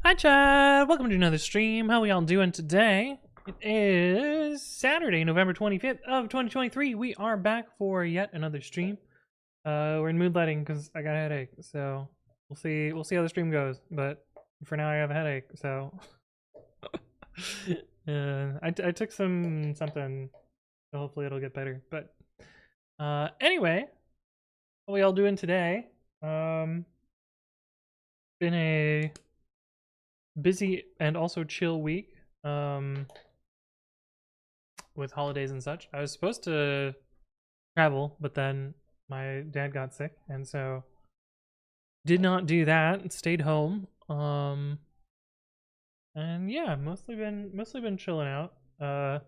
Hi Chad, welcome to another stream. How we all doing today? It is Saturday, November 25th of 2023. We are back for yet another stream. We're in moonlighting because I got a headache, so we'll see how the stream goes. But for now I have a headache, so I took something, so hopefully it'll get better. But anyway, what we all doing today? Been a busy and also chill week with holidays and such. I was supposed to travel, but then my dad got sick, and so did not do that and stayed home. And yeah, mostly been chilling out. I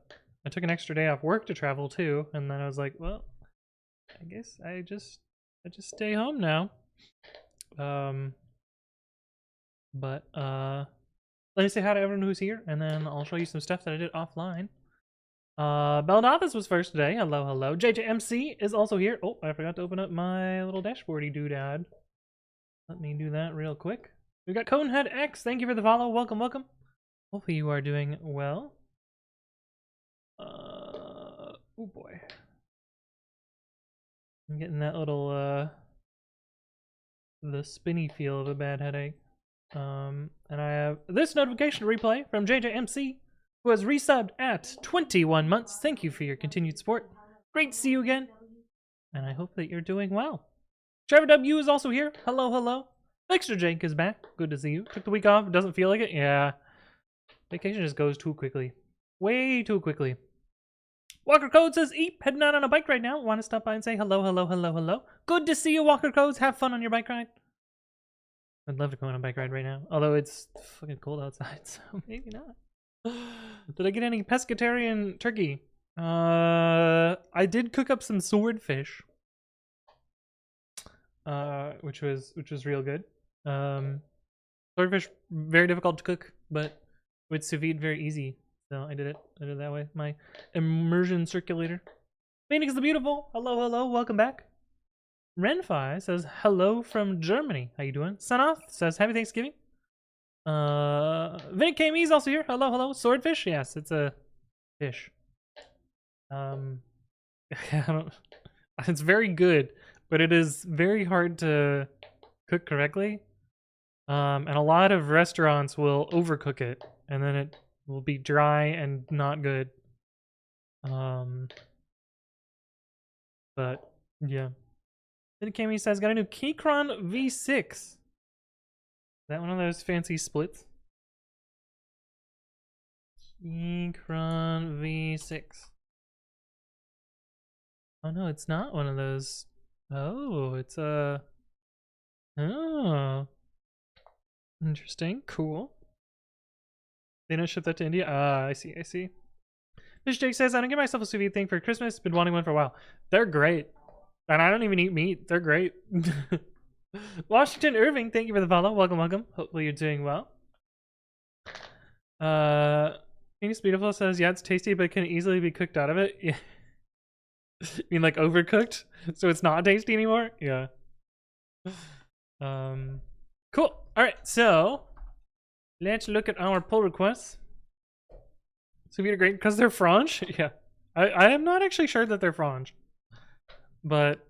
took an extra day off work to travel too, and then I was like, well, I guess I just stay home now. But let me say hi to everyone who's here, and then I'll show you some stuff that I did offline. Belnathas was first today. Hello, hello. JJMC is also here. Oh, I forgot to open up my little dashboardy doodad. Let me do that real quick. We got Conehead X. Thank you for the follow. Welcome, welcome. Hopefully you are doing well. Oh boy. I'm getting that little the spinny feel of a bad headache. And I have this notification replay from JJMC, who has resubbed at 21 months. Thank you for your continued support. Great to see you again, and I hope that you're doing well. Trevor W is also here. Hello, hello. Extra Jake is back. Good to see you. Took the week off. Doesn't feel like it. Yeah. Vacation just goes too quickly. Way too quickly. Walker Code says, Eep, heading out on a bike right now. Want to stop by and say hello, hello, hello, hello. Good to see you, Walker Codes. Have fun on your bike ride. I'd love to go on a bike ride right now, although it's fucking cold outside, so maybe not. Did I get any pescatarian turkey? I did cook up some swordfish, which was real good. Swordfish very difficult to cook, but with sous vide very easy. So I did it that way. My immersion circulator. Phoenix the Beautiful. Hello, hello. Welcome back. Renfi says hello from Germany. How you doing? Sunoff says happy Thanksgiving. Vinny KME is also here. Hello, hello. Swordfish? Yes, it's a fish. It's very good, but it is very hard to cook correctly. And a lot of restaurants will overcook it, and then it will be dry and not good. But yeah. Vinny KME says got a new Keychron V6. Is that one of those fancy splits? Keychron V6. Oh no, it's not one of those. Oh, it's a... Oh. Interesting. Cool. They don't ship that to India? Ah, I see, I see. Fish Jake says, I don't get myself a sous vide thing for Christmas. Been wanting one for a while. They're great. And I don't even eat meat. They're great. Washington Irving, thank you for the follow. Welcome, welcome. Hopefully you're doing well. Phoenix Beautiful says, yeah, it's tasty, but it can easily be cooked out of it. Yeah. You mean like overcooked? So it's not tasty anymore? Yeah. Cool. Alright, so let's look at our pull requests. So we are great because they're French? Yeah. I am not actually sure that they're French. But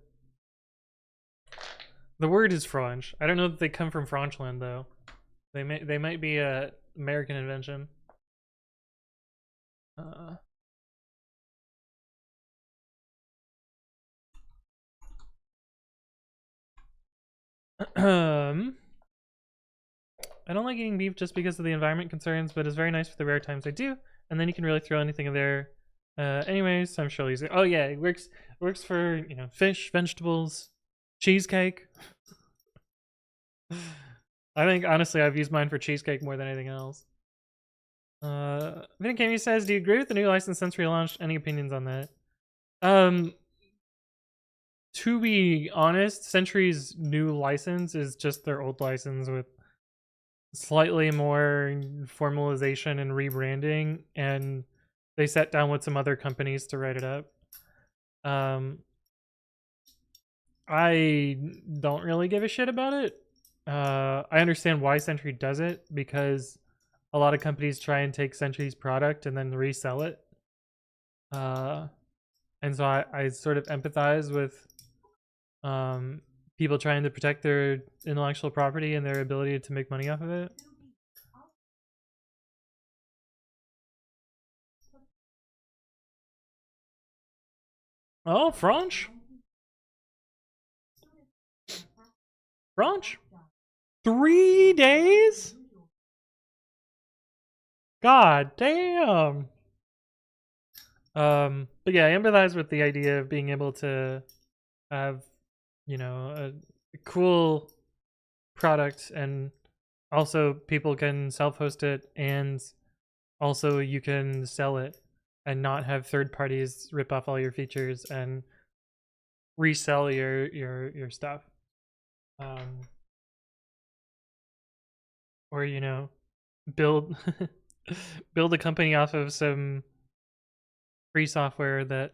the word is French. I don't know that they come from Franchland though. They might be a American invention. I don't like eating beef just because of the environment concerns, but it's very nice for the rare times I do. And then you can really throw anything in there. Anyways, I'm sure he's. Oh yeah, it works for, you know, fish, vegetables, cheesecake. I think honestly I've used mine for cheesecake more than anything else. Vinny says, do you agree with the new license since relaunched? Any opinions on that? To be honest, Century's new license is just their old license with slightly more formalization and rebranding, and they sat down with some other companies to write it up. I don't really give a shit about it. I understand why Sentry does it, because a lot of companies try and take Sentry's product and then resell it. And so I sort of empathize with people trying to protect their intellectual property and their ability to make money off of it. Oh, French? French? 3 days? God damn. But yeah, I empathize with the idea of being able to have, you know, a cool product, and also people can self-host it, and also you can sell it and not have third parties rip off all your features and resell your stuff. Or, you know, build build a company off of some free software that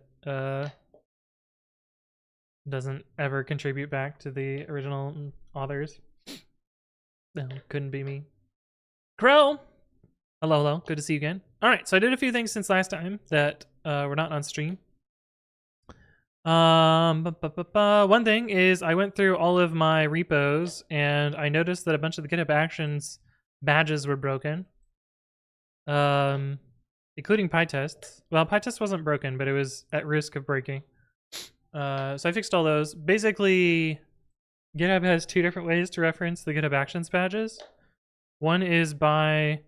doesn't ever contribute back to the original authors. No, couldn't be me. Crow! Hello, hello. Good to see you again. Alright, so I did a few things since last time that were not on stream. One thing is I went through all of my repos and I noticed that a bunch of the GitHub Actions badges were broken. Including PyTest. Well, PyTest wasn't broken, but it was at risk of breaking. So I fixed all those. Basically, GitHub has two different ways to reference the GitHub Actions badges. One is by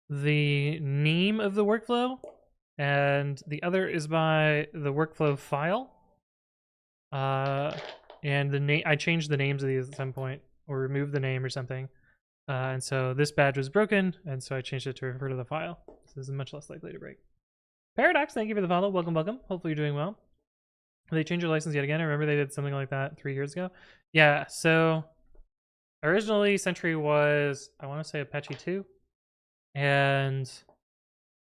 the name of the workflow, and the other is by the workflow file. And the name, I changed the names of these at some point, or removed the name or something. And so this badge was broken, and so I changed it to refer to the file. So this is much less likely to break. Paradox, thank you for the follow. Welcome, welcome. Hopefully you're doing well. They changed your license yet again. I remember they did something like that 3 years ago. Yeah, so originally Sentry was, I want to say, Apache 2. And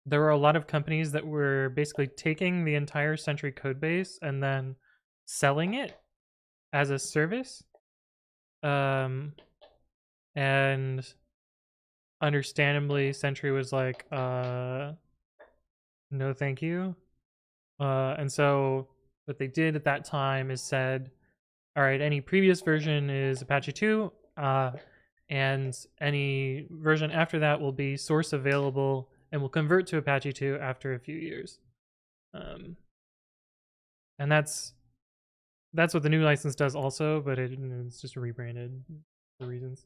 there were a lot of companies that were basically taking the entire Sentry code base and then selling it as a service. And understandably, Sentry was like, no thank you. And so what they did at that time is said, all right, any previous version is Apache 2, and any version after that will be source available and will convert to Apache 2 after a few years. And that's what the new license does also, but it's just rebranded for reasons.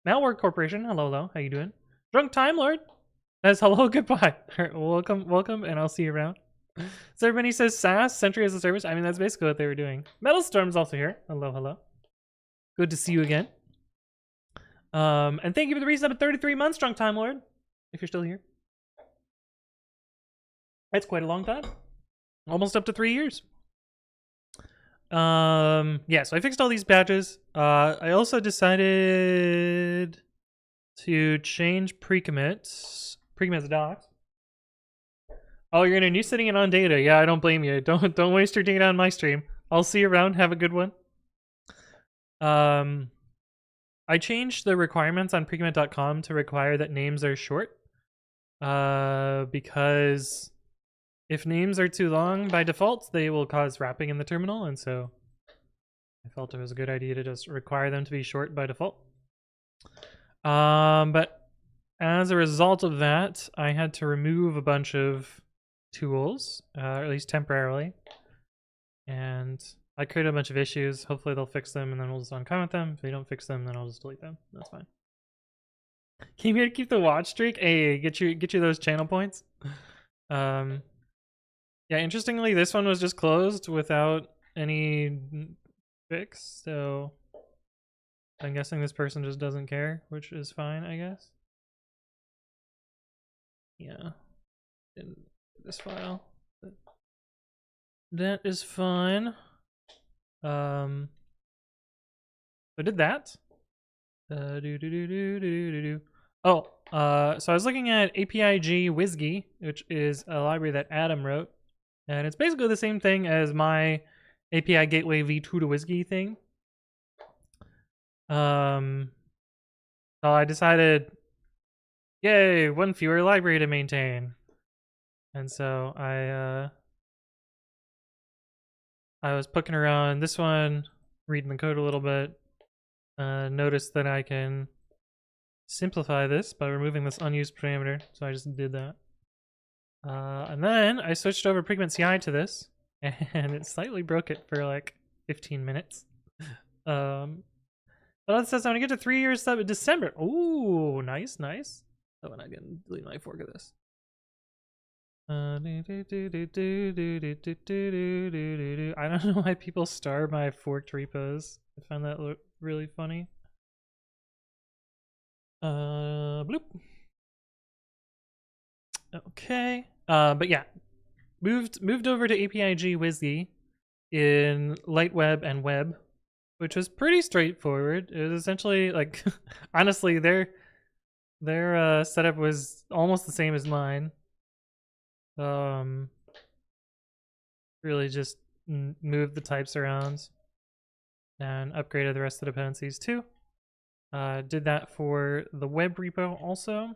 Malware Corporation, hello, hello, how you doing? Drunk Time Lord, that's hello, goodbye. Welcome, welcome, and I'll see you around. So everybody says SaaS, Sentry as a service. I mean, that's basically what they were doing. Metal Storm's also here. Hello, hello. Good to see you again. And thank you for the resub at 33 months, Drunk Time Lord, if you're still here. That's quite a long time. Almost up to 3 years. Yeah, so I fixed all these badges. I also decided to change pre-commits docs. Oh, you're gonna new sitting it on data. Yeah, I don't blame you. Don't waste your data on my stream. I'll see you around. Have a good one. I changed the requirements on precommit.com to require that names are short. Because if names are too long by default, they will cause wrapping in the terminal, and so I felt it was a good idea to just require them to be short by default. But as a result of that, I had to remove a bunch of tools, or at least temporarily, and I created a bunch of issues. Hopefully they'll fix them, and then we'll just uncomment them. If they don't fix them, then I'll just delete them. That's fine. Came here to keep the watch streak. Hey, get you those channel points. Yeah, interestingly, this one was just closed without any fix, so I'm guessing this person just doesn't care, which is fine, I guess. Yeah, in this file, that is fine. I did that. Oh, so I was looking at APIG WSGI, which is a library that Adam wrote, and it's basically the same thing as my API Gateway v2 to WSGI thing. So I decided, yay, one fewer library to maintain. And so I was poking around this one, reading the code a little bit, noticed that I can simplify this by removing this unused parameter, so I just did that. And then I switched over Pigment CI to this, and it slightly broke it for like 15 minutes. But it says I'm gonna get to 3 years sub in December. Ooh, nice, nice. Oh, and I can delete my fork of this. I don't know why people star my forked repos. I find that really funny. Bloop. Okay. But yeah, moved over to APIG WSGI in light web and web, which was pretty straightforward. It was essentially like, honestly, their setup was almost the same as mine. Really just moved the types around and upgraded the rest of the dependencies too. Did that for the web repo also.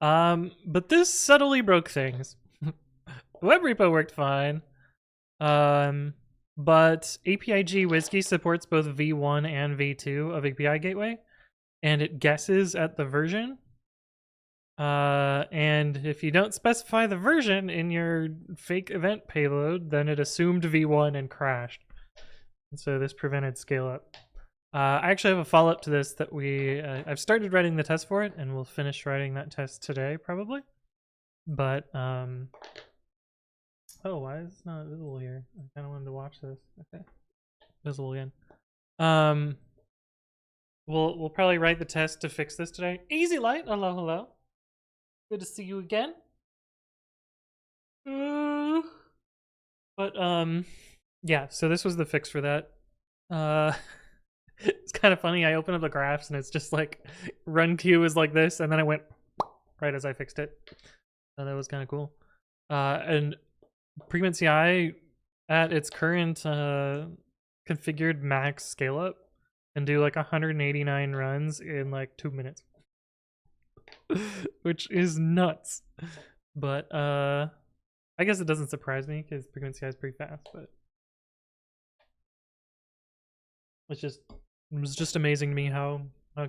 But this subtly broke things. The web repo worked fine. But APIG WSGI supports both v1 and v2 of API Gateway, and it guesses at the version. And if you don't specify the version in your fake event payload, then it assumed v1 and crashed. And so this prevented scale up. I actually have a follow-up to this that I've started writing the test for it, and we'll finish writing that test today probably. But oh, why is it not visible here? I kind of wanted to watch this. Okay, visible again. We'll probably write the test to fix this today. Easy Light, hello, hello. Good to see you again. But yeah, so this was the fix for that. It's kind of funny. I open up the graphs and it's just like run queue is like this, and then I went right as I fixed it. So that was kind of cool. And Pigment CI at its current configured max scale up and do like 189 runs in like 2 minutes. Which is nuts. But I guess it doesn't surprise me because Pigment CI is pretty fast, but it was just amazing to me how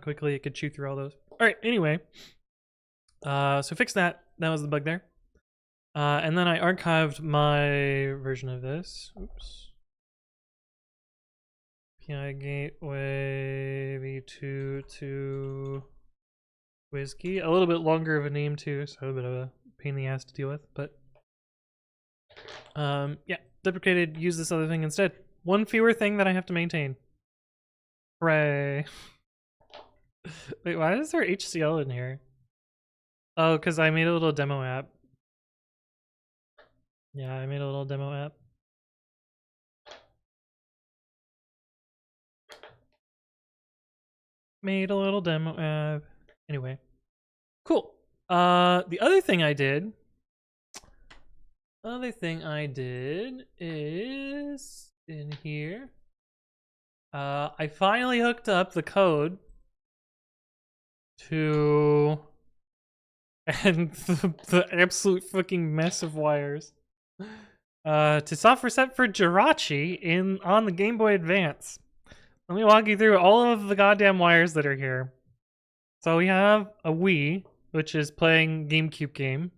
quickly it could chew through all those. Alright, anyway. So fix that. That was the bug there. And then I archived my version of this. Oops. API Gateway v2 to WSGI. A little bit longer of a name too, so a bit of a pain in the ass to deal with, but yeah, deprecated, use this other thing instead. One fewer thing that I have to maintain. Hooray. Wait, why is there HCL in here? Oh, because I made a little demo app. Yeah, I made a little demo app. Made a little demo app. Anyway. Cool. The other thing I did is in here. I finally hooked up the code to and the absolute fucking mess of wires to software set for Jirachi on the Game Boy Advance. Let me walk you through all of the goddamn wires that are here. So we have a Wii, which is playing GameCube game,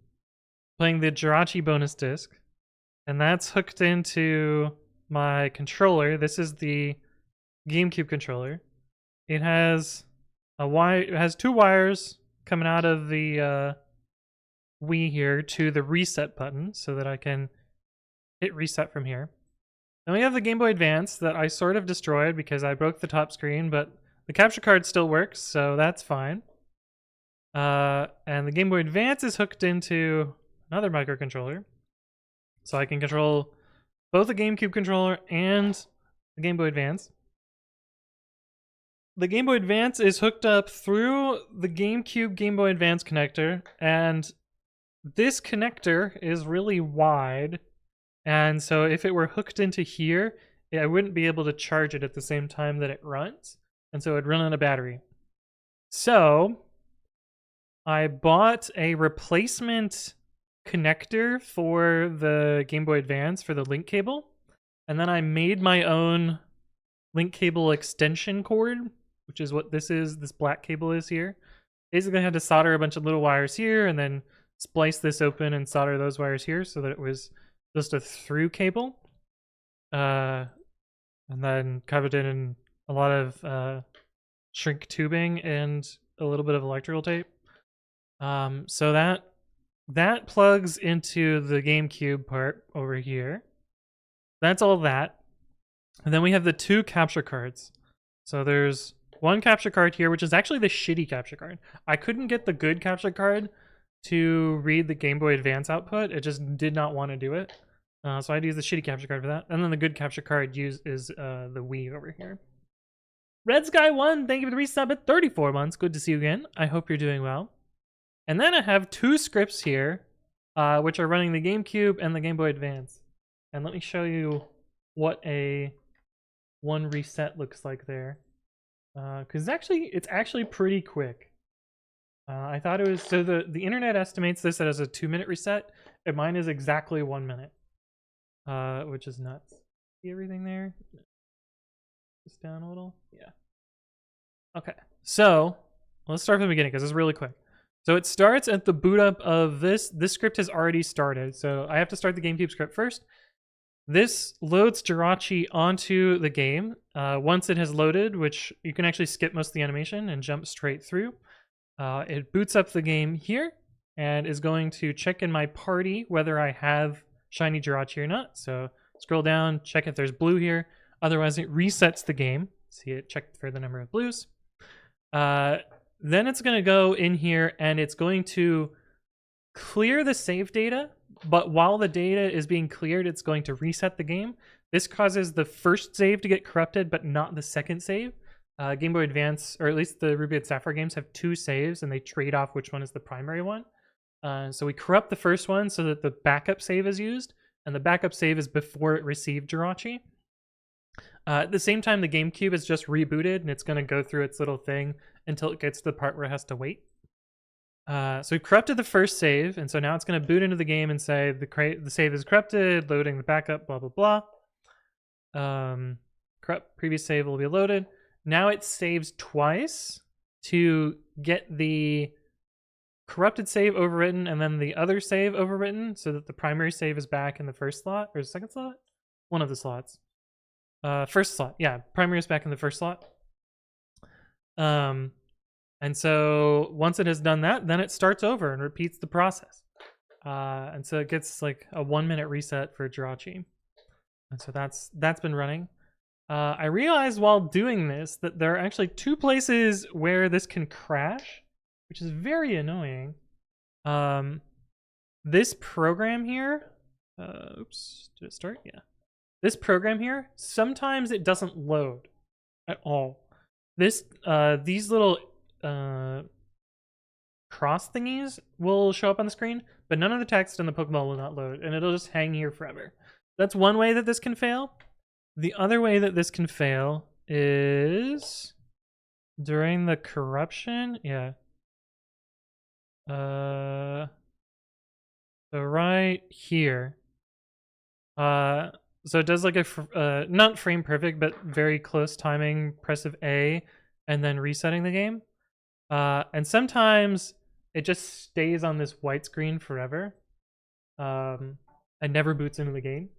playing the Jirachi bonus disc, and that's hooked into my controller. This is the GameCube controller. It has it has 2 wires coming out of the Wii here to the reset button so that I can hit reset from here. Then we have the Game Boy Advance that I sort of destroyed because I broke the top screen, but the capture card still works, so that's fine. And the Game Boy Advance is hooked into another microcontroller, so I can control both the GameCube controller and the Game Boy Advance. The Game Boy Advance is hooked up through the GameCube Game Boy Advance connector, and this connector is really wide, and so if it were hooked into here, I wouldn't be able to charge it at the same time that it runs, and so it'd run on a battery. So I bought a replacement connector for the Game Boy Advance for the link cable, and then I made my own link cable extension cord, which is what this is. This black cable is here. Basically, I had to solder a bunch of little wires here and then splice this open and solder those wires here so that it was just a through cable. And then covered it in a lot of shrink tubing and a little bit of electrical tape. So that plugs into the GameCube part over here. That's all that. And then we have the two capture cards. So there's one capture card here, which is actually the shitty capture card. I couldn't get the good capture card to read the Game Boy Advance output. It just did not want to do it. So I had to use the shitty capture card for that. And then the good capture card is the Wii over here. Red Sky 1, thank you for the resub at 34 months. Good to see you again. I hope you're doing well. And then I have two scripts here, which are running the GameCube and the Game Boy Advance. And let me show you what a one reset looks like there. Because it's actually pretty quick. I thought it was, so the internet estimates this as a 2-minute reset, and mine is exactly 1 minute. Which is nuts. See everything there? Just down a little? Yeah. Okay, so let's start from the beginning because it's really quick. So it starts at the boot up of this. This script has already started, so I have to start the GameCube script first. This loads Jirachi onto the game. Once it has loaded, which you can actually skip most of the animation and jump straight through, it boots up the game here and is going to check in my party whether I have shiny Jirachi or not. So scroll down, check if there's blue here. Otherwise, it resets the game. See it checked for the number of blues. Then it's going to go in here and it's going to clear the save data. But while the data is being cleared, it's going to reset the game. This causes the first save to get corrupted, but not the second save. Game Boy Advance, or at least the Ruby and Sapphire games, have 2 saves, and they trade off which one is the primary one. So we corrupt the first one so that the backup save is used, and the backup save is before it received Jirachi. At the same time, the GameCube is just rebooted, and it's going to go through its little thing until it gets to the part where it has to wait. So we've corrupted the first save, and so now it's going to boot into the game and say the save is corrupted, loading the backup, blah, blah, blah. Corrupt previous save will be loaded. Now it saves twice to get the corrupted save overwritten and then the other save overwritten so that the primary save is back in the first slot, or second slot? One of the slots. First slot, yeah. Primary is back in the first slot. And so once it has done that, then it starts over and repeats the process. And so it gets like a 1-minute reset for Jirachi. And so that's been running. I realized while doing this that there are actually 2 places where this can crash, which is very annoying. This program here, oops, did it start? Yeah. This program here, sometimes it doesn't load at all. These little cross thingies will show up on the screen, but none of the text in the Pokeball will not load, and it'll just hang here forever. That's one way that this can fail. The other way that this can fail is during the corruption. Yeah. So right here. So it does like a not frame perfect, but very close timing. Press of A, and then resetting the game. And sometimes it just stays on this white screen forever. And never boots into the game.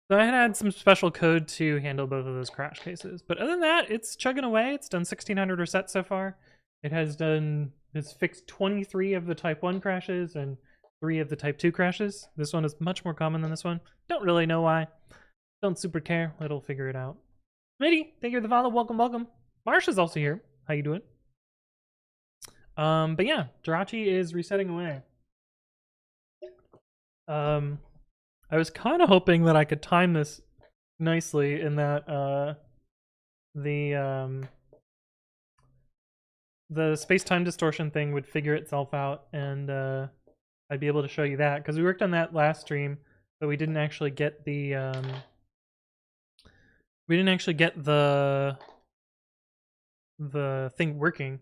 So I had some special code to handle both of those crash cases. But other than that, it's chugging away. It's done 1,600 resets so far. It's fixed 23 of the Type 1 crashes and 3 of the Type 2 crashes. This one is much more common than this one. Don't really know why. Don't super care. It'll figure it out. Smitty, thank you for the follow. Welcome, welcome. Marsha's also here. How you doing? But yeah, Jirachi is resetting away. I was kind of hoping that I could time this nicely in that the space-time distortion thing would figure itself out, and I'd be able to show you that, because we worked on that last stream, but we didn't actually get the the thing working.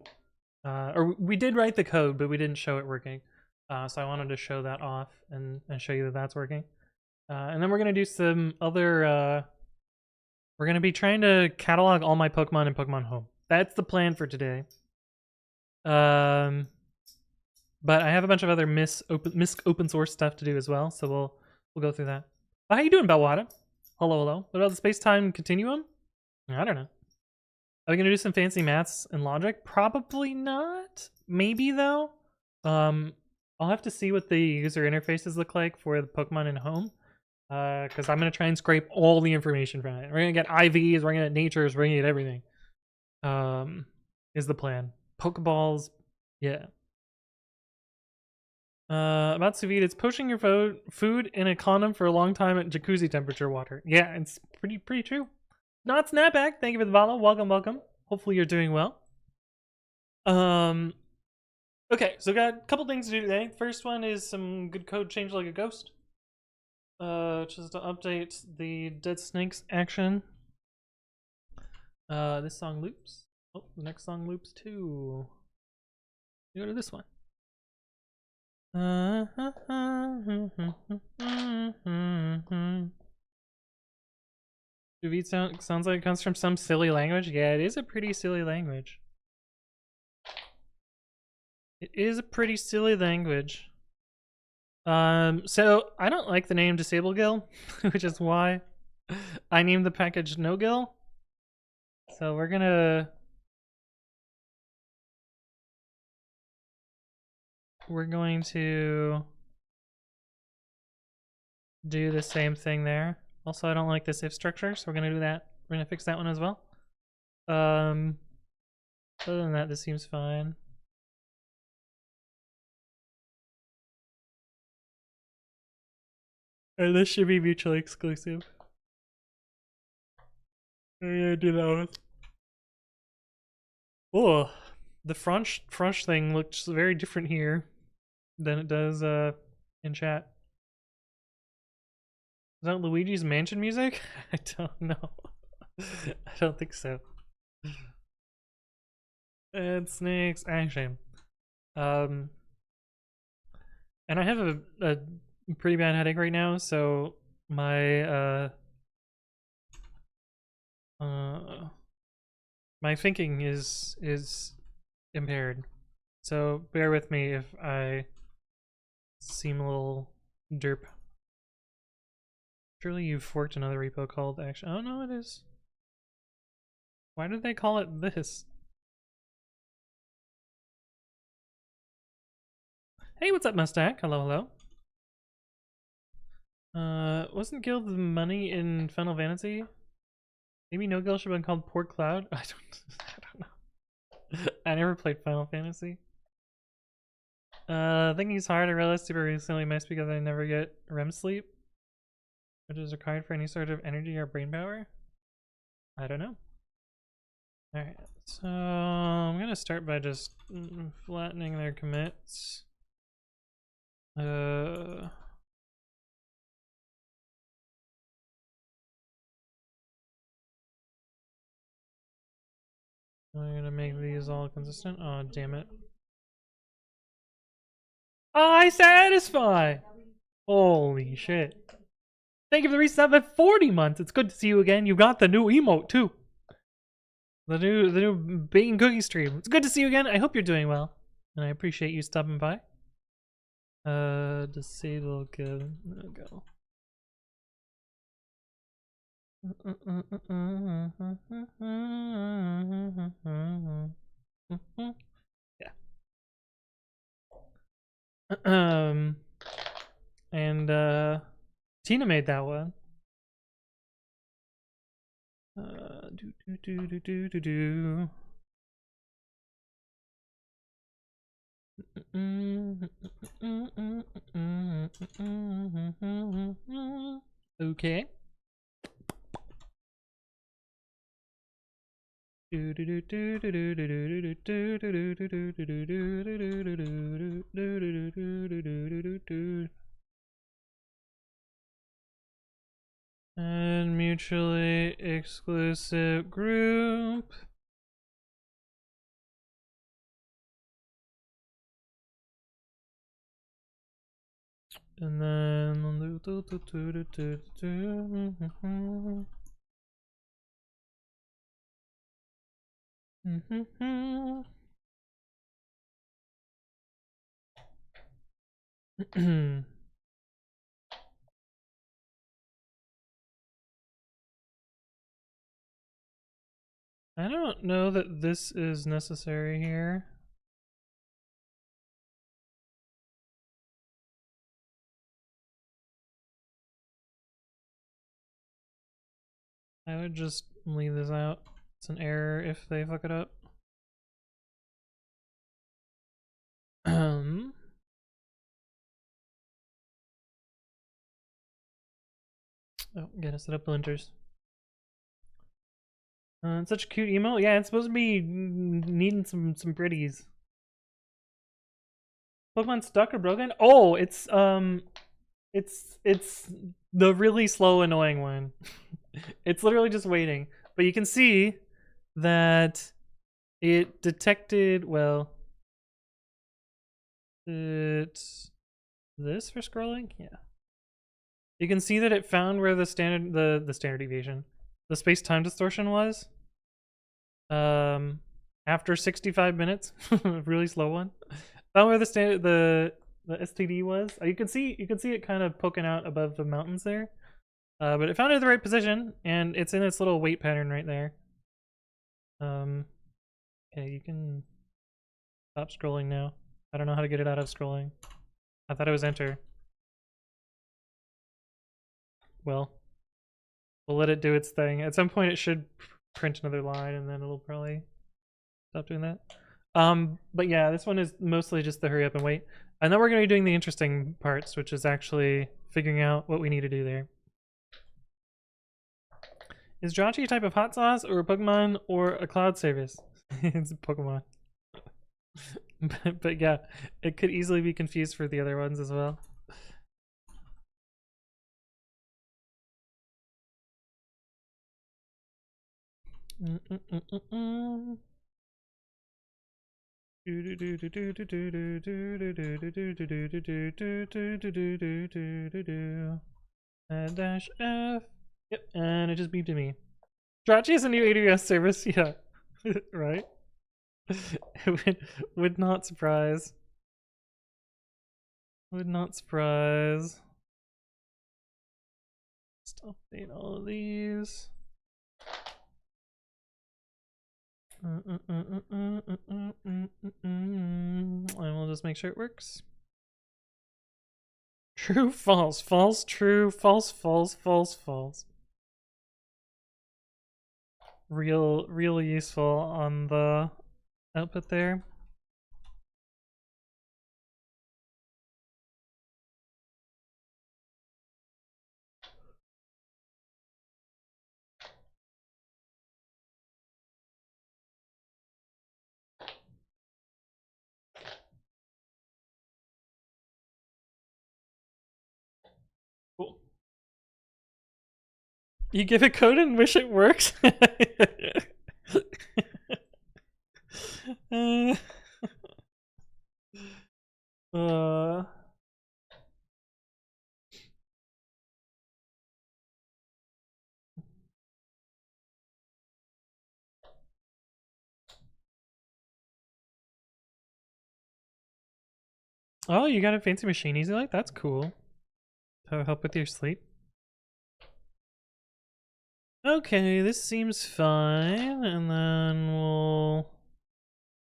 Or we did write the code, but we didn't show it working. So I wanted to show that off and show you that that's working. And then we're gonna do some other. We're gonna be trying to catalog all my Pokemon in Pokemon Home. That's the plan for today. But I have a bunch of other Miss open source stuff to do as well, so we'll go through that. How you doing, Belwada? Hello, hello. What about the space-time continuum? I don't know. Are we gonna do some fancy maths and logic? Probably not. Maybe though. I'll have to see what the user interfaces look like for the Pokemon in Home. Because I'm gonna try and scrape all the information from it. We're gonna get IVs, we're gonna get natures, we're gonna get everything. Is the plan. Pokeballs, yeah. About sous vide, it's poaching your food in a condom for a long time at jacuzzi temperature water. Yeah, it's pretty true. Not Snapback, thank you for the follow. Welcome, welcome. Hopefully you're doing well. Okay, so got a couple things to do today. First one is some good code change like a ghost. Just to update the Dead Snakes action. This song loops. Oh, the next song loops too. You go to this one. Duvet sounds like it comes from some silly language. Yeah, it is a pretty silly language. It is a pretty silly language. So I don't like the name Disable Gill, which is why I named the package No Gill. So we're going to do the same thing there. Also, I don't like this if structure, so we're gonna do that. We're gonna fix that one as well. Other than that, this seems fine. And this should be mutually exclusive. I'm gonna do that one. Oh, the French thing looks very different here than it does in chat. Is that Luigi's Mansion music? I don't know. I don't think so. And snakes action. And I have a pretty bad headache right now, so my my thinking is impaired. So bear with me if I seem a little derp. Surely you've forked another repo called action. Oh no, it is. Why did they call it this? Hey, what's up, Mustache? Hello, hello. Wasn't Guild the money in Final Fantasy? Maybe No Guild should have been called Poor Cloud? I don't know. I never played Final Fantasy. Thinking it's hard. I realized super recently missed because I never get REM sleep, which is required for any sort of energy or brain power. I don't know. Alright, so I'm gonna start by just flattening their commits. I'm gonna make these all consistent. Oh, damn it. I satisfy! Holy shit. Thank you for the resub at 40 months. It's good to see you again. You got the new emote too. The new baking cookie stream. It's good to see you again. I hope you're doing well. And I appreciate you stopping by. Disable good. There we go. Yeah. And Tina made that one. Okay. And mutually exclusive group. And then I don't know that this is necessary here. I would just leave this out. It's an error if they fuck it up. Oh, gotta set up blenders. It's such a cute emo. Yeah, it's supposed to be needing some pretties. Pokemon stuck or broken? Oh, it's the really slow, annoying one. It's literally just waiting. But you can see that it detected, well, it's this for scrolling? Yeah. You can see that it found where the standard the standard deviation, the space-time distortion was. After 65 minutes, really slow one. Found where the standard the STD was. You can see it kind of poking out above the mountains there. But it found it in the right position, and it's in its little wait pattern right there. Okay, you can stop scrolling now. I don't know how to get it out of scrolling. I thought it was enter. Well, we'll let it do its thing. At some point it should print another line, and then it'll probably stop doing that. But yeah, this one is mostly just the hurry up and wait. And then we're going to be doing the interesting parts, which is actually figuring out what we need to do there. Is Jirachi a type of hot sauce or a Pokemon or a cloud service? It's a Pokemon. but yeah, it could easily be confused for the other ones as well. Dash F. Yep, and it just beeped at me. Jirachi is a new AWS service, yeah. Right? It would not surprise. Would not surprise. Just update all of these. And we'll just make sure it works. True, false, false, true, false, false, false, false. Real useful on the output there. Cool. You give it code and wish it works? Oh, you got a fancy machine easy like? That's cool. To help with your sleep. Okay, this seems fine, and then we'll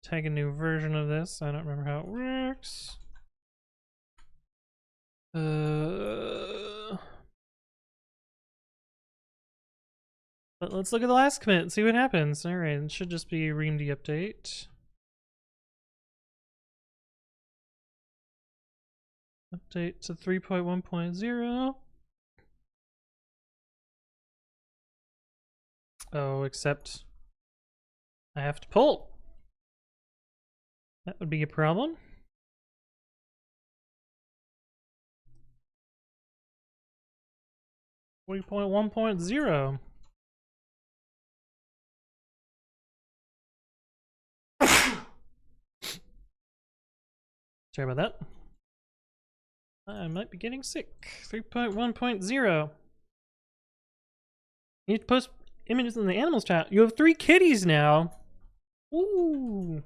take a new version of this. I don't remember how it works. But let's look at the last commit and see what happens. Alright, it should just be reamd update. Update to 3.1.0. Oh, except I have to pull. That would be a problem. Sorry about that. I might be getting sick. 3.1.0. You need to post images in the animals chat. You have 3 kitties now. Ooh.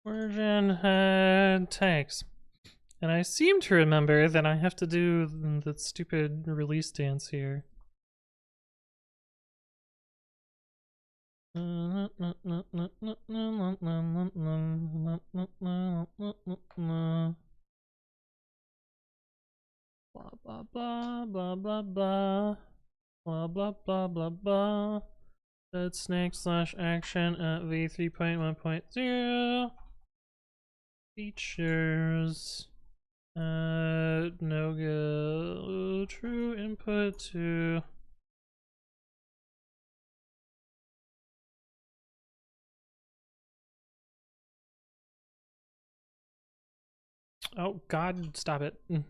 Origin tags. And I seem to remember that I have to do the stupid release dance here. Blah, blah, blah, blah, blah, blah. Blah, blah, blah, blah, blah. Dead snake / action at v3.1.0. Features. No go. True input to. Oh God! Stop it. 1,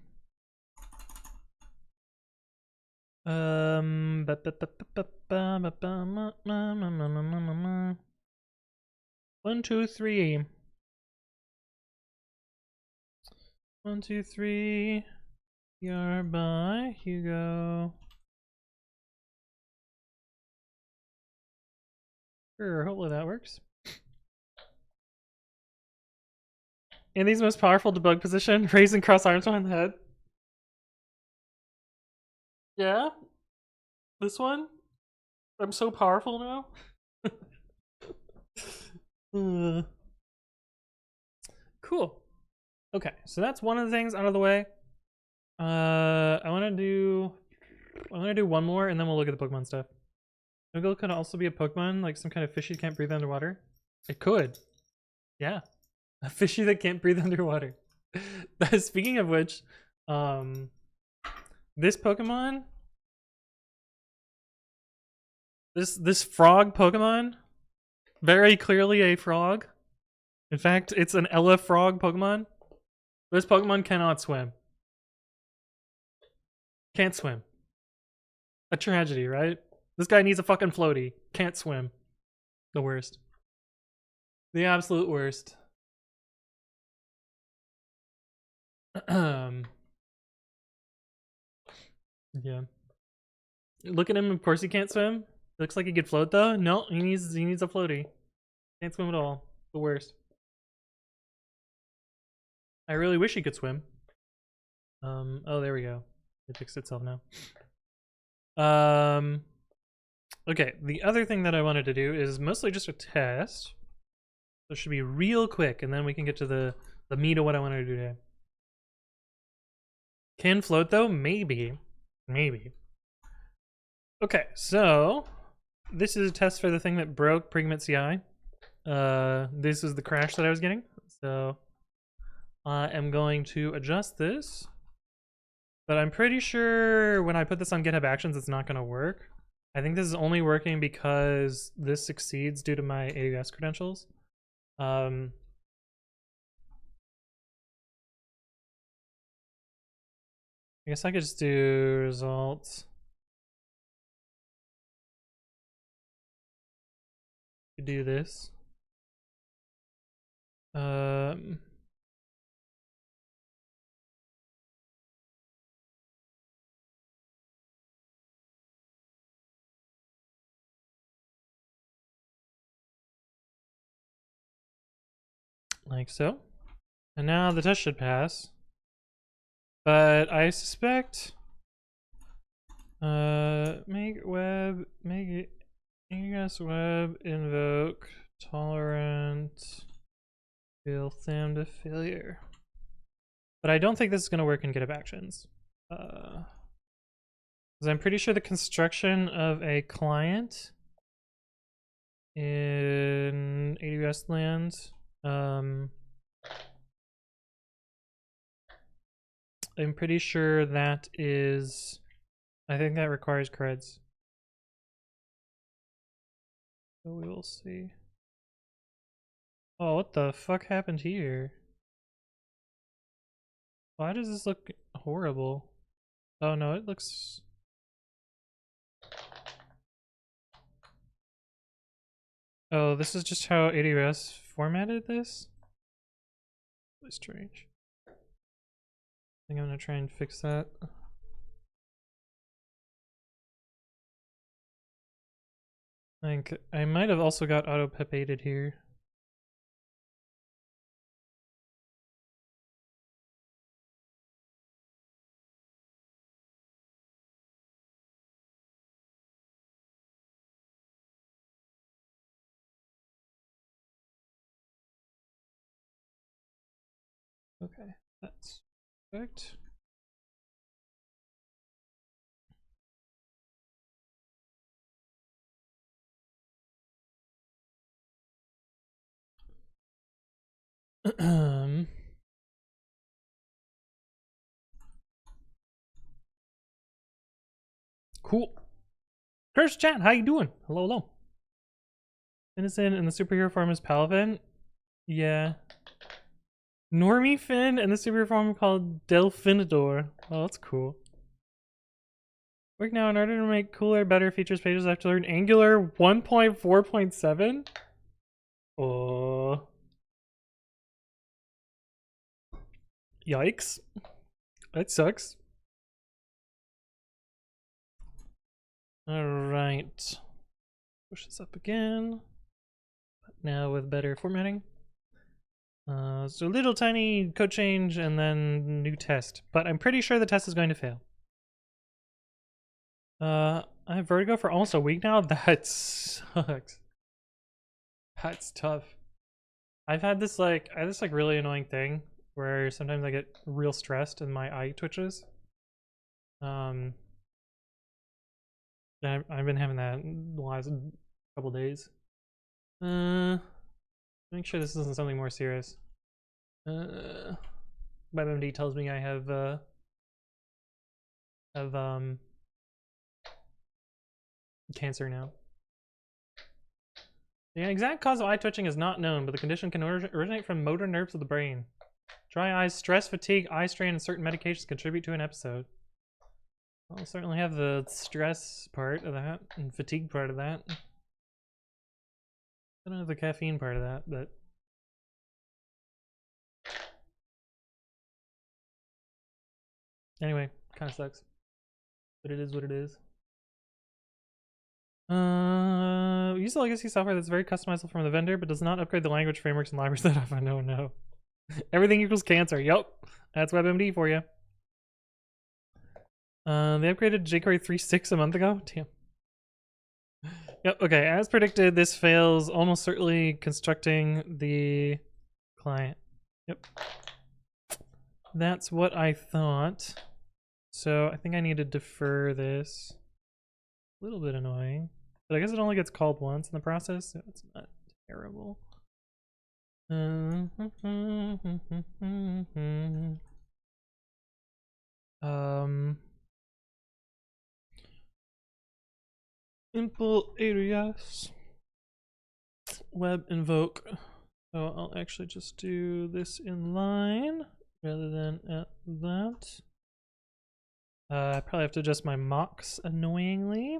2, 3. 1, 2, 3. PR by Hugo. Sure, hopefully that works. Andy's most powerful debug position, raise and cross arms behind the head. Yeah? This one? I'm so powerful now? Cool. Okay, so that's one of the things out of the way. I wanna do one more and then we'll look at the Pokemon stuff. Noogle could also be a Pokemon, like some kind of fishy that can't breathe underwater. It could. Yeah. A fishy that can't breathe underwater. Speaking of which, this Pokemon, this frog Pokemon, very clearly a frog. In fact, it's an Ella frog Pokemon. This Pokemon cannot swim. Can't swim. A tragedy, right? This guy needs a fucking floaty. Can't swim. The worst. The absolute worst. Yeah. Look at him, of course he can't swim. Looks like he could float though. No, he needs a floaty. Can't swim at all. The worst. I really wish he could swim. Oh, there we go. It fixed itself now. Okay, the other thing that I wanted to do is mostly just a test. So it should be real quick, and then we can get to the meat of what I want to do today. Can float though? Maybe. Maybe. Okay, so this is a test for the thing that broke Prigment CI. This is the crash that I was getting. So I am going to adjust this. But I'm pretty sure when I put this on GitHub Actions, it's not going to work. I think this is only working because this succeeds due to my AWS credentials. I guess I could just do results. Could do this. Like so. And now the test should pass. But I suspect make it AWS web invoke tolerant build them to failure. But I don't think this is going to work in GitHub Actions. Because I'm pretty sure the construction of a client in AWS land, I'm pretty sure that is, I think that requires creds. So we will see. Oh, what the fuck happened here? Why does this look horrible? Oh no, it looks... Oh, this is just how AWS formatted this? Really strange. think I'm gonna try and fix that. I think I might have also got auto-pepated here. Okay, that's perfect. Cool. Curse chat, how you doing? Hello, hello. Innocent and the superhero form is Palavin? Yeah. Normie Finn and the superhero form called Delphinador. Oh, that's cool. Work now in order to make cooler, better features pages. I have to learn Angular 1.4.7. Oh. Yikes. That sucks. Alright. Push this up again. But now with better formatting. So little tiny code change and then new test. But I'm pretty sure the test is going to fail. I have vertigo for almost a week now. That sucks. That's tough. I have this really annoying thing where sometimes I get real stressed and my eye twitches. I've been having that the last couple days. Make sure this isn't something more serious. WebMD tells me I have cancer now. The exact cause of eye twitching is not known, but the condition can originate from motor nerves of the brain. Dry eyes, stress, fatigue, eye strain, and certain medications contribute to an episode. I'll certainly have the stress part of that and fatigue part of that. I don't have the caffeine part of that, but anyway, kind of sucks. But it is what it is. Use the legacy software that's very customizable from the vendor, but does not upgrade the language frameworks and libraries that offer. No. Everything equals cancer. Yup. That's WebMD for you. They upgraded jQuery 3.6 a month ago? Damn. Yep, okay. As predicted, this fails almost certainly constructing the client. Yep. That's what I thought. So I think I need to defer this. A little bit annoying. But I guess it only gets called once in the process, so it's not terrible. Simple alias web invoke. So I'll actually just do this in line rather than at that. I probably have to adjust my mocks annoyingly.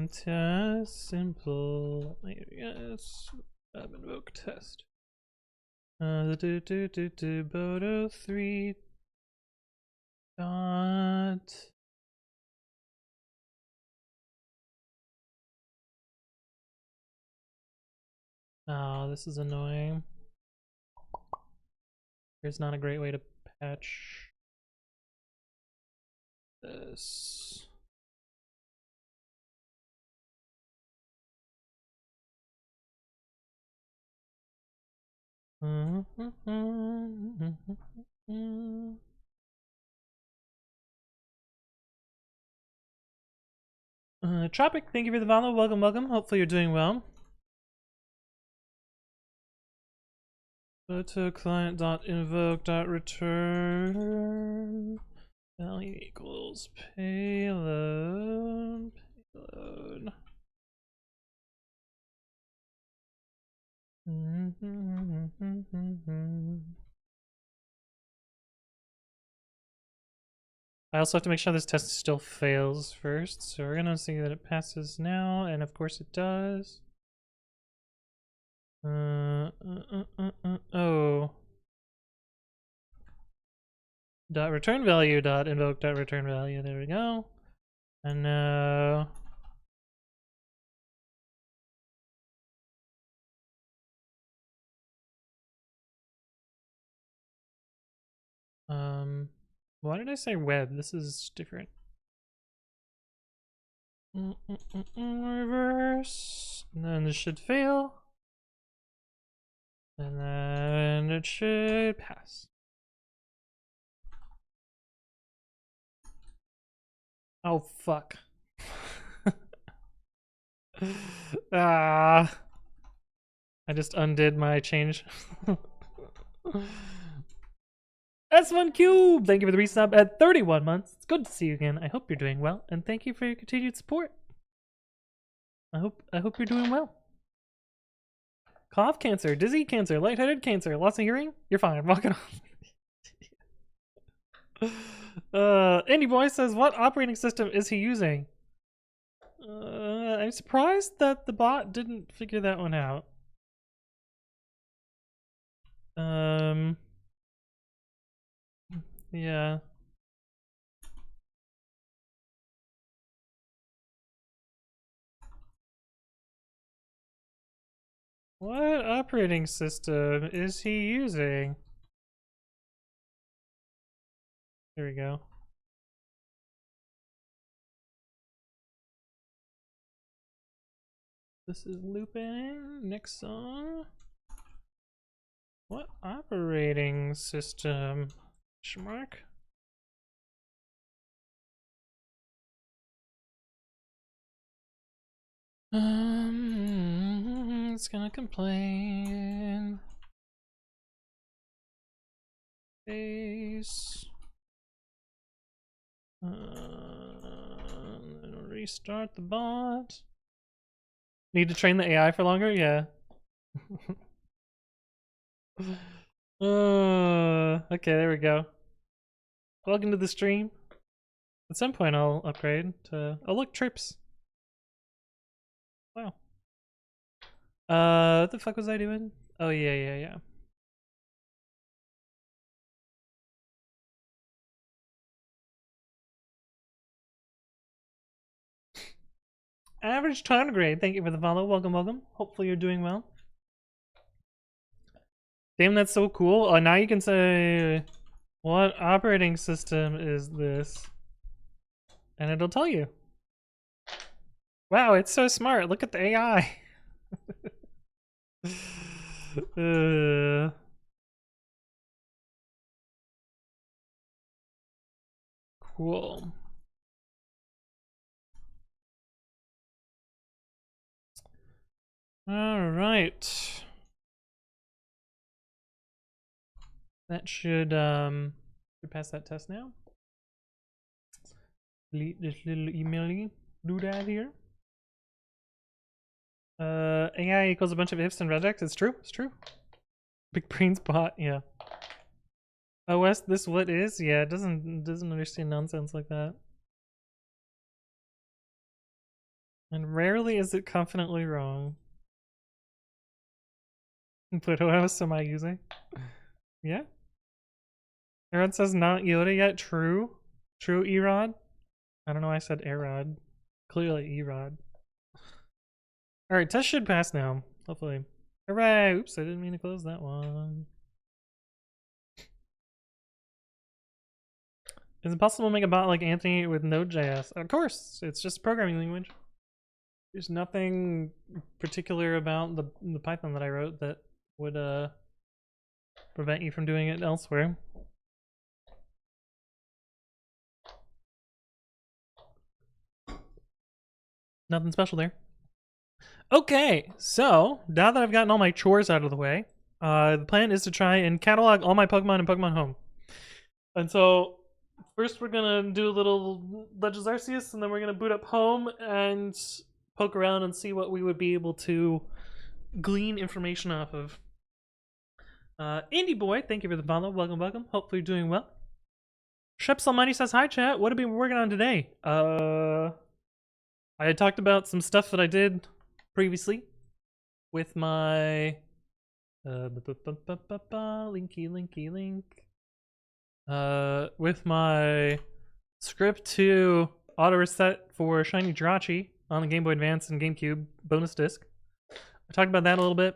Test simple alias web invoke test. Bodo 3 dot. Oh, this is annoying. There's not a great way to patch this. Tropic, thank you for the follow. Welcome. Hopefully you're doing well. Go to client.invoke.return value equals payload. I also have to make sure this test still fails first, so we're gonna see that it passes now, and of course it does. Oh. Dot return value dot invoke dot return value. There we go. And now why did I say web? This is different. Reverse. And then this should fail. And then it should pass. Oh fuck. I just undid my change. S1 Cube! Thank you for the resub at 31 months. It's good to see you again. I hope you're doing well, and thank you for your continued support. I hope you're doing well. Cough cancer, dizzy cancer, lightheaded cancer, loss of hearing? You're fine, walk it off. Andy Boy says, what operating system is he using? I'm surprised that the bot didn't figure that one out. Yeah. What operating system is he using? There we go. This is looping. Next song. What operating system? Schmark? It's gonna complain. Base. Then restart the bot. Need to train the AI for longer? Yeah. Okay, there we go. Welcome to the stream. At some point I'll upgrade to... Oh look, trips. Wow. What the fuck was I doing? Oh yeah. Average tardigrade, thank you for the follow. Welcome. Hopefully you're doing well. Damn, that's so cool. Oh, now you can say, what operating system is this? And it'll tell you. Wow, it's so smart. Look at the AI. Cool. All right. That should pass that test now. Delete this little email-y doodad here. AI equals a bunch of ifs and regex. It's true. Big brains bot, yeah. OS this what is? Yeah, it doesn't understand nonsense like that. And rarely is it confidently wrong. What OS am I using? Yeah. Erod says not Yoda yet. True, Erod. I don't know why I said Erod. Clearly Erod. Alright, test should pass now. Hopefully. Hooray! Oops, I didn't mean to close that one. Is it possible to make a bot like Anthony with Node.js? Of course! It's just a programming language. There's nothing particular about the Python that I wrote that would prevent you from doing it elsewhere. Nothing special there. Okay, so now that I've gotten all my chores out of the way, the plan is to try and catalog all my Pokemon in Pokemon Home. And so first we're gonna do a little Legends Arceus, and then we're gonna boot up Home and poke around and see what we would be able to glean information off of. Indie Boy, thank you for the follow. Welcome. Hopefully you're doing well. Sheps Almighty says, hi chat, what have you been working on today? I had talked about some stuff that I did previously with my Linky, linky, link. With my script to auto reset for Shiny Jirachi on the Game Boy Advance and GameCube bonus disc. I talked about that a little bit.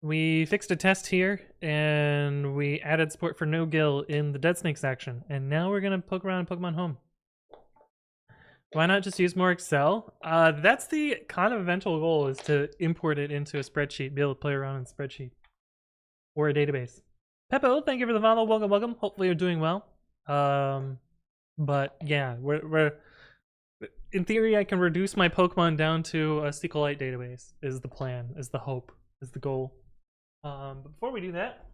We fixed a test here, and we added support for no gill in the Dead Snake section. And now we're gonna poke around in Pokemon Home. Why not just use more Excel? That's the kind of eventual goal, is to import it into a spreadsheet, be able to play around in a spreadsheet or a database. Peppo, thank you for the follow. Welcome, welcome. Hopefully you're doing well. But yeah, we're in theory, I can reduce my Pokemon down to a SQLite database. Is the plan? Is the hope? Is the goal? But before we do that,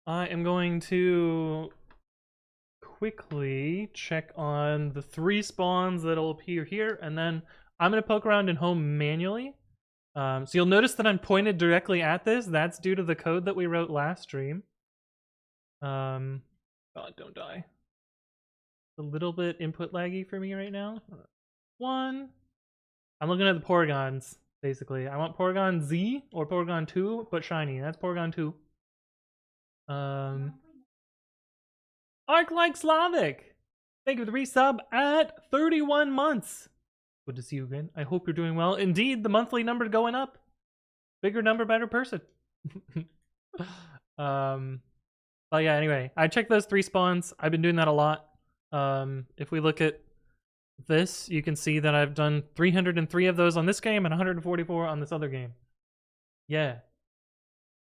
I am going to quickly check on the 3 spawns that'll appear here, and then I'm gonna poke around in Home manually. So you'll notice that I'm pointed directly at this. That's due to the code that we wrote last stream. God, don't die. A little bit input laggy for me right now. 1. I'm looking at the Porygons, basically. I want Porygon Z or Porygon 2, but shiny. That's Porygon 2. Arc like Slavic! Thank you for the resub at 31 months. Good to see you again. I hope you're doing well. Indeed, the monthly number going up. Bigger number, better person. But yeah, anyway, I checked those 3 spawns. I've been doing that a lot. If we look at this, you can see that I've done 303 of those on this game and 144 on this other game. Yeah.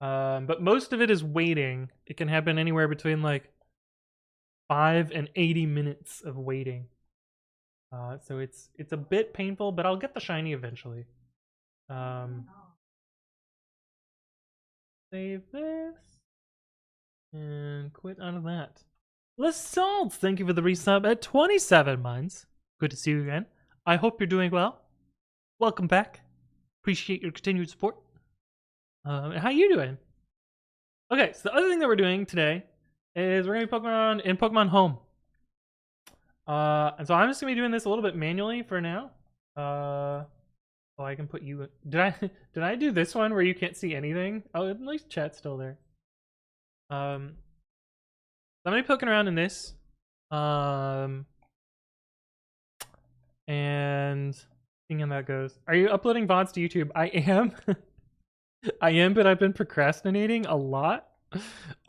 But most of it is waiting. It can happen anywhere between like 5 and 80 minutes of waiting. So it's a bit painful, but I'll get the shiny eventually. Save this and quit out of that. Lassault, thank you for the resub at 27 months. Good to see you again. I hope you're doing well. Welcome back. Appreciate your continued support. How you doing? Okay, so the other thing that we're doing today is we're gonna be poking around in Pokemon Home. And so I'm just gonna be doing this a little bit manually for now. So I can put you. Did I do this one where you can't see anything? Oh, at least chat's still there. I'm gonna be poking around in this. And seeing how that goes. Are you uploading VODs to YouTube? I am. I am, but I've been procrastinating a lot.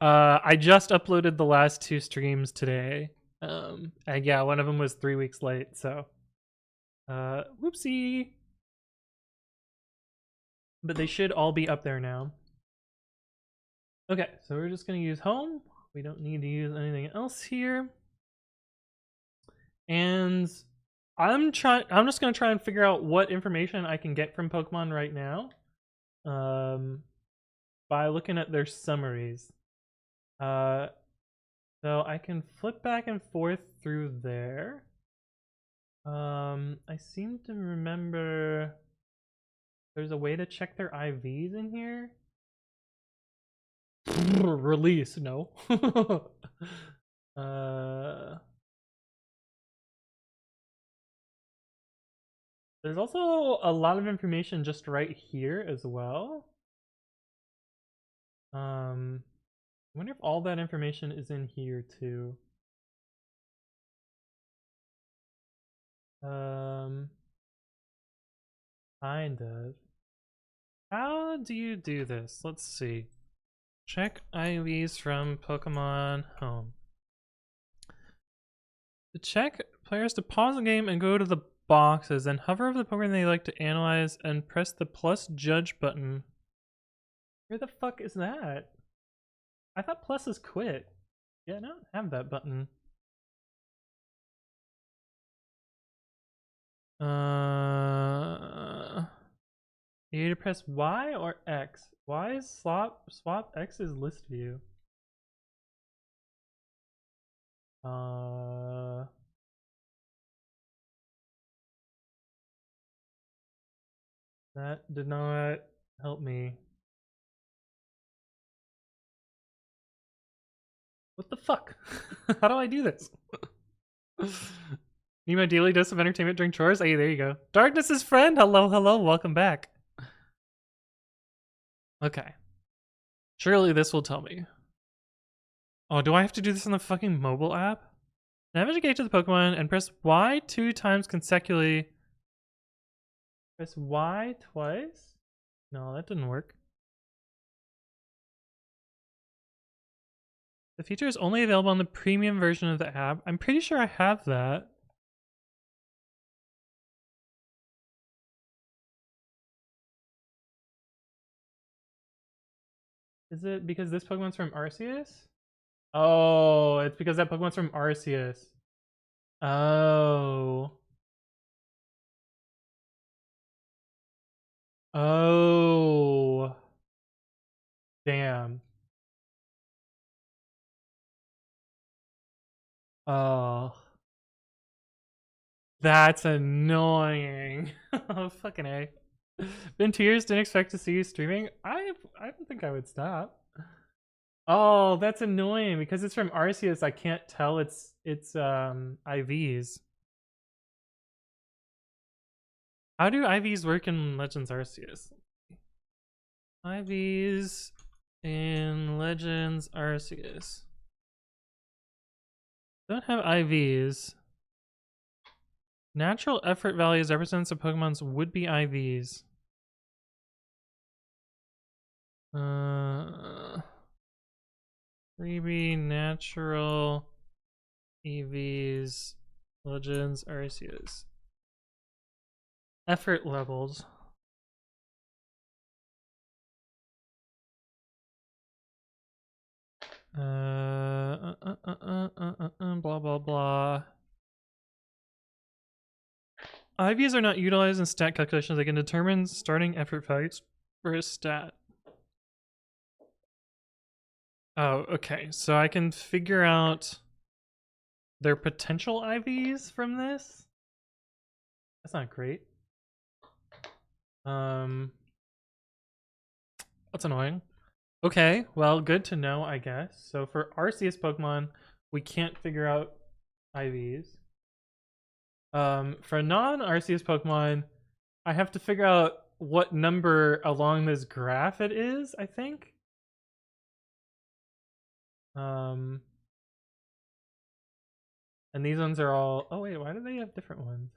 I just uploaded the last 2 streams today. And yeah, one of them was 3 weeks late, so whoopsie. But they should all be up there now. Okay, so we're just gonna use Home. We don't need to use anything else here. And I'm just gonna try and figure out what information I can get from Pokemon right now. By looking at their summaries. So I can flip back and forth through there. I seem to remember there's a way to check their IVs in here. Release, no. There's also a lot of information just right here as well. I wonder if all that information is in here too. Kind of. How do you do this? Let's see. Check IVs from Pokemon Home. To check, players to pause the game and go to the boxes, then hover over the Pokemon they like to analyze and press the plus judge button. Where the fuck is that? I thought plus is quit. Yeah, I don't have that button. You need to press Y or X. Y is swap, X is list view. That did not help me. What the fuck? How do I do this? Need my daily dose of entertainment during chores? Hey, there you go. Darkness's friend, hello, hello, welcome back. Okay. Surely this will tell me. Oh, do I have to do this on the fucking mobile app? Navigate to the Pokemon and press Y 2 times consecutively. Press Y twice? No, that didn't work. The feature is only available on the premium version of the app. I'm pretty sure I have that. Is it because this Pokemon's from Arceus? Oh, it's because that Pokemon's from Arceus. Oh. Oh. Damn. Oh. That's annoying. Oh, fucking A. Been 2 years, didn't expect to see you streaming. I don't think I would stop. Oh, that's annoying because it's from Arceus. I can't tell it's IVs. How do IVs work in Legends Arceus? IVs in Legends Arceus. Don't have IVs. Natural effort values represents a Pokemon's would-be IVs. Freebie natural EVs Legends Arceus. Effort levels. Blah blah blah. IVs are not utilized in stat calculations. They can determine starting effort values for a stat. Oh, okay. So I can figure out their potential IVs from this. That's not great. That's annoying. Okay, well, good to know, I guess. So for Arceus Pokemon, we can't figure out IVs. For non-Arceus Pokemon, I have to figure out what number along this graph it is, I think. And these ones are all... Oh wait, why do they have different ones?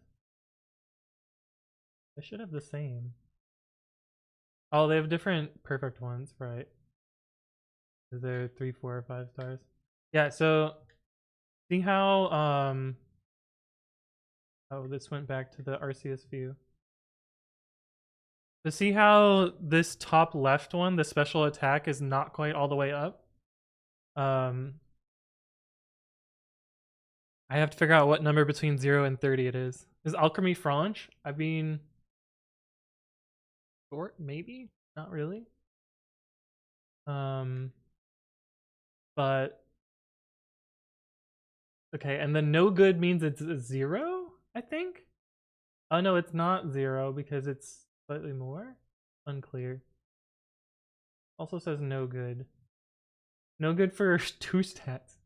They should have the same. Oh, they have different perfect ones, right? Is there 3, 4, or 5 stars? Yeah, so see how oh, this went back to the Arceus view. To see how this top left one, the special attack, is not quite all the way up. I have to figure out what number between 0 and 30 it is. Is Alchemy Franche? I mean, short, maybe? Not really. But okay, and then no good means it's a 0, I think? Oh no, it's not 0 because it's slightly more? Unclear. Also says no good. No good for 2 stats.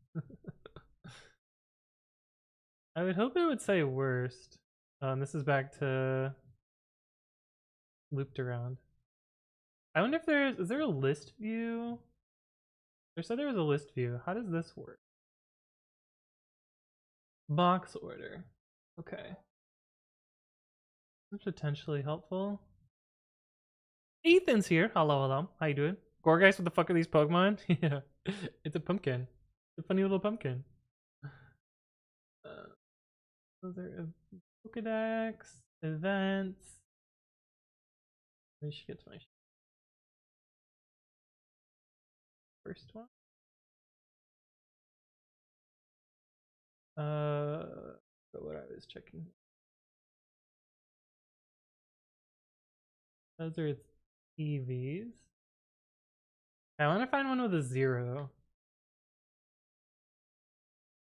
I would hope it would say worst. This is back to looped around. I wonder if is there a list view? There said there was a list view. How does this work? Box order. Okay. That's potentially helpful. Ethan's here. Hello, hello. How you doing? Gorgeist, what the fuck are these Pokemon? Yeah. It's a pumpkin. It's a funny little pumpkin. Those are Pokedex, events. We should get to my first one. What I was checking. Those are its EVs. I want to find one with a 0.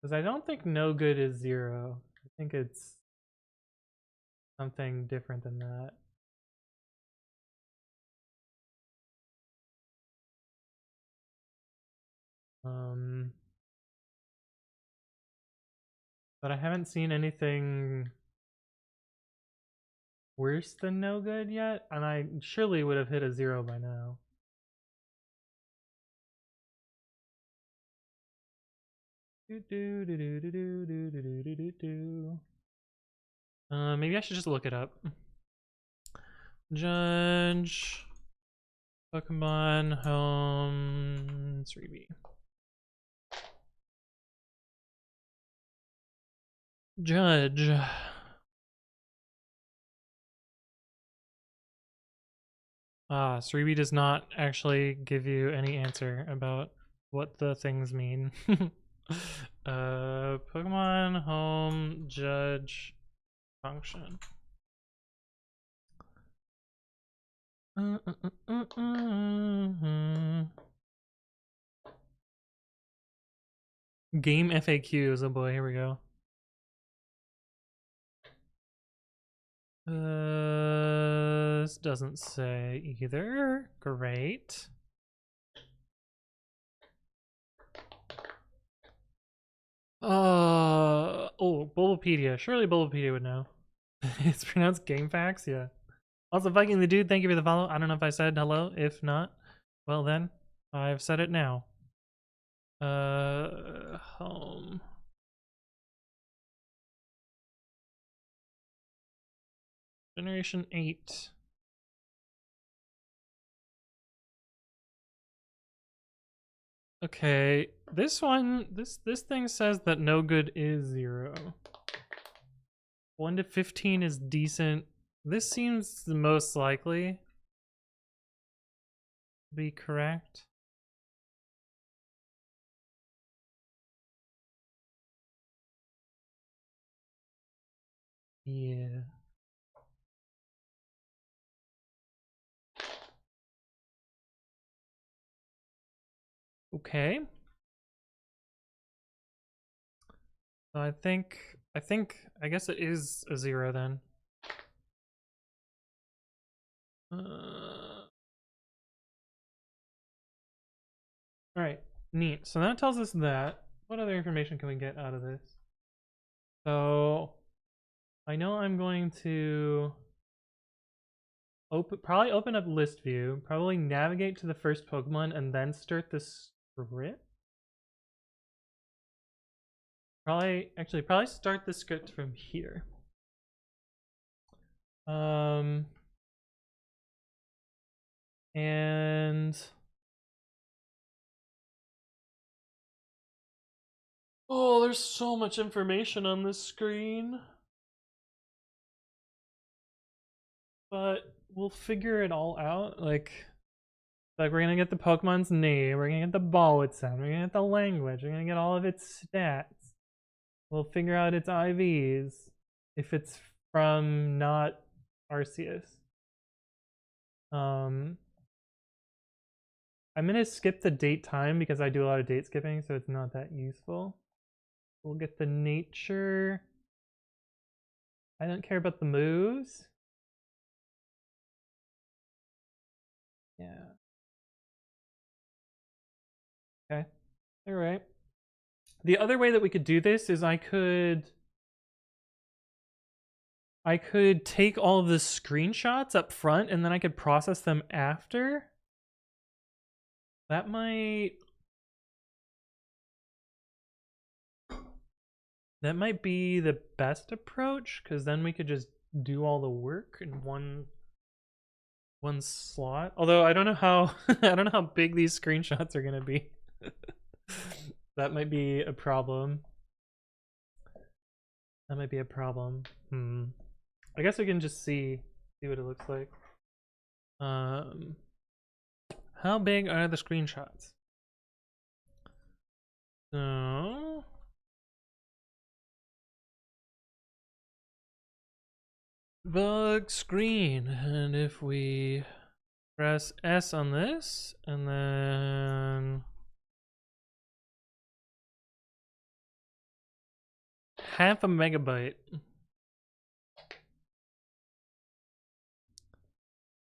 Because I don't think no good is 0. I think it's something different than that. But I haven't seen anything worse than no good yet, and I surely would have hit a 0 by now. Maybe I should just look it up. Judge Pokemon Home 3B. Judge. Ah, 3B does not actually give you any answer about what the things mean. Pokemon Home Judge function. Game FAQs. Oh boy, here we go. This doesn't say either. Great. Oh, Bulbapedia. Surely Bulbapedia would know. It's pronounced Game Facts, yeah. Also, Viking the Dude, thank you for the follow. I don't know if I said hello. If not, well then, I've said it now. Home. Generation 8. Okay, this one, this thing says that no good is 0. 1 to 15 is decent. This seems the most likely to be correct. Yeah. Okay. So I guess it is a 0 then. Alright, neat. So that tells us that. What other information can we get out of this? So I know I'm going to probably open up list view, probably navigate to the first Pokemon, and then start the script. Probably start the script from here. And oh, there's so much information on this screen. But we'll figure it all out. Like we're gonna get the Pokemon's name, we're gonna get the ball it sound, we're gonna get the language, we're gonna get all of its stats. We'll figure out its IVs if it's from not Arceus. I'm gonna skip the date time because I do a lot of date skipping, so it's not that useful. We'll get the nature. I don't care about the moves. Yeah. Okay. All right. The other way that we could do this is I could take all of the screenshots up front and then I could process them after. That might be the best approach, because then we could just do all the work in one slot. Although I don't know how I don't know how big these screenshots are gonna be. That might be a problem. That might be a problem. I guess we can just see what it looks like. How big are the screenshots? So bug screen, and if we press S on this and then half a megabyte.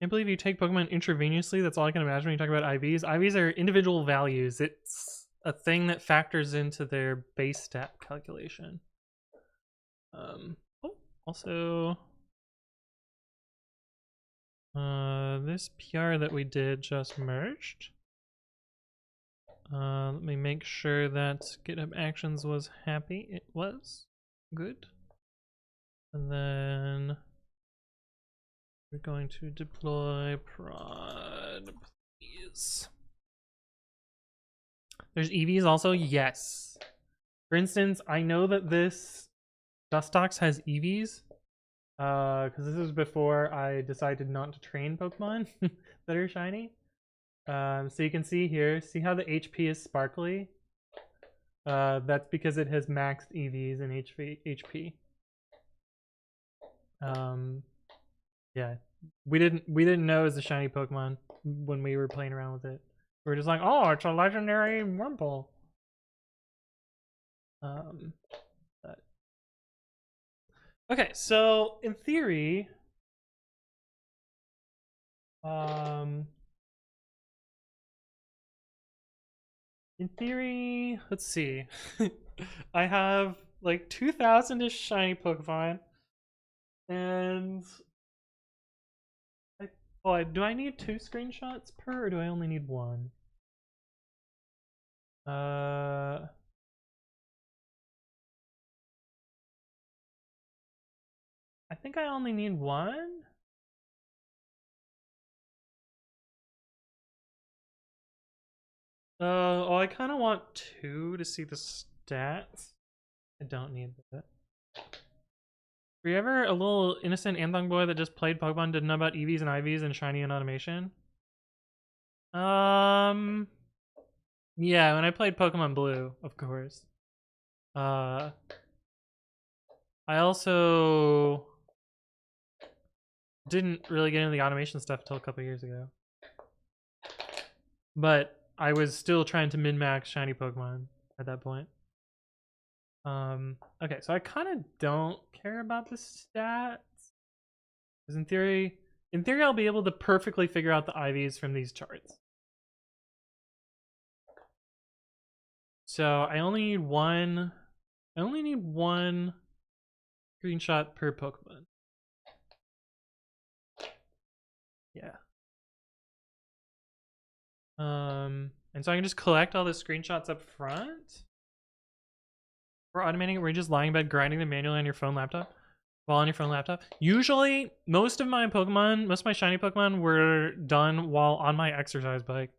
Can't believe you take Pokemon intravenously. That's all I can imagine when you talk about IVs. IVs are individual values. It's a thing that factors into their base stat calculation. Also, this PR that we did just merged. Let me make sure that GitHub Actions was happy. It was. Good. And then we're going to deploy prod, please. There's EVs also? Yes. For instance, I know that this Dustox has EVs. Because this was before I decided not to train Pokemon that are shiny. So you can see here, see how the HP is sparkly? That's because it has maxed EVs and HP. Yeah, we didn't know it was a shiny Pokemon when we were playing around with it. We were just like, oh, it's a legendary Wurmple. But... okay, so in theory, let's see. I have like 2,000-ish shiny Pokemon, and do I need 2 screenshots per, or do I only need 1? I think I only need 1. Oh, I kind of want 2 to see the stats. I don't need that. Were you ever a little innocent Anthong boy that just played Pokemon, didn't know about EVs and IVs and shiny and automation? Yeah, when I played Pokemon Blue, of course. I also didn't really get into the automation stuff until a couple years ago. But I was still trying to min-max shiny Pokemon at that point. Okay, so I kind of don't care about the stats. Because in theory I'll be able to perfectly figure out the IVs from these charts. So I only need one screenshot per Pokemon. Yeah. And so I can just collect all the screenshots up front. For automating it, where you're just lying in bed grinding them manually on your phone laptop. While on your phone laptop. Usually, most of my shiny Pokemon were done while on my exercise bike.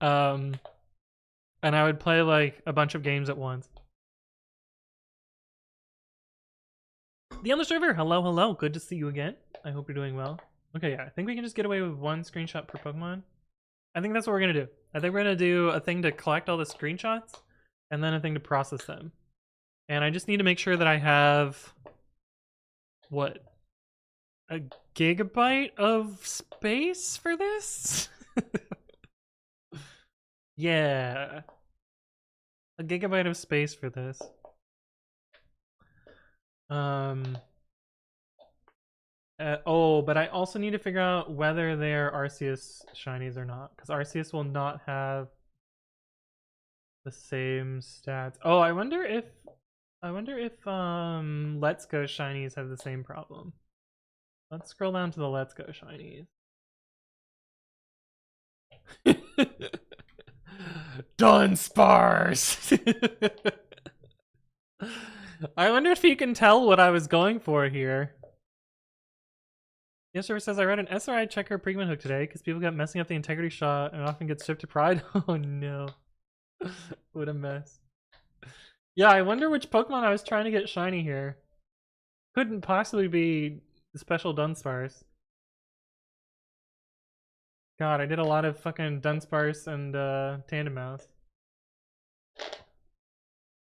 And I would play like a bunch of games at once. The Endless River, hello, good to see you again. I hope you're doing well. Okay, yeah, I think we can just get away with 1 screenshot per Pokemon. I think that's what we're gonna do. I think we're gonna do a thing to collect all the screenshots, and then a thing to process them. And I just need to make sure that I have, what, a gigabyte of space for this? Yeah. A gigabyte of space for this. But I also need to figure out whether they're Arceus shinies or not, because Arceus will not have the same stats. Oh, I wonder if Let's Go shinies have the same problem. Let's scroll down to the Let's Go shinies. Dunsparce! I wonder if you can tell what I was going for here. Yes, says I read an SRI checker Pigman hook today because people got messing up the integrity shot and often get stripped to pride. Oh no. What a mess. Yeah, I wonder which Pokemon I was trying to get shiny here. Couldn't possibly be the special Dunsparce. God, I did a lot of fucking Dunsparce and Tandem Mouse.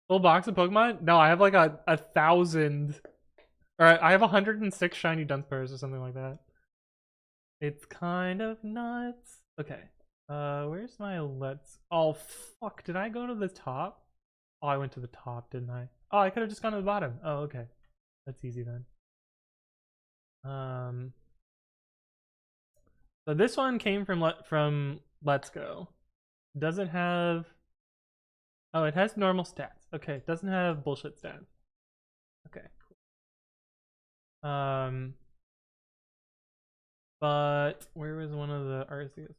Full box of Pokemon? No, I have like a 1,000. Or I have 106 shiny Dunsparce or something like that. It's kind of nuts. Okay. Where's my oh fuck, did I go to the top? Oh, I went to the top, didn't I? Oh, I could have just gone to the bottom. Oh, okay. That's easy then. So this one came from Let's Go. Doesn't have... oh, it has normal stats. Okay, it doesn't have bullshit stats. Okay, cool. But where was one of the Arceus?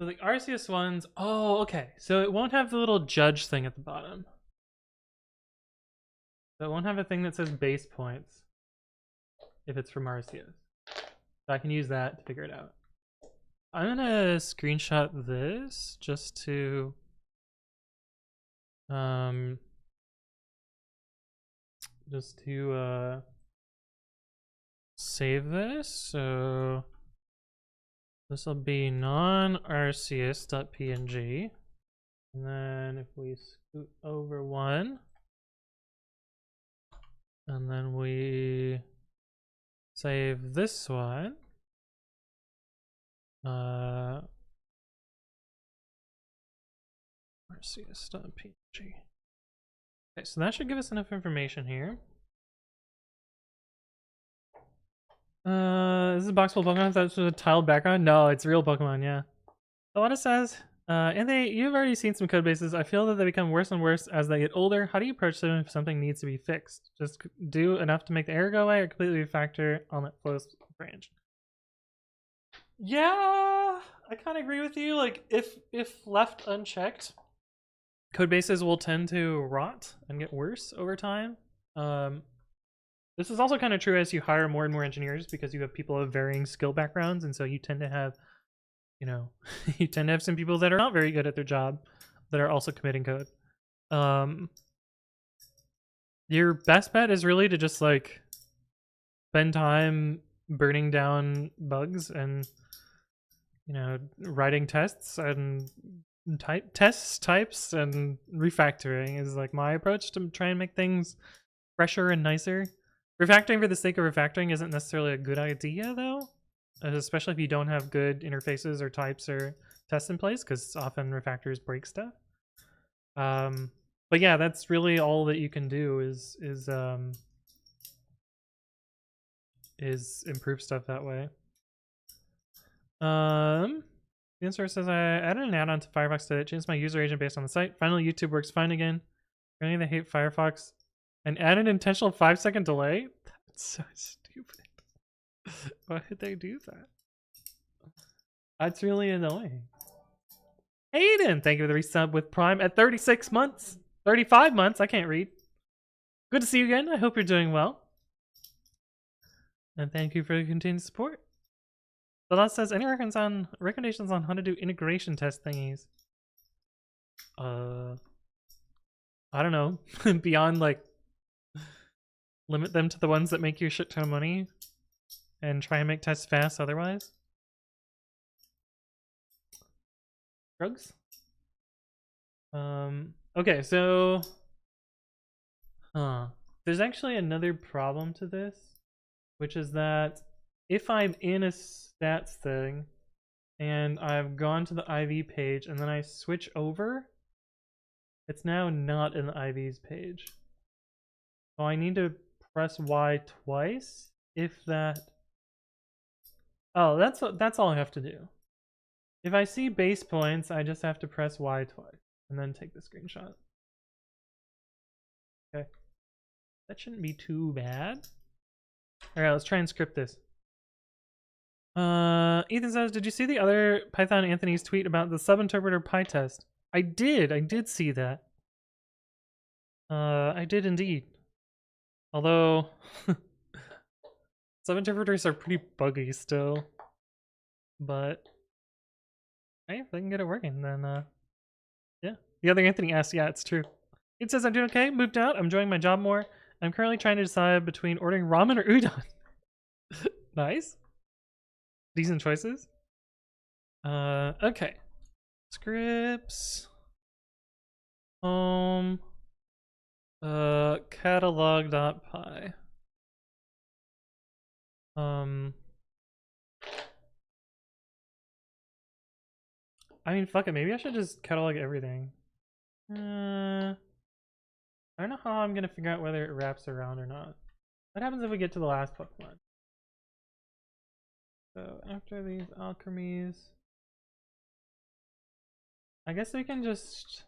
So the Arceus ones, oh, okay. So it won't have the little judge thing at the bottom. So it won't have a thing that says base points if it's from Arceus. So I can use that to figure it out. I'm gonna screenshot this just to save this. So this will be non-arceus.png. And then if we scoot over one, and then we save this one, arceus.png. Okay, so that should give us enough information here. This is a box full of Pokemon. That's a tiled background. No, it's real Pokemon. Yeah. A lot of says, Anthony, you've already seen some code bases. I feel that they become worse and worse as they get older. How do you approach them if something needs to be fixed? Just do enough to make the error go away, or completely refactor on that flows branch? Yeah, I kind of agree with you. Like, if left unchecked, code bases will tend to rot and get worse over time. This is also kind of true as you hire more and more engineers, because you have people of varying skill backgrounds, and so you tend to have, you know, you tend to have some people that are not very good at their job that are also committing code. Your best bet is really to just like spend time burning down bugs and, you know, writing tests and types and refactoring is like my approach to try and make things fresher and nicer. Refactoring for the sake of refactoring isn't necessarily a good idea, though, especially if you don't have good interfaces or types or tests in place, because often refactors break stuff. But yeah, that's really all that you can do is improve stuff that way. The answer says I added an add-on to Firefox to change my user agent based on the site. Finally, YouTube works fine again. Any that hate Firefox and add an intentional 5-second delay. That's so stupid. Why did they do that? That's really annoying. Aiden, thank you for the resub with Prime at 36 months. 35 months, I can't read. Good to see you again. I hope you're doing well. And thank you for your continued support. The last says, any recommendations on how to do integration test thingies? I don't know. Beyond like limit them to the ones that make you a shit ton of money and try and make tests fast otherwise. Drugs? Okay, so there's actually another problem to this, which is that if I'm in a stats thing and I've gone to the IV page and then I switch over, it's now not in the IVs page. So I need to press Y twice if that. Oh, that's all I have to do. If I see base points, I just have to press Y twice and then take the screenshot. Okay. That shouldn't be too bad. Alright, let's try and script this. Ethan says, did you see the other Python Anthony's tweet about the subinterpreter PyTest? I did see that. I did indeed. Although subinterpreters are pretty buggy still. But hey, if they can get it working, then yeah. The other Anthony asked, yeah, it's true. It says I'm doing okay, moved out, I'm enjoying my job more. I'm currently trying to decide between ordering ramen or udon. Nice. Decent choices. Okay. Scripts. Home. Catalog.py. I mean, fuck it. Maybe I should just catalog everything. I don't know how I'm gonna figure out whether it wraps around or not. What happens if we get to the last Pokemon? So after these alchemies, I guess we can just.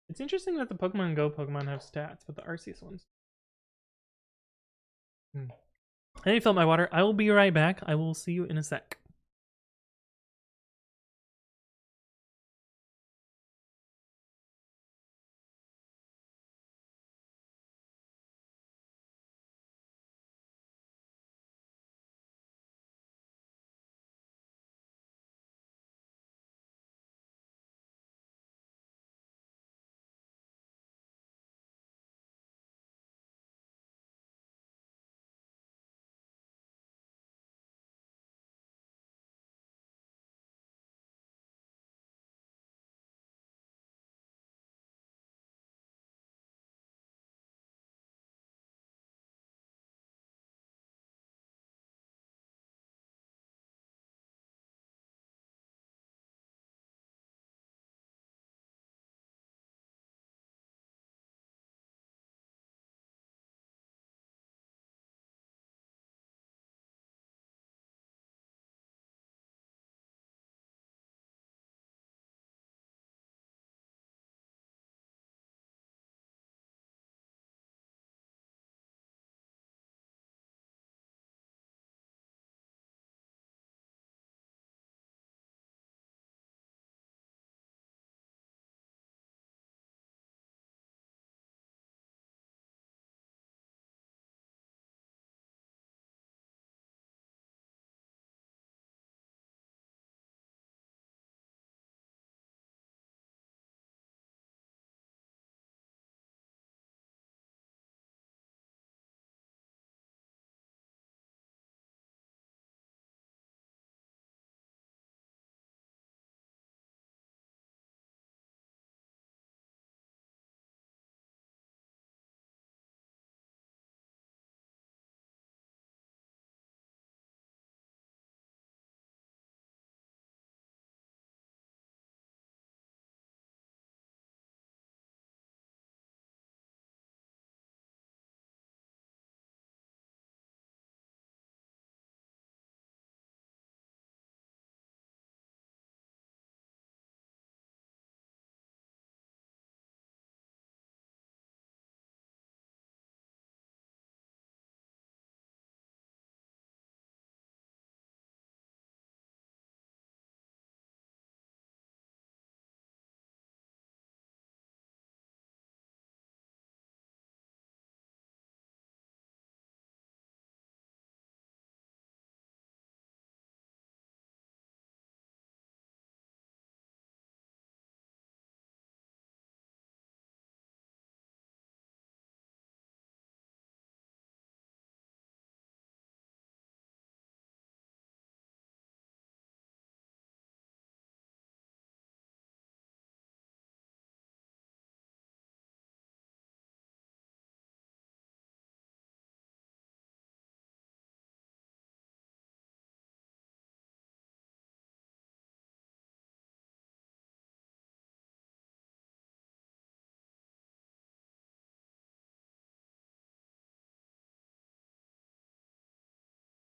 It's interesting that the Pokemon Go Pokemon have stats, but the Arceus ones. I need to fill up my water. I will be right back. I will see you in a sec.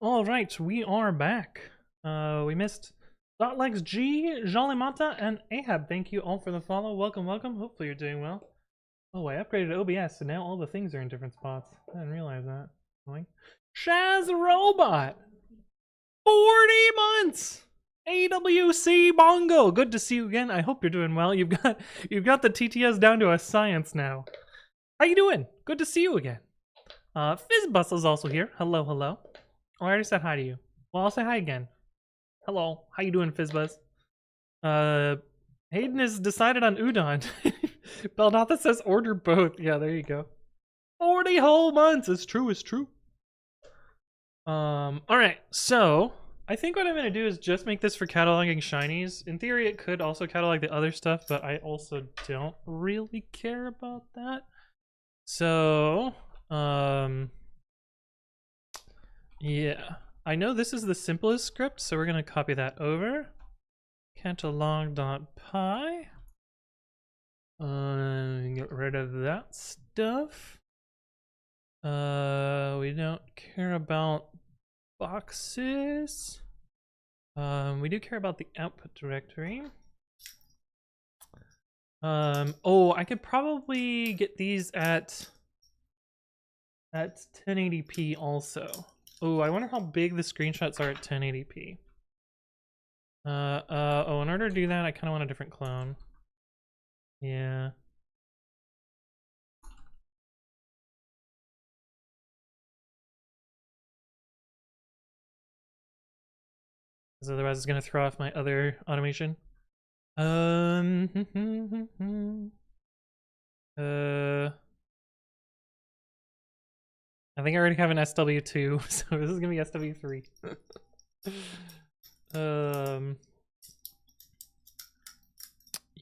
All right, we are back. We missed Dotlex G, Jolimata, and Ahab. Thank you all for the follow. Welcome, welcome. Hopefully you're doing well. Oh, I upgraded OBS, so now all the things are in different spots. I didn't realize that. Shaz Robot! 40 months! AWC Bongo! Good to see you again. I hope you're doing well. You've got the TTS down to a science now. How you doing? Good to see you again. Fizzbus is also here. Hello, hello. Oh, I already said hi to you. Well, I'll say hi again. Hello. How you doing, Fizzbuzz? Hayden has decided on udon. Belnatha says order both. Yeah, there you go. 40 whole months. It's true, it's true. Alright, so I think what I'm gonna do is just make this for cataloging shinies. In theory, it could also catalog the other stuff, but I also don't really care about that. So, yeah. I know this is the simplest script, so we're gonna copy that over. Catalog.py. Get rid of that stuff. We don't care about boxes. We do care about the output directory. Oh, I could probably get these at That's 1080p also. Oh, I wonder how big the screenshots are at 1080p. Oh, in order to do that, I kind of want a different clone. Yeah. Because otherwise it's going to throw off my other automation. I think I already have an SW2, so this is gonna be SW3.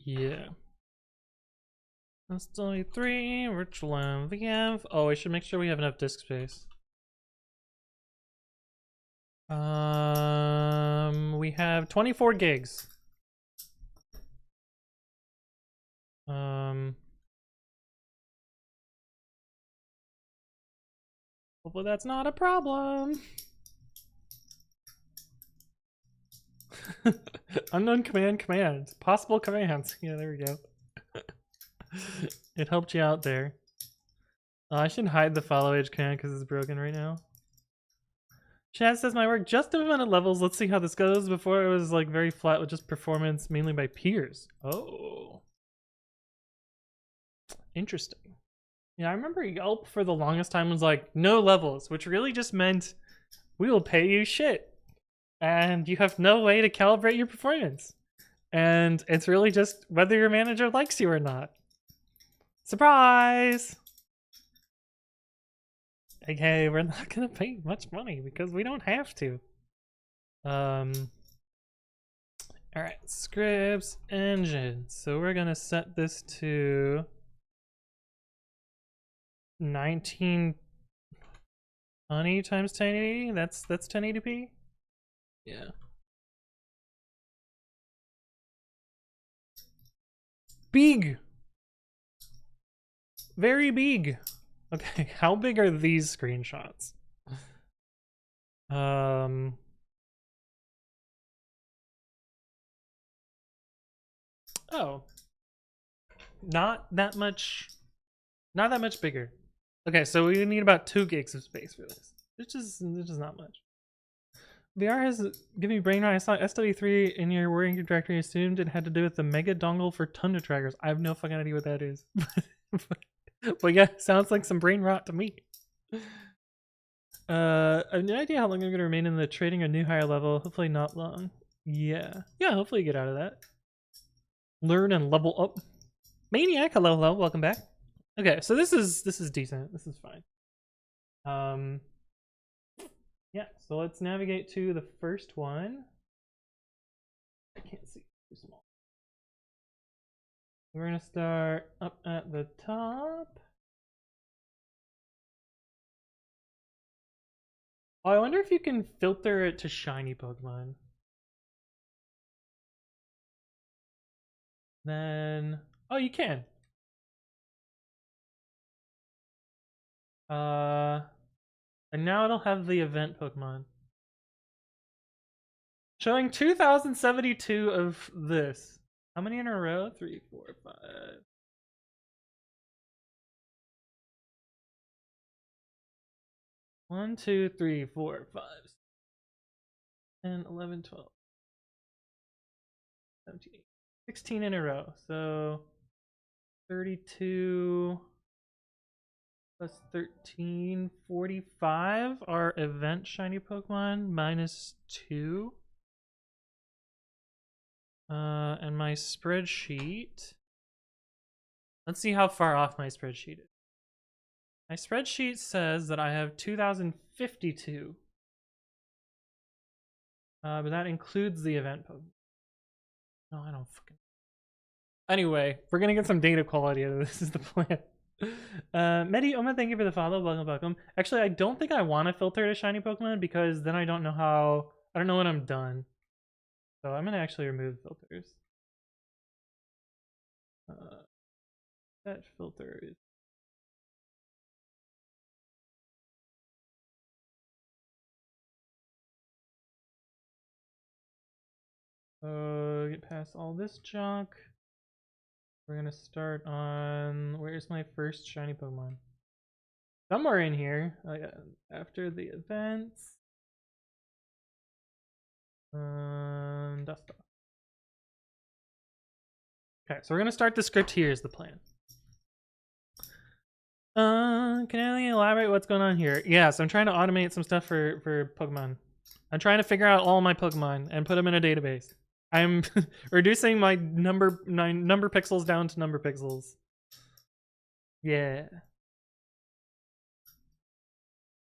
Yeah. SW3, virtual MVF. Oh, I should make sure we have enough disk space. We have 24 gigs. Hopefully that's not a problem. Unknown commands. Possible commands. Yeah, there we go. It helped you out there. Oh, I should hide the follow age command because it's broken right now. Chad says my work just implemented levels. Let's see how this goes. Before it was like very flat with just performance mainly by peers. Oh. Interesting. Yeah, I remember Yelp for the longest time was like, no levels, which really just meant we will pay you shit. And you have no way to calibrate your performance. And it's really just whether your manager likes you or not. Surprise! Okay, we're not gonna pay much money because we don't have to. Alright, scripts, engine. So we're gonna set this to 1920 times 1080. That's 1080p? Yeah. Big! Very big. Okay, how big are these screenshots? Oh. Not that much bigger. Okay, so we need about 2 gigs of space for this. Which is not much. VR has given me brain rot. I saw SW3 in your working directory, assumed it had to do with the mega dongle for Tundra trackers. I have no fucking idea what that is. But yeah, sounds like some brain rot to me. I have no idea how long I'm gonna remain in the trading or new higher level. Hopefully not long. Yeah. Yeah, hopefully you get out of that. Learn and level up. Maniac, hello, welcome back. Okay, so this is decent. This is fine. Yeah, so let's navigate to the first one. I can't see, too small. We're gonna start up at the top. Oh, I wonder if you can filter it to shiny Pokemon. Then, oh, you can. And now it'll have the event Pokemon. Showing 2072 of this. How many in a row? 3, 4, 5. 1, 2, 3, 4, 5, 10, 11, 12, 17, 16 in a row. So 32 plus 13, 45 are event shiny Pokemon minus 2. And my spreadsheet. Let's see how far off my spreadsheet is. My spreadsheet says that I have 2052. But that includes the event Pokemon. No, I don't fucking. Anyway, we're gonna get some data quality out of this. Is the plan. Medi Oma, thank you for the follow. Welcome. Actually, I don't think I want to filter to shiny Pokemon because then I don't know how. I don't know when I'm done. So I'm gonna actually remove filters. That filter is. Get past all this junk. We're gonna start on. Where's my first shiny Pokemon? somewhere in here. After the events. Dust off. Okay, so we're gonna start the script here is the plan. Can I elaborate what's going on here? Yeah, so I'm trying to automate some stuff for Pokemon. I'm trying to figure out all my Pokemon and put them in a database. I'm reducing my number pixels down to number pixels. Yeah.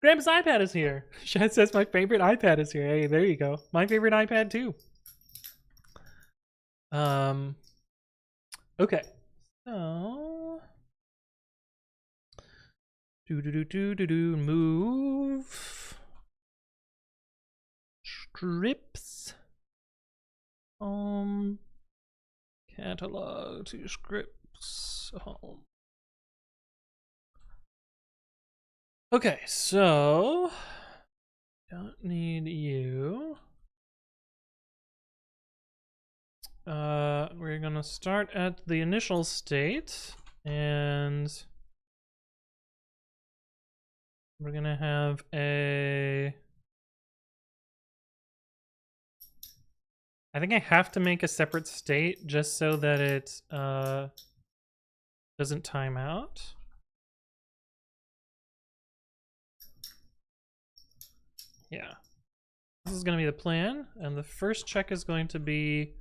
Grandpa's iPad is here. Shad says my favorite iPad is here. Hey, there you go. My favorite iPad too. Okay. So move scripts catalog to scripts home. Okay, so don't need you. We're gonna start at the initial state and we're gonna have a I think I have to make a separate state just so that it doesn't time out. Yeah. This is going to be the plan, and the first check is going to be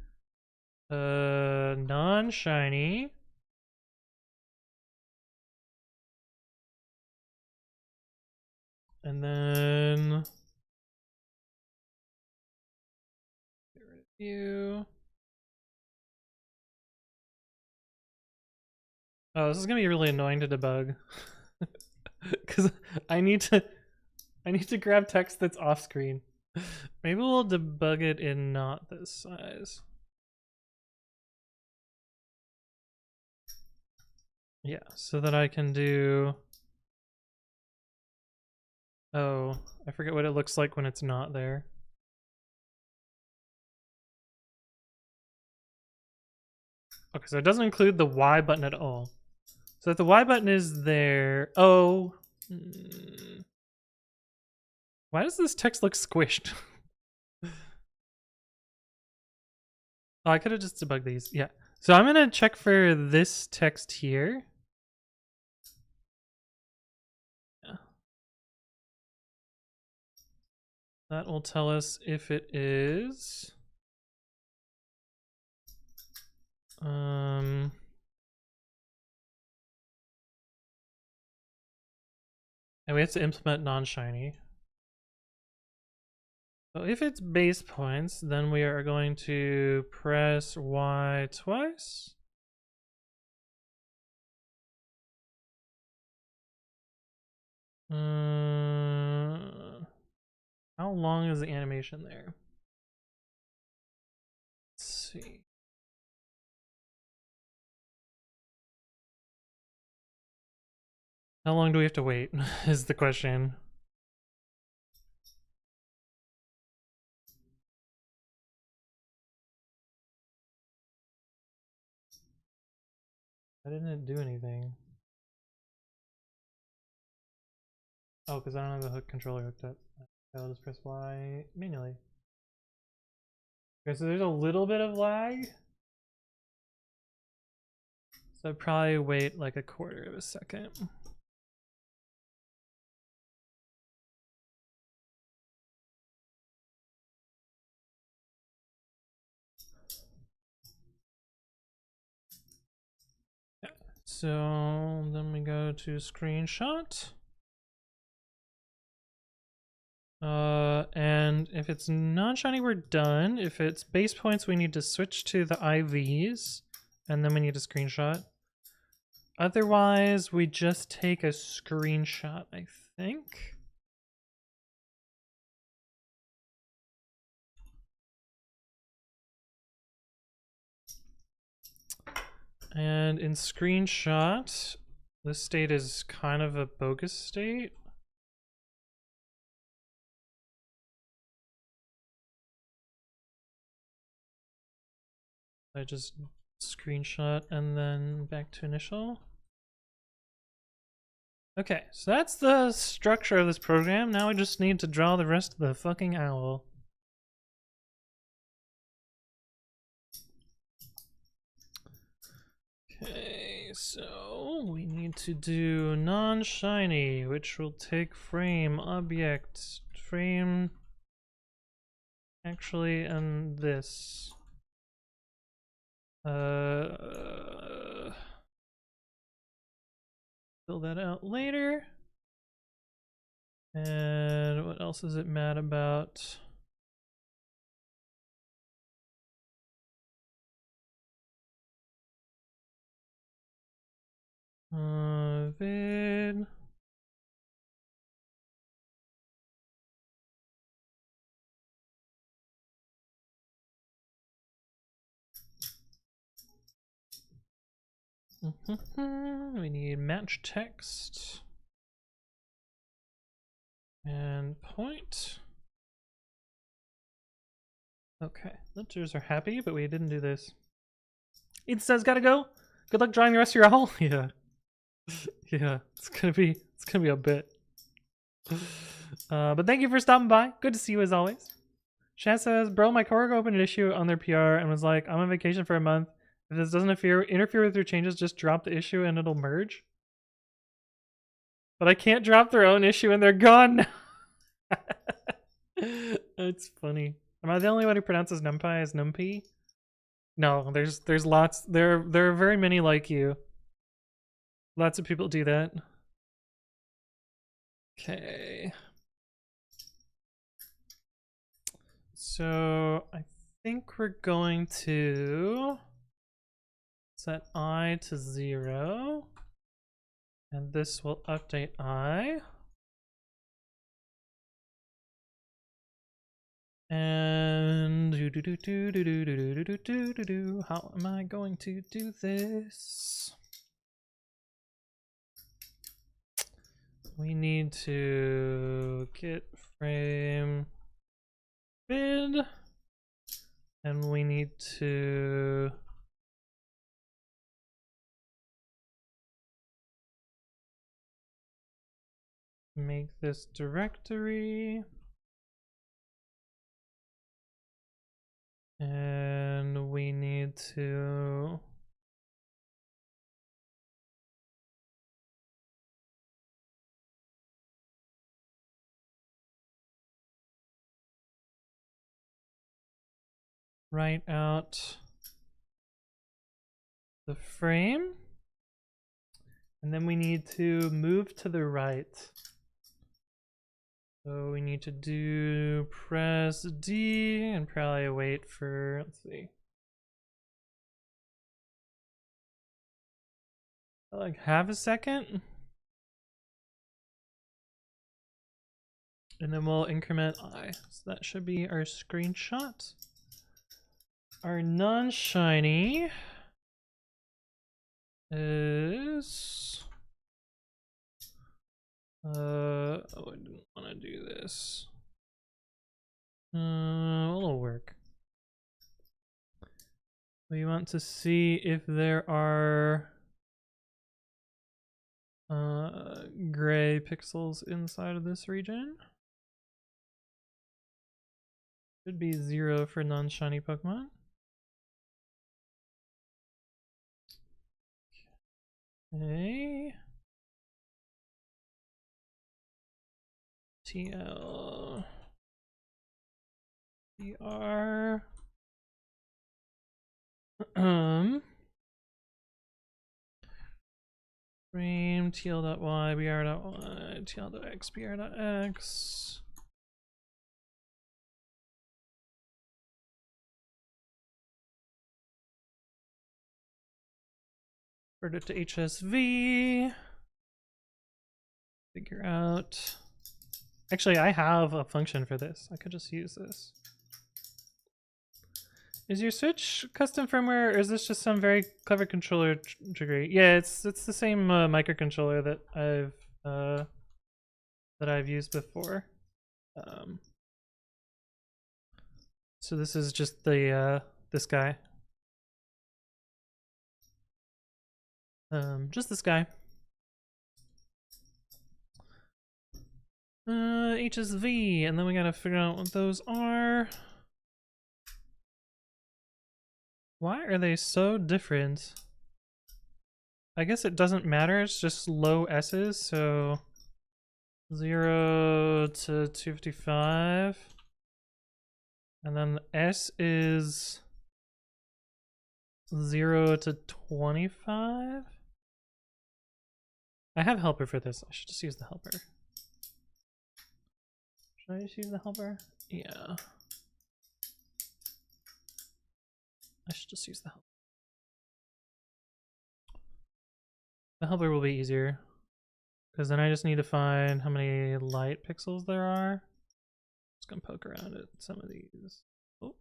non-shiny. And then get rid of you. Oh, this is gonna be really annoying to debug. Because I need to grab text that's off screen. Maybe we'll debug it in not this size. Yeah, so that I can do. Oh, I forget what it looks like when it's not there. Okay, so it doesn't include the Y button at all. So if the Y button is there, oh. Why does this text look squished? Oh, I could have just debugged these. Yeah. So I'm gonna check for this text here. Yeah. That will tell us if it is. And we have to implement non-shiny. So if it's base points, then we are going to press Y twice. How long is the animation there? Let's see. How long do we have to wait is the question. Why didn't it do anything? Oh, because I don't have the hook controller hooked up. I'll just press Y manually. Okay, so there's a little bit of lag. So I'd probably wait like a quarter of a second. Yeah. So then we go to screenshot. And if it's non-shiny, we're done. If it's base points, we need to switch to the IVs, and then we need a screenshot. Otherwise, we just take a screenshot, I think. And in screenshot, this state is kind of a bogus state. I just screenshot and then back to initial. Okay, so that's the structure of this program. Now we just need to draw the rest of the fucking owl. Okay, so we need to do non-shiny, which will take frame, object, frame, actually, and this. Fill that out later. And what else is it mad about? Vid. We need match text. And point. Okay, lifters are happy, but we didn't do this. It says gotta go. Good luck drawing the rest of your owl. Yeah. Yeah, it's gonna be a bit. But thank you for stopping by. Good to see you as always. Shaz says, bro, my coworker opened an issue on their PR and was like, I'm on vacation for a month. If this doesn't interfere with your changes, just drop the issue and it'll merge. But I can't drop their own issue and they're gone now. It's funny. Am I the only one who pronounces NumPy as NumPy? No, there's lots. There are very many like you. Lots of people do that. Okay. So I think we're going to set I to 0. And this will update I. And how am I going to do this? We need to get frame bid, and we need to make this directory. And we need to write out the frame, and then we need to move to the right. So we need to do press D and probably wait for, let's see, like half a second. And then we'll increment I. So that should be our screenshot. Our non-shiny is oh, I didn't want to do this. It'll work. We want to see if there are gray pixels inside of this region. Should be 0 for non-shiny Pokemon. Okay. TL BR frame TL.y BR.y TL.x BR.x. Convert it to HSV. Figure out. Actually, I have a function for this. I could just use this. Is your Switch custom firmware, or is this just some very clever controller trickery? Yeah, it's the same microcontroller that I've used before. So this is just the this guy. Just this guy. H is V, and then we gotta figure out what those are. Why are they so different? I guess it doesn't matter, it's just low S's, so 0 to 255. And then the S is 0 to 25. I have helper for this. I should just use the helper. Should I just use the helper? Yeah. I should just use the helper. The helper will be easier, because then I just need to find how many light pixels there are. Just gonna poke around at some of these. Oh,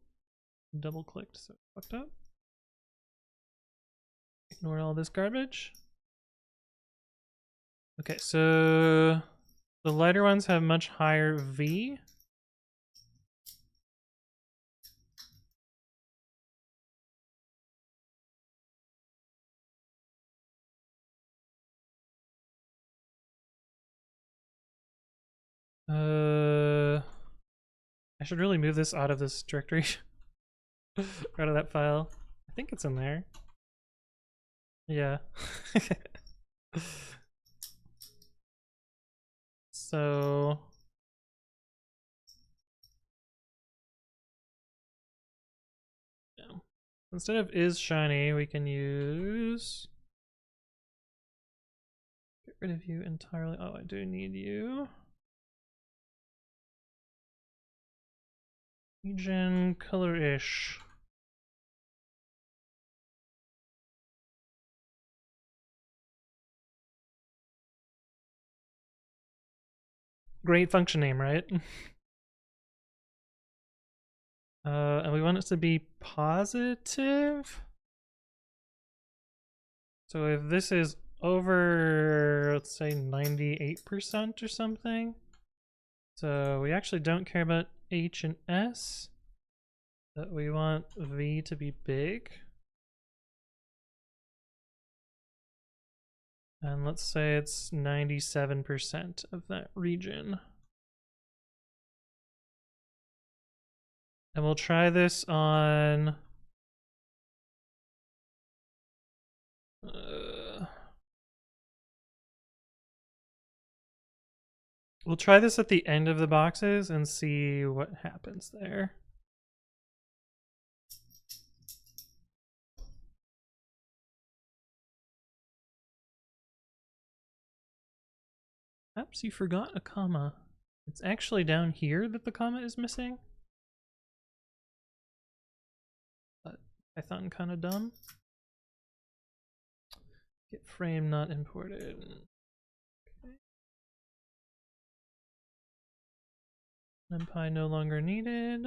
double clicked, so fucked up. Ignore all this garbage. Okay, so the lighter ones have much higher V. I should really move this out of this directory. Out of that file. I think it's in there. Yeah. So yeah. Instead of is shiny, we can use get rid of you entirely. Oh, I do need you. Region color-ish. Great function name, right? And we want it to be positive. So if this is over, let's say 98% or something. So we actually don't care about H and S, but we want V to be big. And let's say it's 97% of that region. And we'll try this on we'll try this at the end of the boxes and see what happens there. Perhaps you forgot a comma. It's actually down here that the comma is missing. But Python kind of dumb. Get frame not imported. Okay. NumPy no longer needed.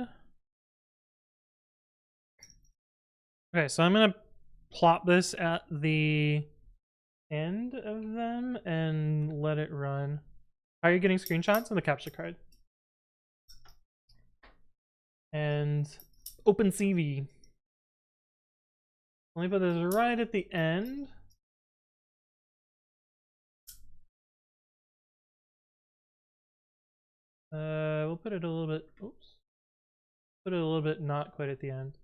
Okay, so I'm gonna plop this at the end of them and let it run. Are you getting screenshots of the capture card? And OpenCV. Let me put this right at the end. We'll put it a little bit, oops. Put it a little bit not quite at the end.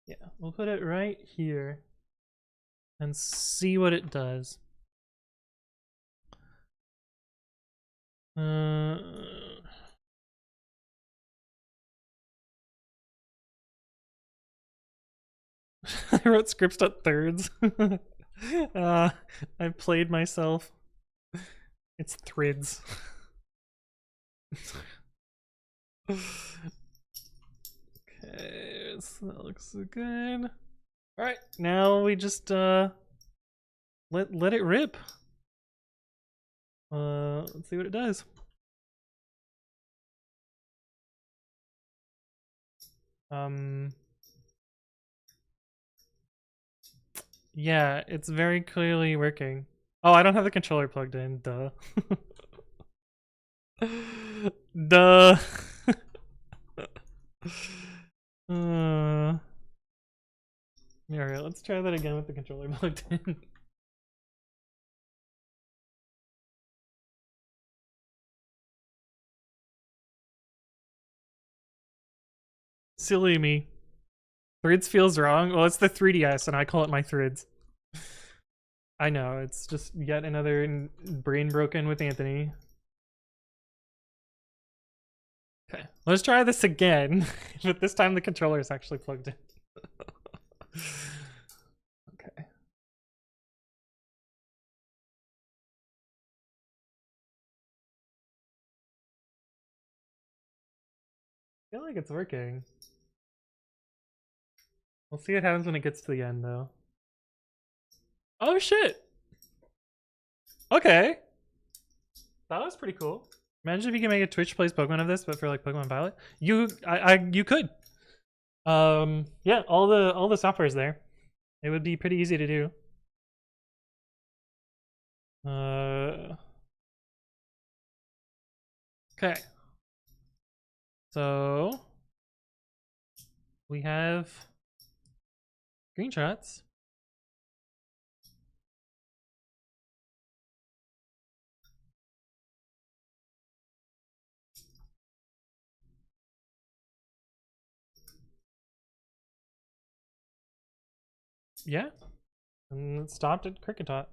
Yeah, we'll put it right here and see what it does. I wrote scripts.thirds. I played myself. It's threads. Okay, so that looks good. All right, now we just let it rip. Let's see what it does. Yeah, it's very clearly working. Oh, I don't have the controller plugged in. Duh. Duh. Alright, let's try that again with the controller plugged in. Silly me. Thrids feels wrong. Well, it's the 3DS, and I call it my Thrids. I know, it's just yet another brain broken with Anthony. Okay, let's try this again, but this time the controller is actually plugged in. Okay. I feel like it's working. We'll see what happens when it gets to the end, though. Oh shit! Okay. That was pretty cool. Imagine if you could make a Twitch plays Pokemon of this, but for like Pokemon Violet. You could. Yeah, all the software is there. It would be pretty easy to do. Okay. So we have screenshots. Yeah. And it stopped at Cricketot.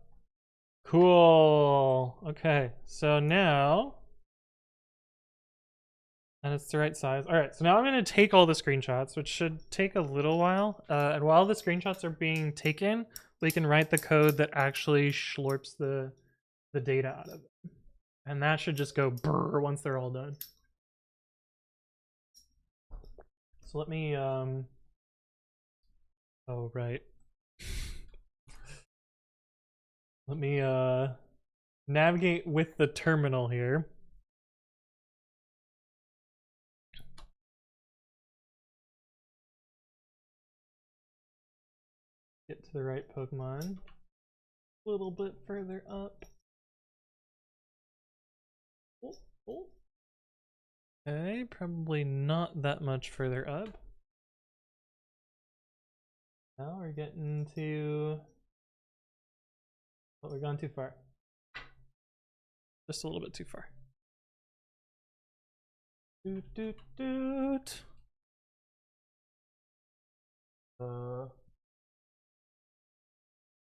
Cool. Okay. So now, and it's the right size. All right. So now I'm going to take all the screenshots, which should take a little while. And while the screenshots are being taken, we can write the code that actually slurps the data out of it. And that should just go brrr once they're all done. So let me, oh, right. Let me navigate with the terminal here. Get to the right Pokemon. A little bit further up. Oh, oh. Okay, probably not that much further up. Now we're getting to... Oh, we're gone too far. Just a little bit too far. Doot, doot, doot.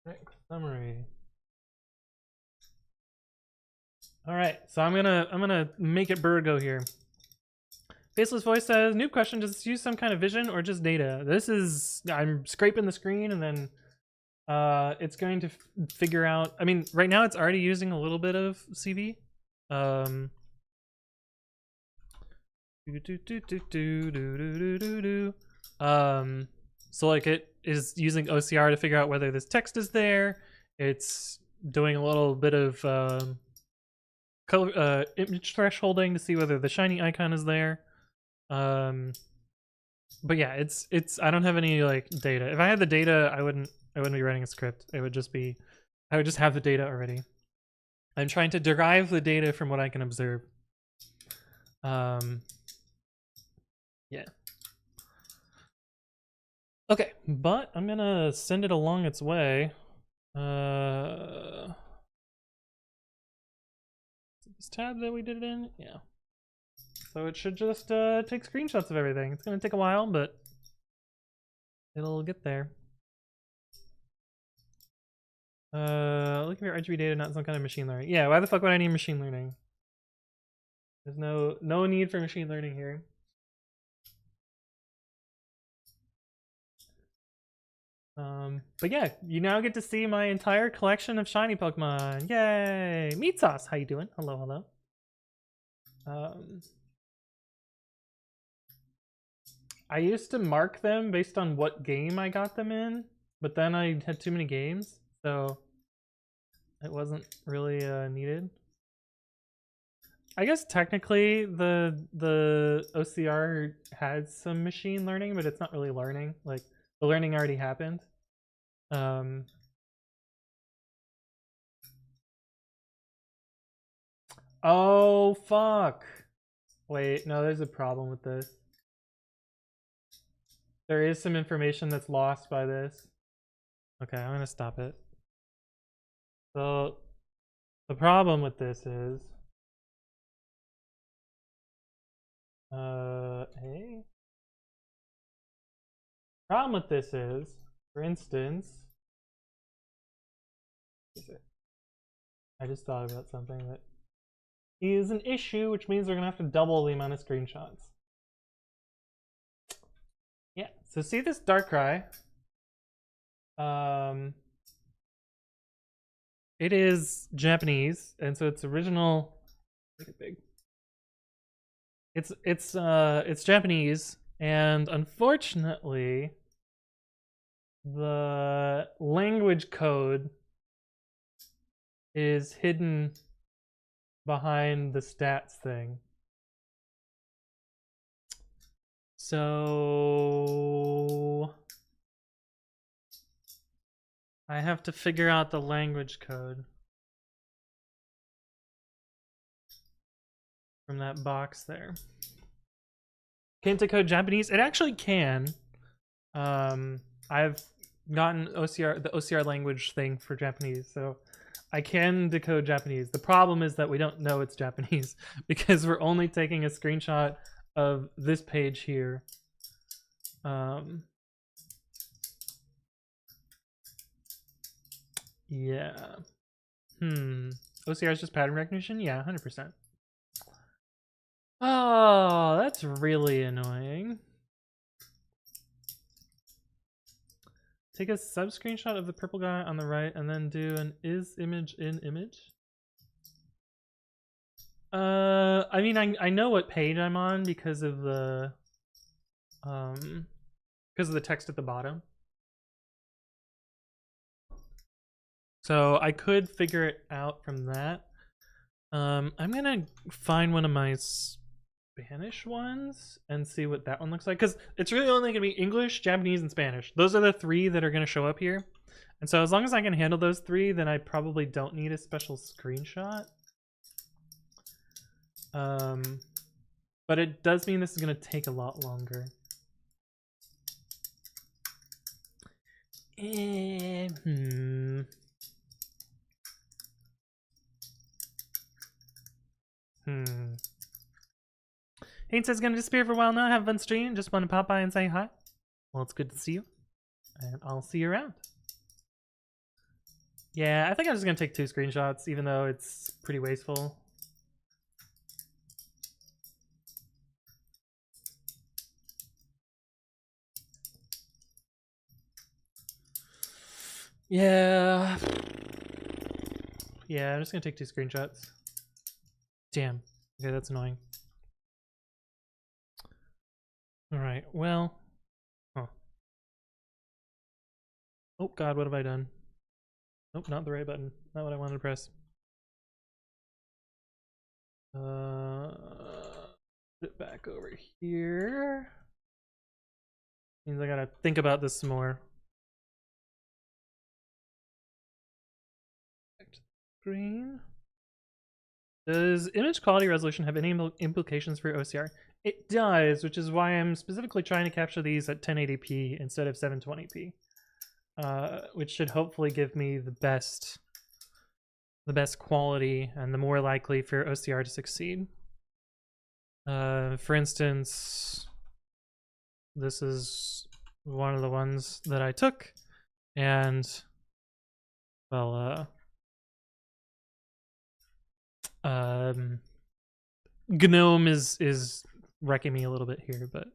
Next summary. All right, so I'm gonna make it Burgo here. Faceless Voice says, new question, does this use some kind of vision or just data? This is, I'm scraping the screen and then it's going to figure out, I mean, right now it's already using a little bit of CV. So like it is using OCR to figure out whether this text is there. It's doing a little bit of color, image thresholding to see whether the shiny icon is there. But yeah, it's I don't have any like data. If I had the data, I wouldn't be writing a script. It would just be, I would just have the data already. I'm trying to derive the data from what I can observe. Yeah. Okay, but I'm gonna send it along its way. This tab that we did it in? Yeah. So it should just take screenshots of everything. It's gonna take a while, but it'll get there. Look at your RGB data, not some kind of machine learning. Yeah, why the fuck would I need machine learning? There's no need for machine learning here. But yeah, you now get to see my entire collection of shiny Pokemon. Yay! Meat Sauce, how you doing? Hello, hello. I used to mark them based on what game I got them in, but then I had too many games, so it wasn't really needed. I guess technically the OCR has some machine learning, but it's not really learning. Like the learning already happened. Oh fuck. Wait, no, there's a problem with this. There is some information that's lost by this. Okay, I'm gonna stop it. So the problem with this is hey, Problem with this is, for instance, I just thought about something that is an issue, which means we're gonna have to double the amount of screenshots. Yeah, so see this Darkrai? It is Japanese, and so its original, make it big. It's Japanese, and unfortunately, the language code is hidden behind the stats thing. So I have to figure out the language code from that box there. Can't decode Japanese? It actually can. I've gotten the OCR language thing for Japanese, so I can decode Japanese. The problem is that we don't know it's Japanese because we're only taking a screenshot of this page here. Yeah. OCR is just pattern recognition? Yeah, 100%. Oh, that's really annoying. Take a sub screenshot of the purple guy on the right and then do an is image in image. I mean, I know what page I'm on because of the text at the bottom. So I could figure it out from that. I'm gonna find one of my Spanish ones and see what that one looks like, because it's really only gonna be English, Japanese, and Spanish. Those are the three that are gonna show up here. And so as long as I can handle those three, then I probably don't need a special screenshot. But it does mean this is gonna take a lot longer. Hayden says gonna disappear for a while now. Have a fun stream. Just want to pop by and say hi. Well, it's good to see you, and I'll see you around. Yeah, I think I'm just gonna take 2 screenshots, even though it's pretty wasteful. Yeah. Yeah, I'm just gonna take 2 screenshots. Damn. Okay, that's annoying. Alright, well. Huh. Oh god, what have I done? Nope, not the right button. Not what I wanted to press. Put it back over here. Means I gotta think about this some more. Back to the screen. Does image quality resolution have any implications for OCR? It does, which is why I'm specifically trying to capture these at 1080p instead of 720p, which should hopefully give me the best quality and the more likely for OCR to succeed. For instance, this is one of the ones that I took, and well, GNOME is wrecking me a little bit here, but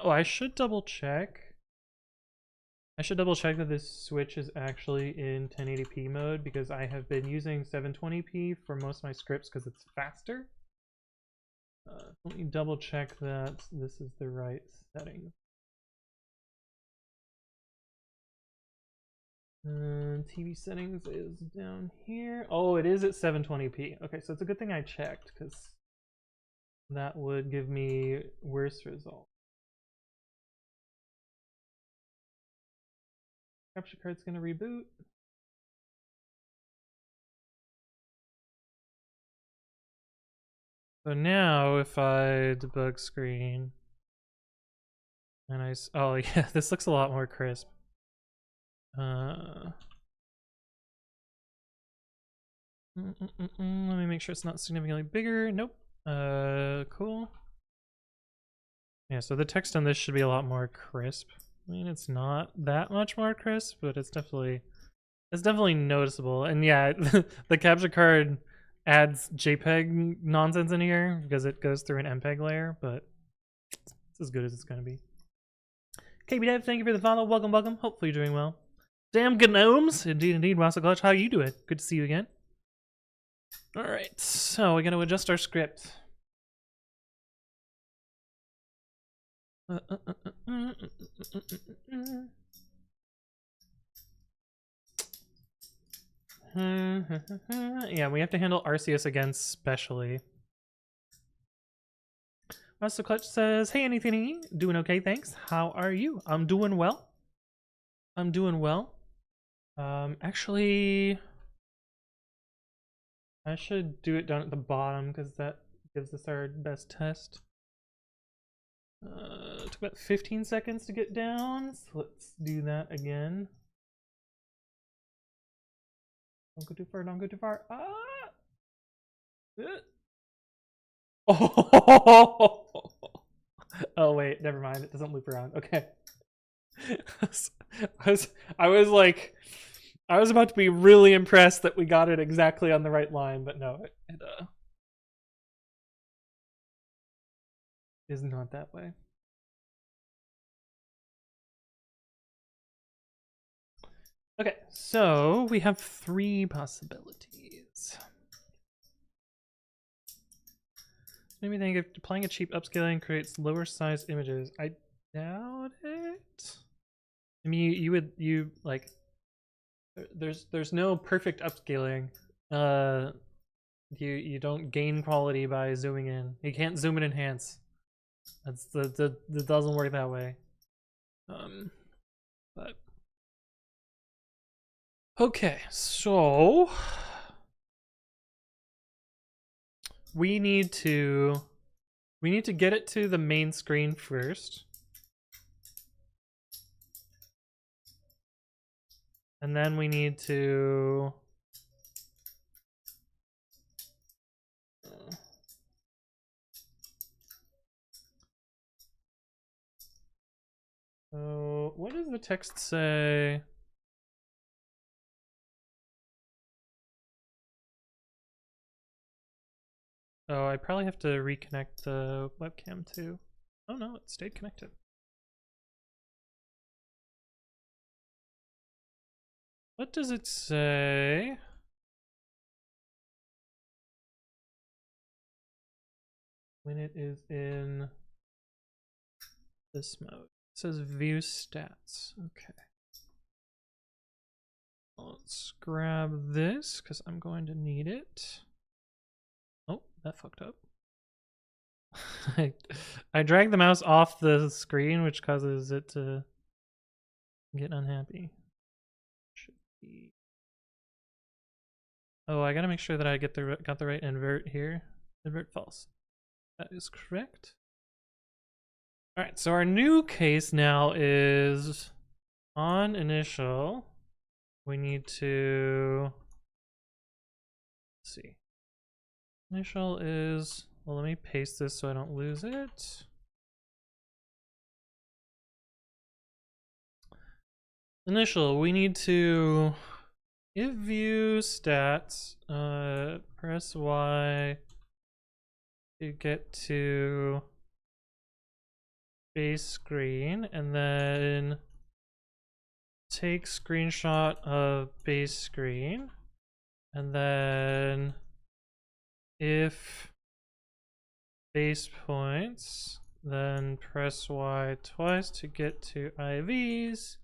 oh, I should double check. I should double check that this switch is actually in 1080p mode, because I have been using 720p for most of my scripts because it's faster. Let me double check that this is the right setting. TV settings is down here. Oh, it is at 720p. Okay, so it's a good thing I checked, because that would give me worse results. Capture card's gonna reboot. So now if I debug screen and oh yeah, this looks a lot more crisp. Let me make sure it's not significantly bigger. Nope. Cool. Yeah, so the text on this should be a lot more crisp. I mean, it's not that much more crisp, but it's definitely noticeable. And yeah, the capture card adds JPEG nonsense in here because it goes through an MPEG layer, but it's as good as it's gonna be. KB Dev, thank you for the follow. Welcome, welcome. Hopefully you're doing well. Damn gnomes. Indeed, indeed. Wasa Clutch, how you doing? Good to see you again. All right, so we're gonna adjust our script. Yeah, we have to handle Arceus again specially. Master Clutch says, hey, anything? Doing okay, thanks. How are you? I'm doing well. I'm doing well. Actually, I should do it down at the bottom because that gives us our best test. It took about 15 seconds to get down, so let's do that again. Don't go too far, don't go too far. Ah! Oh! Oh wait, never mind. It doesn't loop around. Okay. I was like, I was about to be really impressed that we got it exactly on the right line, but no, it is not that way. Okay, so we have 3 possibilities. Maybe think if applying a cheap upscaling creates lower size images. I doubt it. I mean, you like, there's no perfect upscaling. You don't gain quality by zooming in. You can't zoom and enhance. That doesn't work that way. But okay, so we need to get it to the main screen first. And then we need to so what does the text say? Oh, I probably have to reconnect the webcam too. Oh no, it stayed connected. What does it say? When it is in this mode. It says view stats. Okay. Let's grab this because I'm going to need it. Oh, that fucked up. I dragged the mouse off the screen, which causes it to get unhappy. Should be. Oh, I gotta make sure that I got the right invert here. Invert false. That is correct. All right, so our new case now is on initial. We need to, let's see. Initial is, well, let me paste this so I don't lose it. Initial, we need to if view stats, press Y to get to base screen, and then take screenshot of base screen, and then if base points, then press Y twice to get to IVs.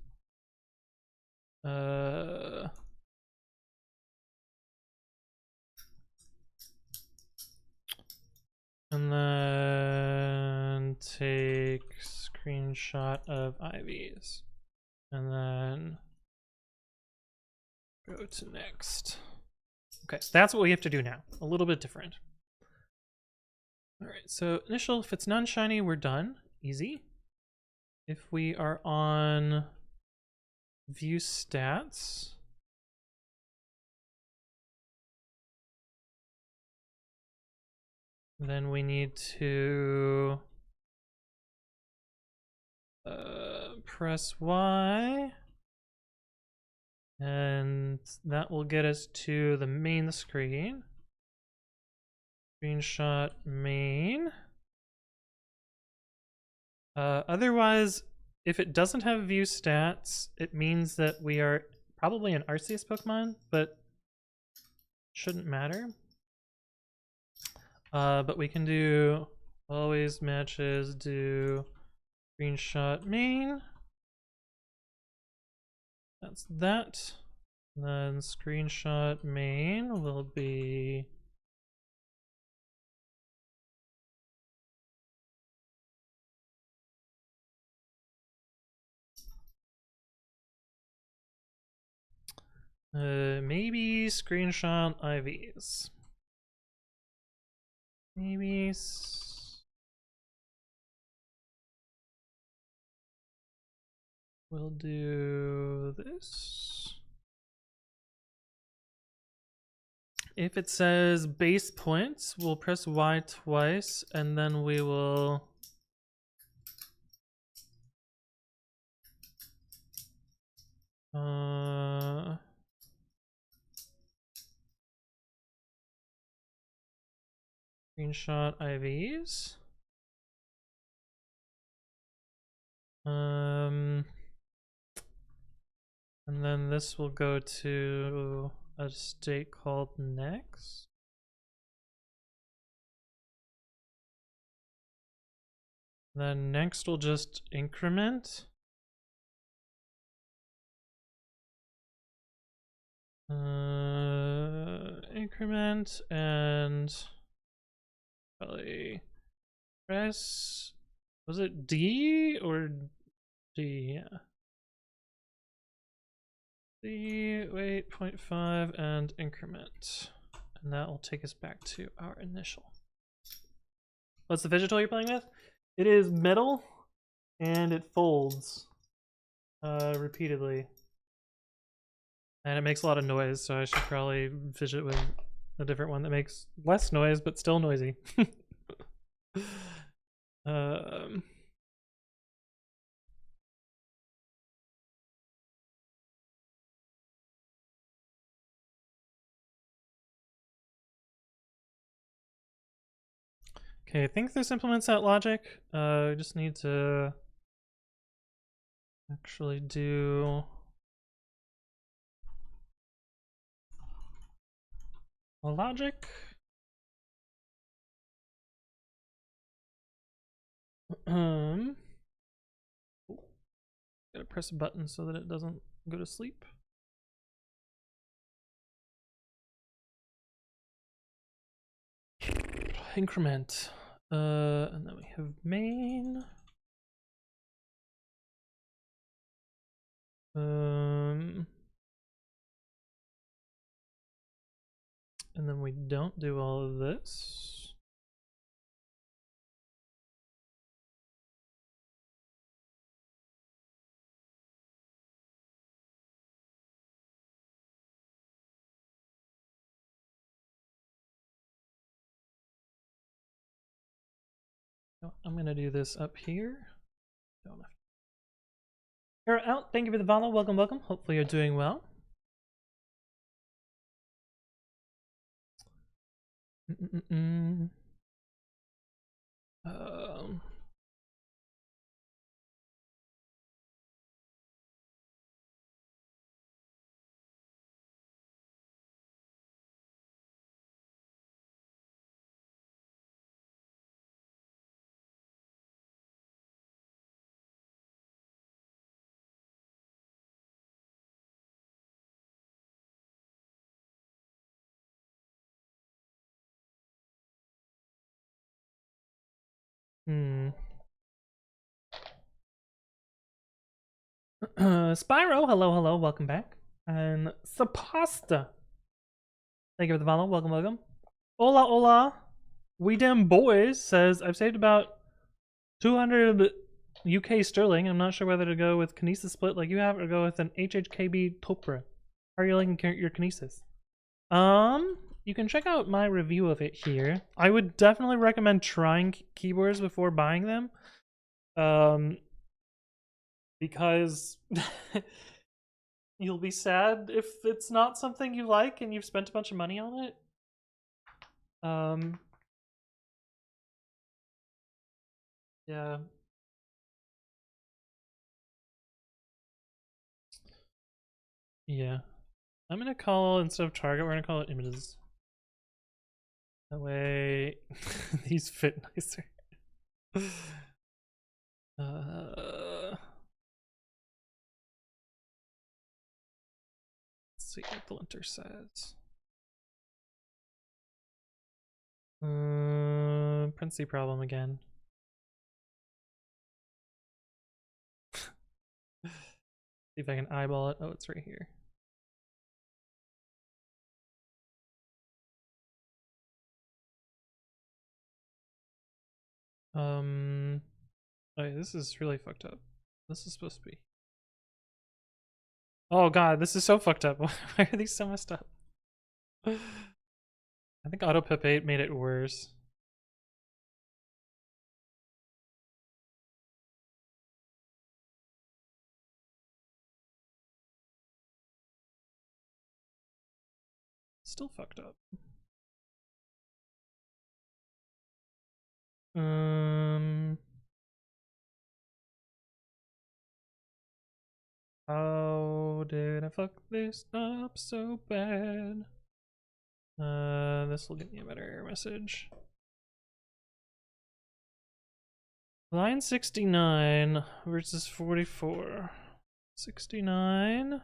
And then take screenshot of IVs. And then go to next. Okay, so that's what we have to do now. A little bit different. All right, so initial, if it's non-shiny, we're done. Easy. If we are on view stats, then we need to press Y. And that will get us to the main screen. Screenshot main. Otherwise, if it doesn't have view stats, it means that we are probably an Arceus Pokemon, but shouldn't matter. But we can do always matches, do screenshot main. That's that. And then screenshot main will be maybe screenshot IVs. Maybe we'll do this. If it says base points, we'll press Y twice, and then we will screenshot IVs. And then this will go to a state called next. Then next will just increment. Increment and probably press, was it D or D? Yeah. D, wait, 0.5 and increment. And that will take us back to our initial. What's the fidget toy you're playing with? It is metal and it folds repeatedly. And it makes a lot of noise, so I should probably fidget with a different one that makes less noise but still noisy. Okay, I think this implements that logic. I just need to actually do a logic. Gotta press a button so that it doesn't go to sleep. Increment. And then we have main. And then we don't do all of this. I'm gonna do this up here. You're out. Thank you for the follow. Welcome, welcome. Hopefully you're doing well. Spyro, hello, hello, welcome back. And Sapasta, thank you for the follow, welcome, welcome. Hola, hola, we dem boys says, I've saved about 200 UK sterling. I'm not sure whether to go with Kinesis Split like you have or go with an HHKB Topra. How are you liking your Kinesis? You can check out my review of it here. I would definitely recommend trying keyboards before buying them. because you'll be sad if it's not something you like and you've spent a bunch of money on it. Yeah. Yeah. I'm gonna call, instead of target, we're gonna call it images. That way these fit nicer. Let's see what the linter says. Princey problem again. See if I can eyeball it. Oh, it's right here. Oh, this is really fucked up. This is supposed to be. Oh god, this is so fucked up. Why are these so messed up? I think AutoPip8 made it worse. Still fucked up. How did I fuck this up so bad? This will get me a better message. Line 69 versus 44. 69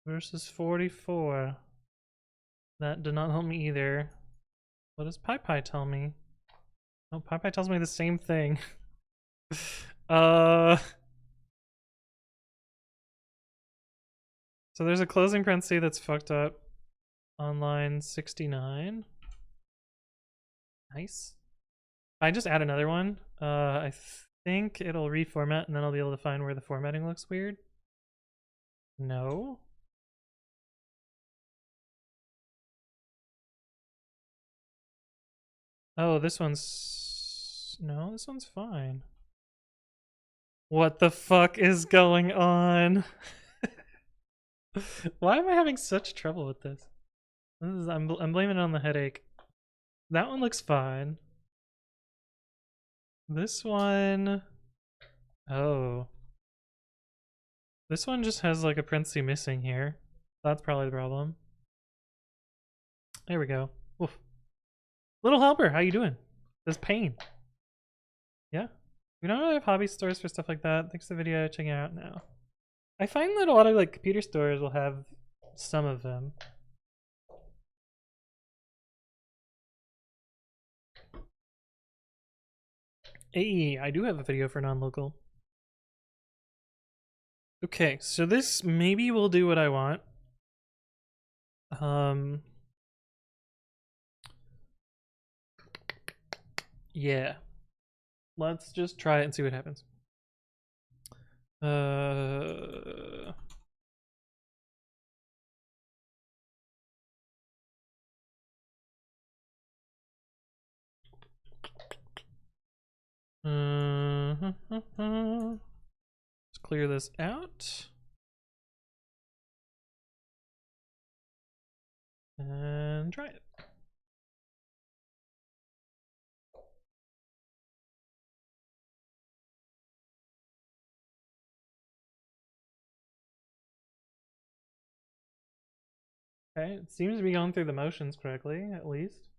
versus 44. That did not help me either. What does PyPy tell me? Oh, PyPy tells me the same thing. So there's a closing parenthesis that's fucked up on line 69. Nice. I just add another one. I think it'll reformat and then I'll be able to find where the formatting looks weird. No. Oh, this one's... No, this one's fine. What the fuck is going on? Why am I having such trouble with this? I'm blaming it on the headache. That one looks fine. This one... Oh. This one just has like a parenthesis missing here. That's probably the problem. There we go. Oof. Little Helper, how you doing? There's pain. Yeah? We don't really have hobby stores for stuff like that. Thanks for the video, checking it out now. I find that a lot of like computer stores will have some of them. Hey, I do have a video for non-local. Okay, so this maybe will do what I want. Yeah. Let's just try it and see what happens. Let's clear this out. And try it. Okay, it seems to be going through the motions correctly, at least.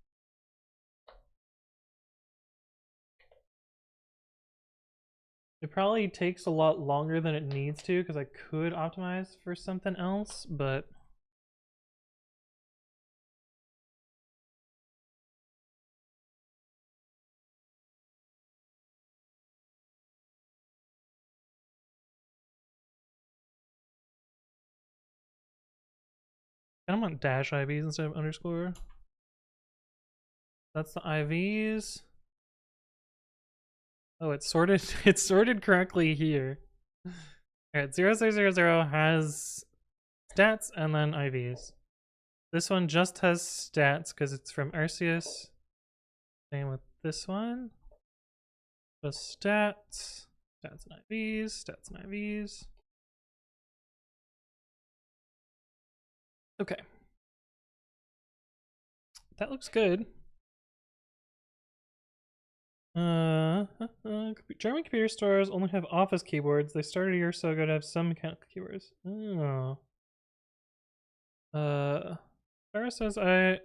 It probably takes a lot longer than it needs to because I could optimize for something else, but I don't want dash IVs instead of underscore. That's the IVs. Oh, it's sorted. It's sorted correctly here. All right, 0000 has stats and then IVs. This one just has stats because it's from Arceus. Same with this one. Just stats. Stats and IVs, stats and IVs. Okay. That looks good. German computer stores only have office keyboards. They started a year or so ago to have some mechanical keyboards. Oh. Sarah says I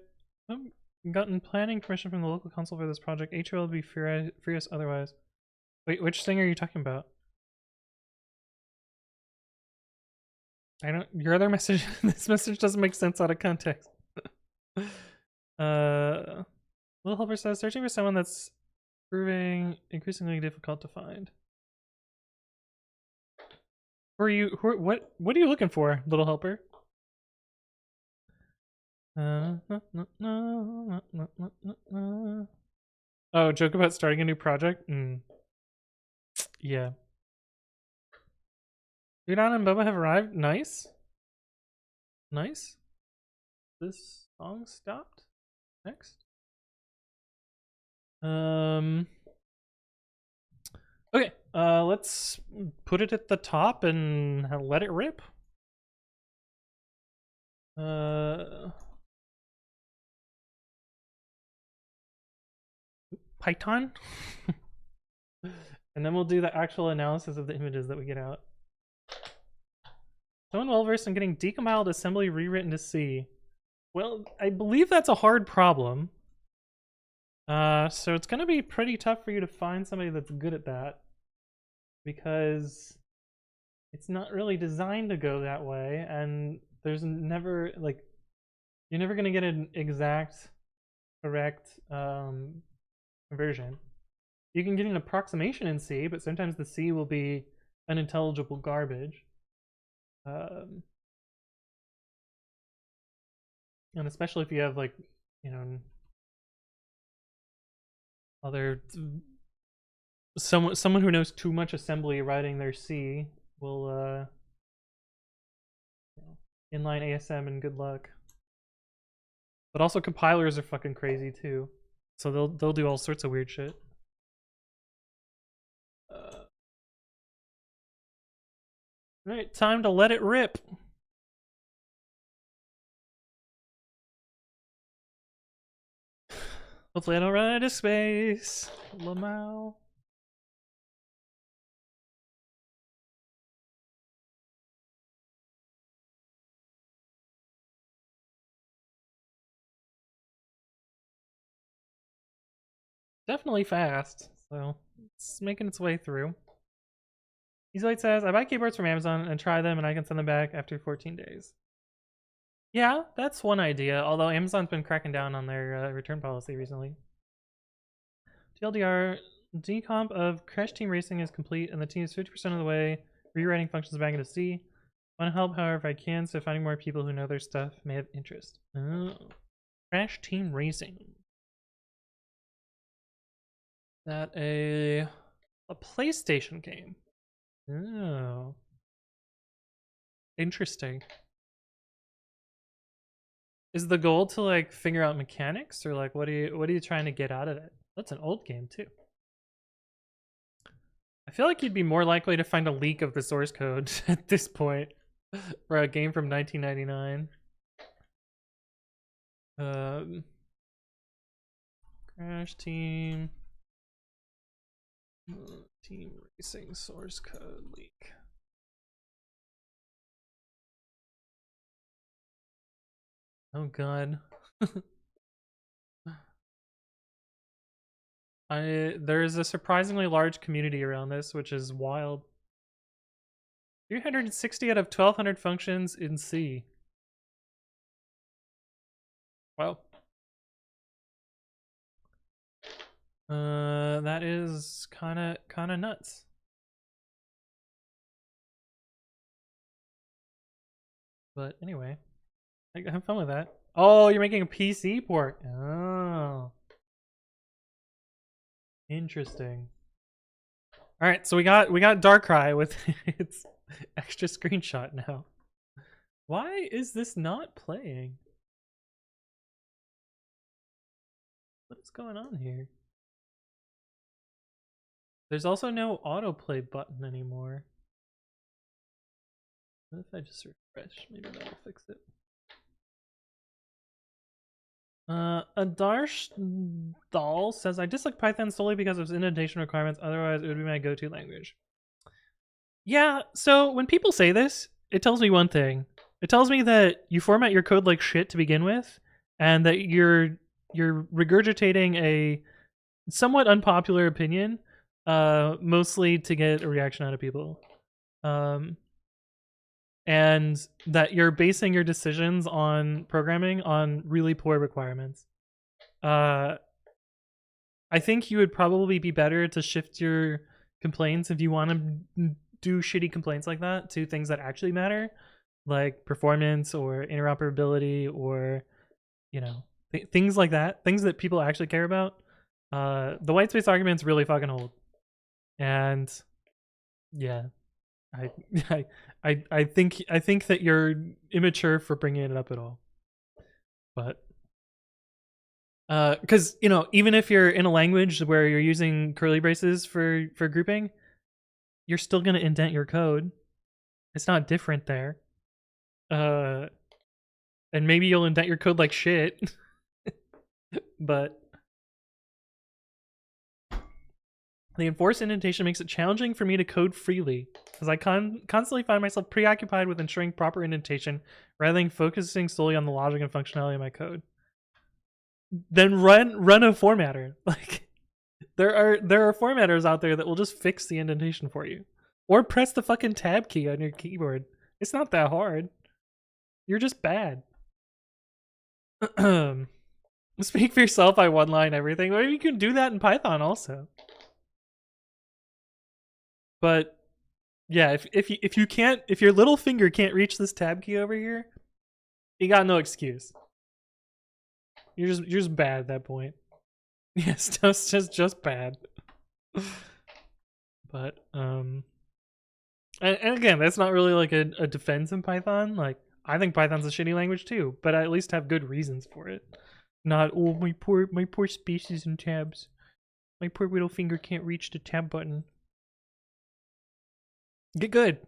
haven't gotten planning permission from the local council for this project. HO will be furious otherwise. Wait, which thing are you talking about? I don't. Your other message. This message doesn't make sense out of context. Little Helper says searching for someone that's proving increasingly difficult to find. Who are you? What are you looking for, Little Helper? Oh, joke about starting a new project? Yeah. Udon and Boba have arrived. Nice. Nice. This song stopped. Next. Okay, let's put it at the top and let it rip. Python. And then we'll do the actual analysis of the images that we get out. Someone well versed in getting decompiled assembly rewritten to C. Well, I believe that's a hard problem. So it's gonna be pretty tough for you to find somebody that's good at that, because it's not really designed to go that way, and there's never, like, you're never gonna get an exact, correct conversion. You can get an approximation in C, but sometimes the C will be unintelligible garbage. And especially if you have, like, you know, other someone who knows too much assembly writing their C will inline ASM and good luck. But also compilers are fucking crazy too, so they'll do all sorts of weird shit. Alright, time to let it rip. Hopefully I don't run out of space. Lamau. Definitely fast, so it's making its way through. EasyLight says, I buy keyboards from Amazon and try them and I can send them back after 14 days. Yeah, that's one idea, although Amazon's been cracking down on their return policy recently. TLDR, decomp of Crash Team Racing is complete and the team is 50% of the way, rewriting functions back into C. Want to help however I can, so finding more people who know their stuff may have interest. Oh. Crash Team Racing. That a PlayStation game. Oh. Interesting. Is the goal to, like, figure out mechanics, or like what are you trying to get out of it? That's an old game too. I feel like you'd be more likely to find a leak of the source code at this point for a game from 1999. Crash Team Team Racing source code leak. Oh god. There's a surprisingly large community around this, which is wild. 360 out of 1200 functions in C. Wow. That is kind of nuts. But anyway, have fun with that. Oh, you're making a PC port. Oh, interesting. All right, so we got Darkrai with its extra screenshot now. Why is this not playing? What is going on here? There's also no autoplay button anymore. What if I just refresh? Maybe that'll fix it. Adarsh Dahl says, I dislike Python solely because of its indentation requirements, otherwise it would be my go-to language. Yeah, so when people say this, it tells me one thing. It tells me that you format your code like shit to begin with, and that you're regurgitating a somewhat unpopular opinion, mostly to get a reaction out of people. And that you're basing your decisions on programming on really poor requirements. I think you would probably be better to shift your complaints if you want to do shitty complaints like that to things that actually matter, like performance or interoperability or, you know, things like that, things that people actually care about. The white space arguments really fucking hold, and yeah, I think that you're immature for bringing it up at all. But because you know, even if you're in a language where you're using curly braces for grouping, you're still gonna indent your code. It's not different there. And maybe you'll indent your code like shit. But the enforced indentation makes it challenging for me to code freely, as I constantly find myself preoccupied with ensuring proper indentation rather than focusing solely on the logic and functionality of my code. Then run a formatter. Like there are formatters out there that will just fix the indentation for you. Or press the fucking tab key on your keyboard. It's not that hard. You're just bad. Speak for yourself, I one line everything. Well, you can do that in Python also. But yeah, if you can't, if your little finger can't reach this tab key over here, you got no excuse. You're just bad at that point. Yes, just bad. But and again, that's not really like a defense in Python. Like I think Python's a shitty language too, but I at least have good reasons for it. Not oh my poor spaces and tabs. My poor little finger can't reach the tab button. Get good.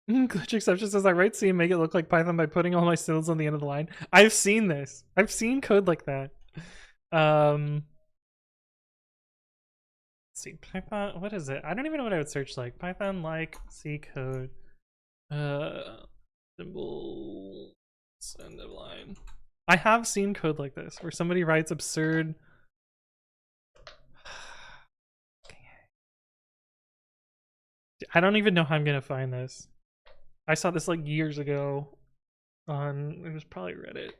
Glitch exception says I write C and make it look like Python by putting all my symbols on the end of the line. I've seen this. I've seen code like that. Let's see, Python. What is it? I don't even know what I would search like. Python like C code. Symbol end of line. I have seen code like this where somebody writes absurd. I don't even know how I'm gonna find this. I saw this like years ago on, it was probably Reddit.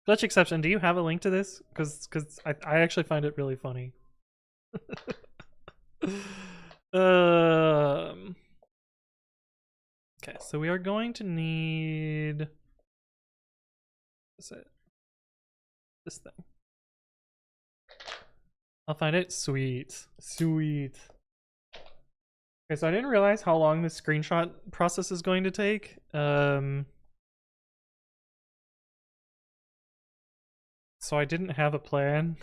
Glitch exception, do you have a link to this? Because I actually find it really funny. Okay, so we are going to need, what is it? This thing. I'll find it. Sweet. Sweet. Okay, so I didn't realize how long this screenshot process is going to take. So I didn't have a plan.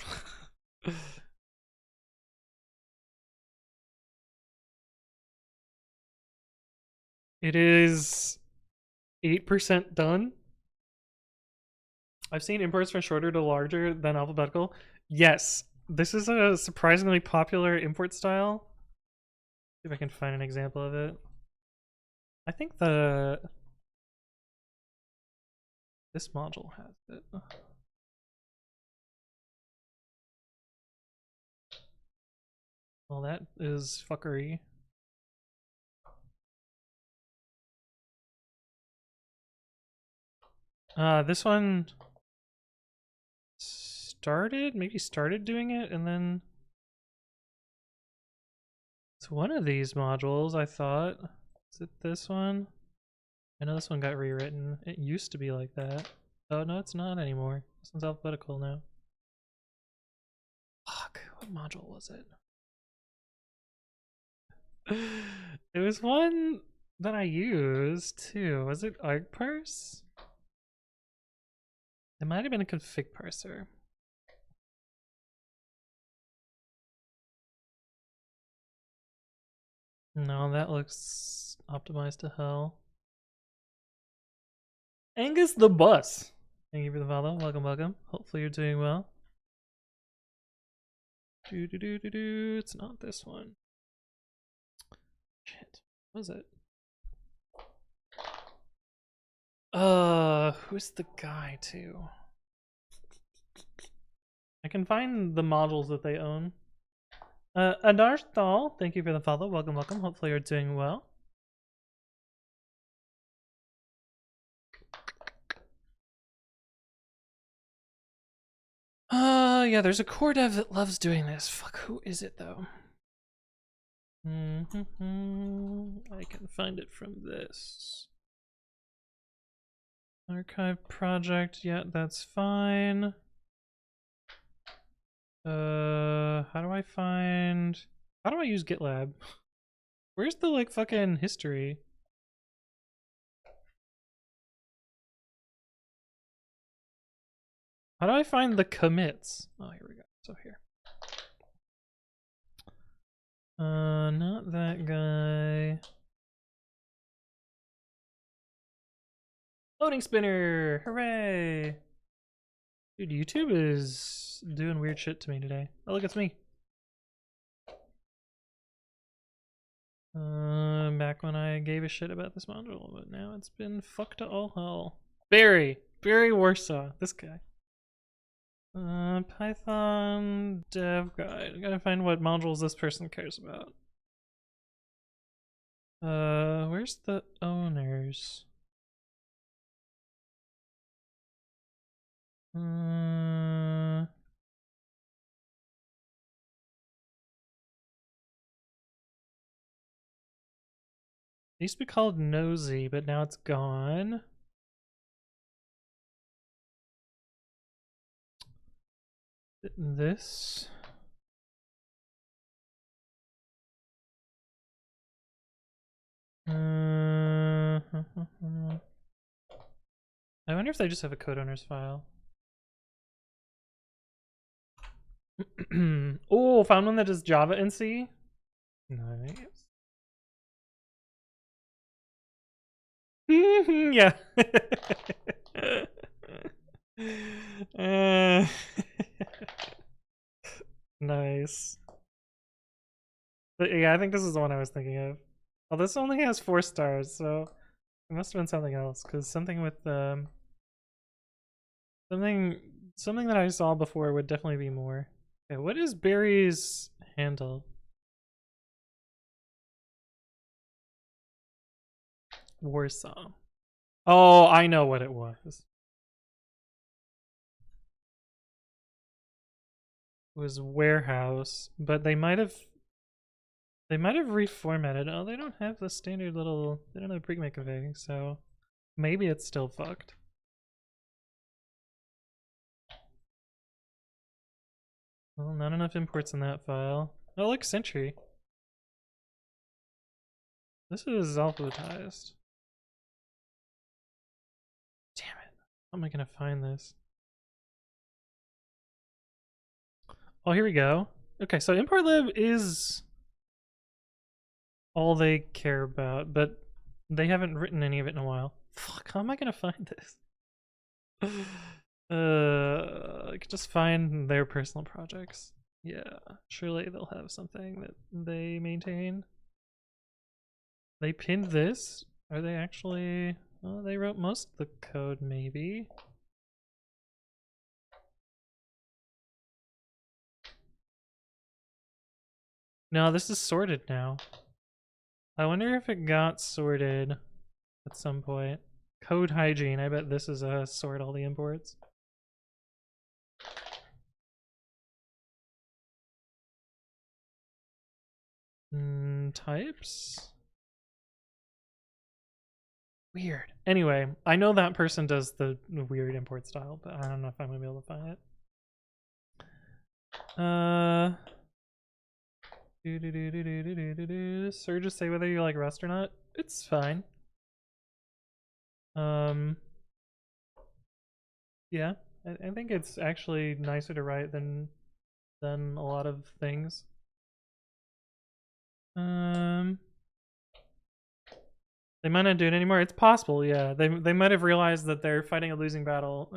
It is 8% done. I've seen imports from shorter to larger than alphabetical. Yes, this is a surprisingly popular import style. See if I can find an example of it. I think this module has it. Well, that is fuckery. This one maybe started doing it, and then it's one of these modules, I thought. Is it this one? I know this one got rewritten. It used to be like that. Oh, no, it's not anymore. This one's alphabetical now. Fuck, what module was it? It was one that I used too. Was it argparse? It might have been a config parser. No, that looks optimized to hell. Angus the Bus. Thank you for the follow. Welcome, welcome. Hopefully you're doing well. It's not this one. Shit. What was it? Who's the guy too? I can find the modules that they own. Adarthal, thank you for the follow. Welcome, welcome. Hopefully you're doing well. Yeah, there's a core dev that loves doing this. Fuck, who is it though? I can find it from this. Archive project, yeah, that's fine. How do I use GitLab? Where's the like fucking history? How do I find the commits? Oh, here we go. So here. Not that guy. Loading spinner! Hooray! Dude, YouTube is doing weird shit to me today. Oh, look, it's me. Back when I gave a shit about this module, but now it's been fucked to all hell. Barry Warsaw, this guy. Python dev guide. I gotta find what modules this person cares about. Where's the owners? It used to be called Nosy, but now it's gone. This. I wonder if they just have a code owners file. Oh, found one that does Java and C. Nice. Yeah. Nice. But yeah, I think this is the one I was thinking of. Well, this only has 4 stars, so it must have been something else. Because something with something that I saw before would definitely be more. Okay, what is Barry's handle? Warsaw. Oh, I know what it was. It was warehouse, but they might have reformatted. Oh, they don't have the standard little. They don't have pre-make config, so maybe it's still fucked. Well, not enough imports in that file. Oh, look, Sentry. This is alphabetized. Damn it. How am I gonna find this? Oh, here we go. Okay, so importlib is all they care about, but they haven't written any of it in a while. Fuck, how am I gonna find this? I could just find their personal projects. Yeah, surely they'll have something that they maintain. They pinned this? Are they actually... Oh, they wrote most of the code, maybe. No, this is sorted now. I wonder if it got sorted at some point. Code hygiene, I bet this is a sort all the imports. Types? Weird. Anyway, I know that person does the weird import style, but I don't know if I'm gonna be able to find it. Sir, just say whether you like Rust or not. It's fine. Yeah, I think it's actually nicer to write than a lot of things. They might not do it anymore. It's possible, yeah. They might have realized that they're fighting a losing battle,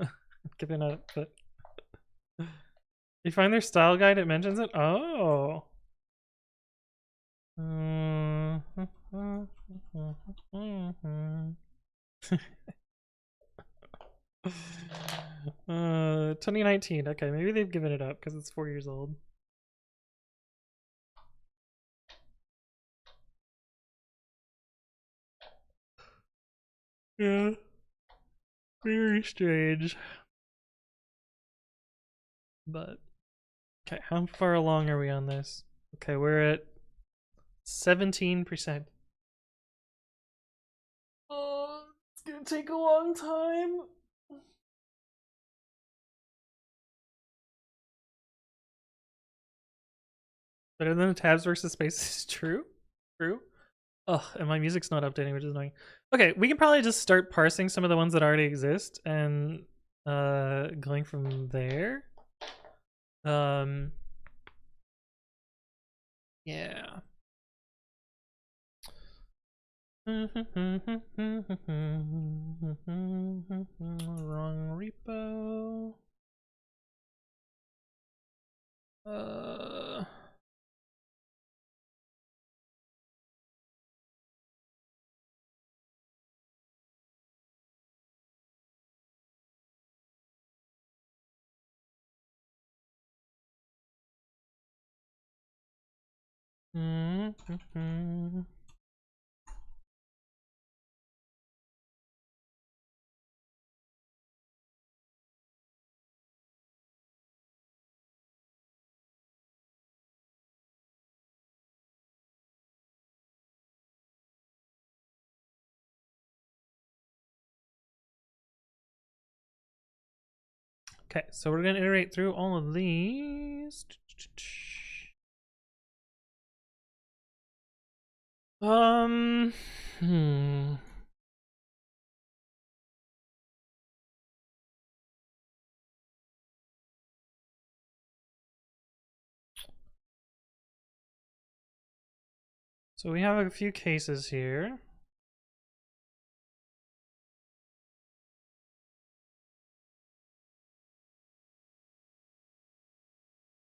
giving up. But you find their style guide. It mentions it. Oh. Uh, 2019. Okay, maybe they've given it up because it's 4 years old. Yeah. Very strange. But okay, how far along are we on this? Okay, we're at 17%. Oh, it's gonna take a long time. Better than the tabs versus space is true. True. Oh, and my music's not updating, which is annoying. Okay, we can probably just start parsing some of the ones that already exist and going from there. Yeah. Wrong repo. Okay, so we're gonna iterate through all of these. Hmm. So we have a few cases here.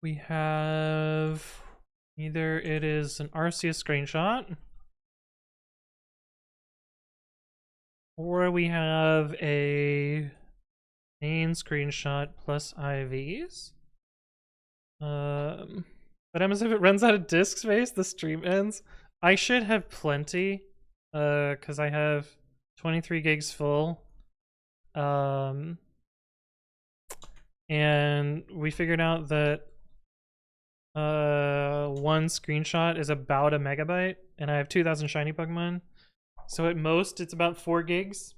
We have either it is an RCS screenshot, or we have a main screenshot plus IVs. What happens if it runs out of disk space? The stream ends. I should have plenty, because I have 23 gigs full. And we figured out that one screenshot is about a megabyte, and I have 2,000 shiny Pokemon. So at most, it's about 4 gigs.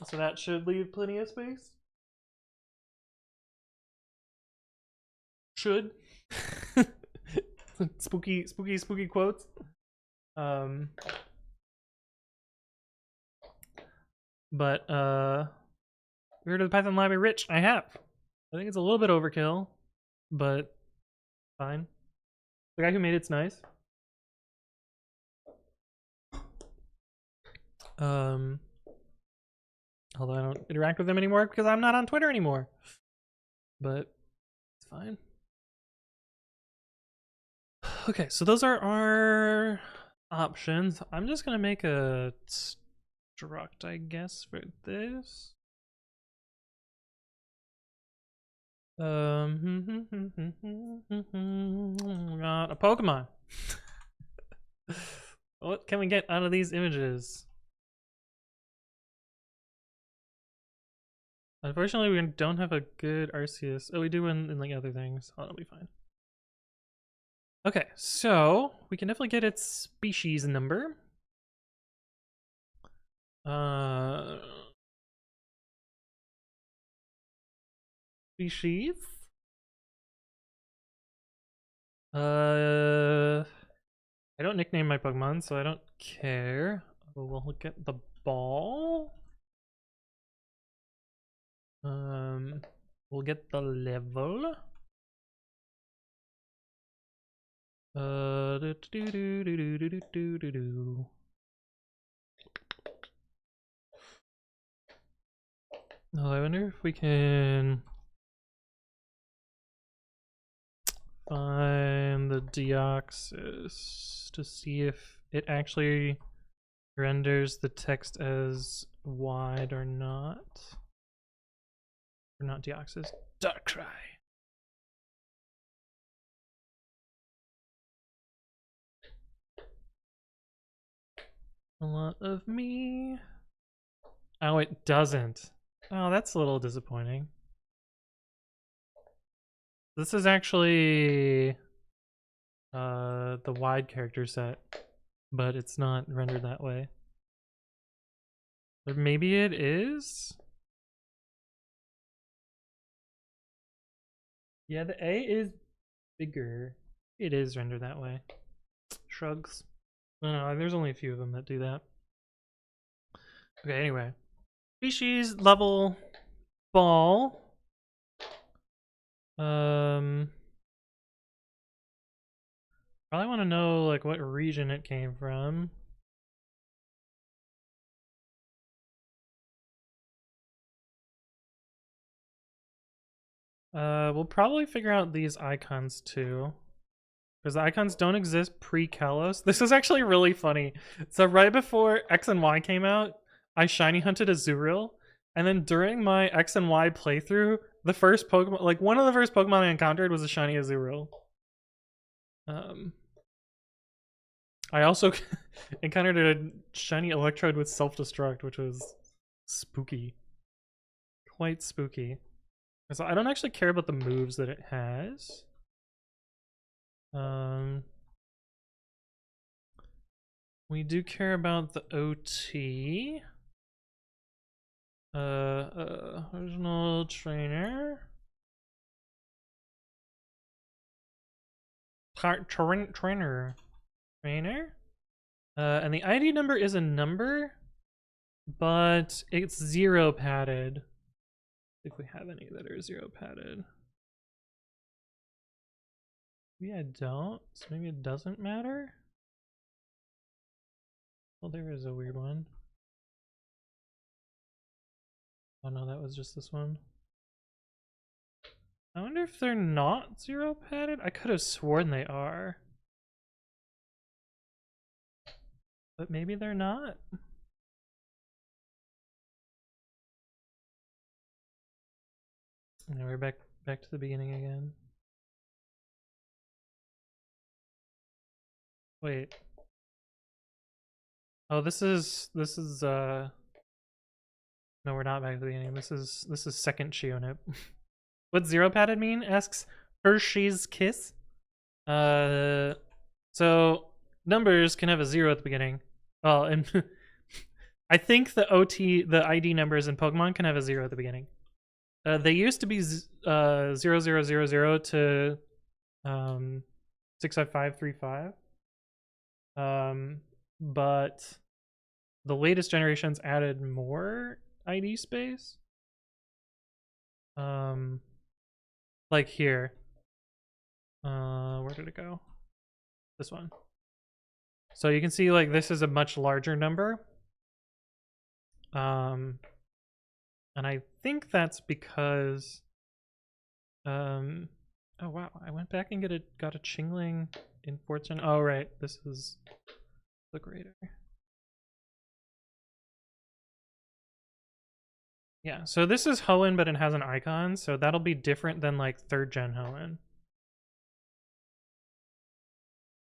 So that should leave plenty of space. Should. spooky quotes. But we heard of the Python library rich. I have. I think it's a little bit overkill, but fine. The guy who made it's nice. Although I don't interact with them anymore because I'm not on Twitter anymore. But it's fine. Okay, so those are our options. I'm just gonna make a struct, I guess, for this. Got a Pokemon. What can we get out of these images? Unfortunately, we don't have a good RCS. Oh, we do in like other things. Oh, that'll be fine. Okay, so we can definitely get its species number. Species. I don't nickname my Pokemon, so I don't care. We'll look at the ball. We'll get the level. Oh, I wonder if we can find the deoxys to see if it actually renders the text as wide or not. Or not deoxys, Darkrai. A lot of me. Oh, it doesn't. Oh, that's a little disappointing. This is actually the wide character set, but it's not rendered that way. Or maybe it is? Yeah, the A is bigger. It is rendered that way. Shrugs. No, there's only a few of them that do that. Okay, anyway. Species level ball. Probably want to know like what region it came from. We'll probably figure out these icons too, because the icons don't exist pre-Kalos. This is actually really funny. So right before X and Y came out, I shiny hunted a Zurill, and then during my X and Y playthrough, the first Pokemon, like one of the first Pokemon I encountered was a shiny Azurill. I also encountered a shiny Electrode with self-destruct, which was spooky. Quite spooky. So I don't actually care about the moves that it has. We do care about the OT. Original trainer. Trainer. And the ID number is a number, but it's 0 padded. If we have any that are 0 padded. Maybe I don't, so maybe it doesn't matter. Well, there is a weird one. Oh no, that was just this one. I wonder if they're not 0 padded? I could have sworn they are. But maybe they're not. Now we're back to the beginning again. Wait. Oh, this is no, we're not back to the beginning. This is second Chionip. What's 0 padded mean? Asks Hershey's Kiss. So numbers can have a 0 at the beginning. Well, and I think the ID numbers in Pokemon can have a 0 at the beginning. They used to be 0000 to 65535. But the latest generations added more ID space. Like here. Where did it go? This one. So you can see like this is a much larger number. And I think that's because oh wow, I went back and got a Chingling in Fortune. Oh right, this is the greater. Yeah, so this is Hoenn, but it has an icon, so that'll be different than like 3rd gen Hoenn.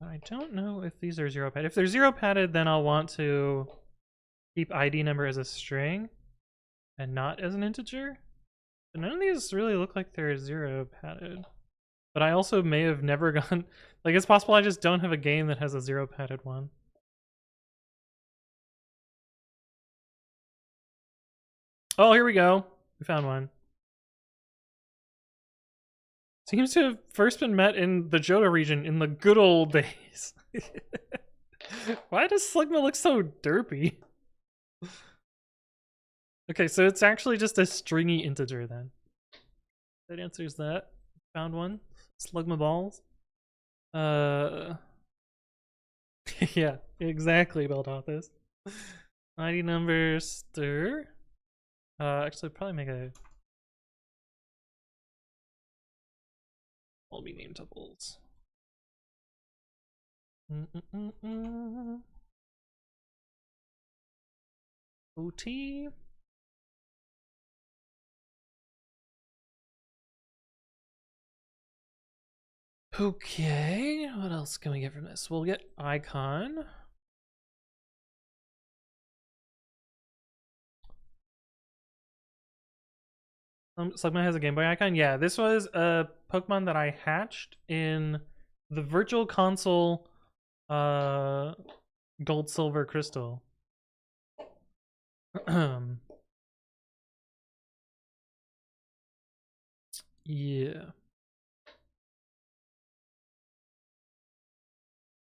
I don't know if these are 0 padded. If they're 0 padded, then I'll want to keep ID number as a string and not as an integer. But none of these really look like they're 0 padded. But I also may have never gone... Like, it's possible I just don't have a game that has a 0 padded one. Oh, here we go. We found one. Seems to have first been met in the Johto region in the good old days. Why does Slugma look so derpy? Okay, so it's actually just a stringy integer then. That answers that. Found one. Slugma balls. Yeah, exactly, Beltothis. ID number stir. Actually, probably make a all be name tuples. OT. Okay, what else can we get from this? We'll get icon. Slugma has a Game Boy icon. Yeah, this was a Pokemon that I hatched in the Virtual Console Gold, Silver, Crystal. Yeah.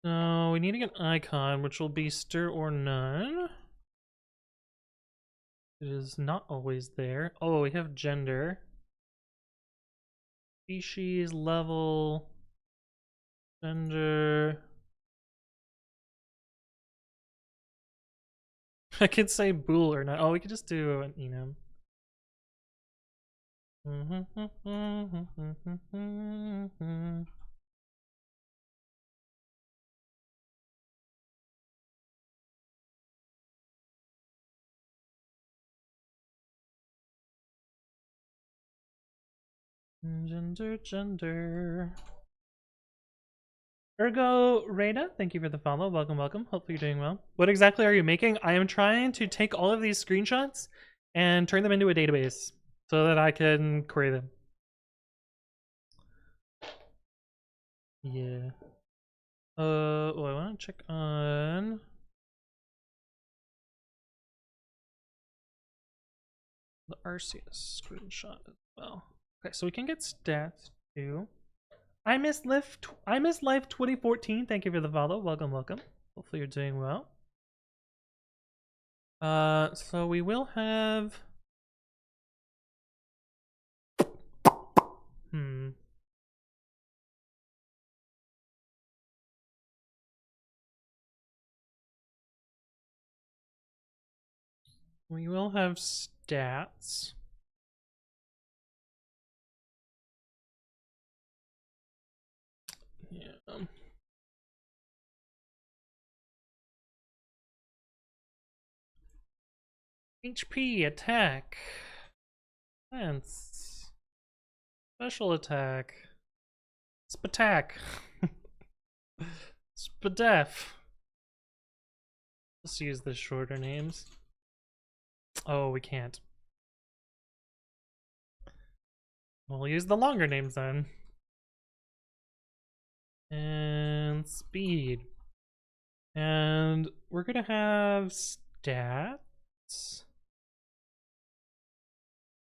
So we need to get an icon, which will be stir or none. It is not always there. Oh, we have gender. Species, level, gender. I could say bool or not. Oh, we could just do an enum. Gender. Ergo Rada, thank you for the follow. Welcome, welcome. Hopefully you're doing well. What exactly are you making? I am trying to take all of these screenshots and turn them into a database so that I can query them. Yeah. I want to check on the RCS screenshot as well. Okay, so we can get stats too. I miss Life 2014. Thank you for the follow. Welcome, welcome. Hopefully you're doing well. So we will have we will have stats. Yeah. HP, attack, defense, special attack, spatak, spadef. Let's use the shorter names. Oh, we can't. We'll use the longer names then. And speed. And we're gonna have stats.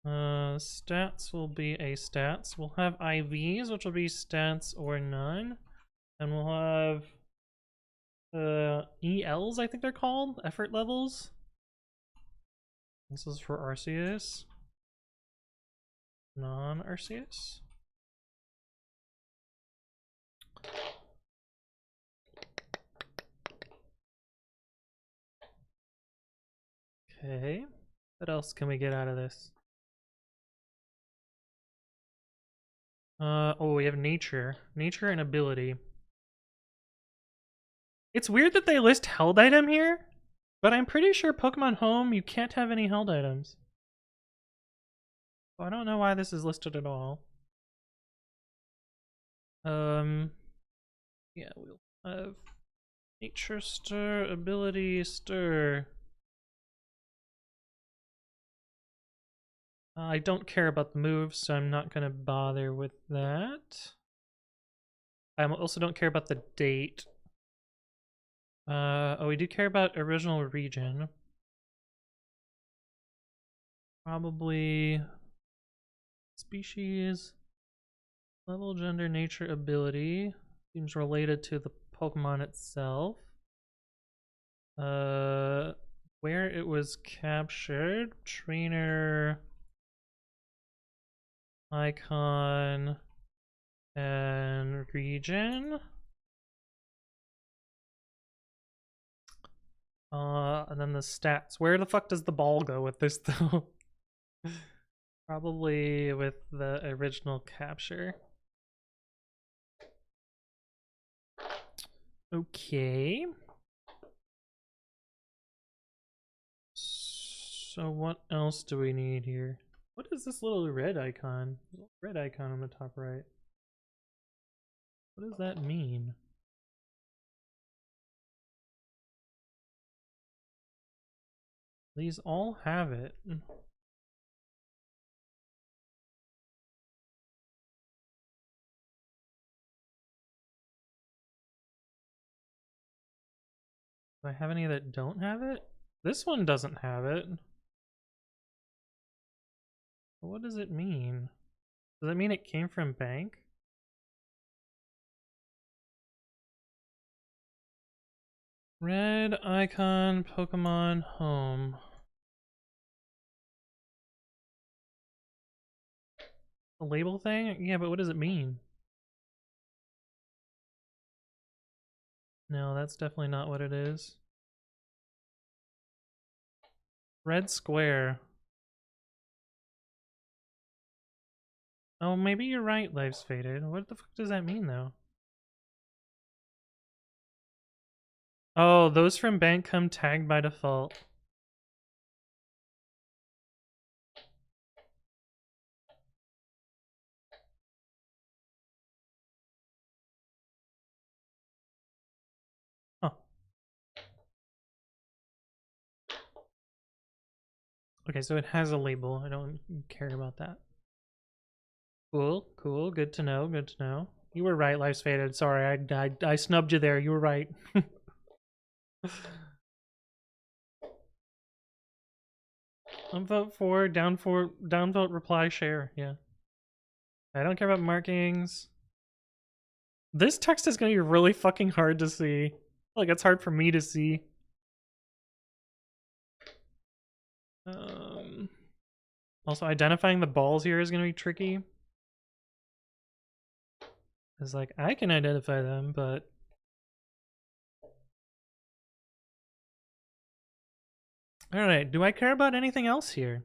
Stats will be a stats. We'll have IVs, which will be stats or none. And we'll have ELs, I think they're called, effort levels. This is for Arceus. Non-Arceus. Okay. What else can we get out of this? Oh, we have nature. Nature and ability. It's weird that they list held item here, but I'm pretty sure Pokemon Home, you can't have any held items. So I don't know why this is listed at all. Yeah, we'll have nature stir, ability stir. I don't care about the moves, so I'm not gonna bother with that. I also don't care about the date. Oh, we do care about original region. Probably species, level, gender, nature, ability. Seems related to the Pokemon itself. Where it was captured, trainer, icon, and region. And then the stats. Where the fuck does the ball go with this though? Probably with the original capture. Okay. So what else do we need here? What is this little red icon? Red icon on the top right. What does that mean? These all have it. Do I have any that don't have it? This one doesn't have it. What does it mean? Does that mean it came from bank? Red icon, Pokemon home. A label thing? Yeah, but what does it mean? No, that's definitely not what it is. Red square. Oh, maybe you're right, life's faded. What the fuck does that mean, though? Oh, those from bank come tagged by default. Huh. Okay, so it has a label. I don't care about that. Cool, cool. Good to know, good to know. You were right, life's faded. Sorry, I snubbed you there. You were right. Vote for, down vote, reply, share. Yeah. I don't care about markings. This text is gonna be really fucking hard to see. Like, it's hard for me to see. Also, identifying the balls here is gonna be tricky. Because, like, I can identify them, but... Alright, do I care about anything else here?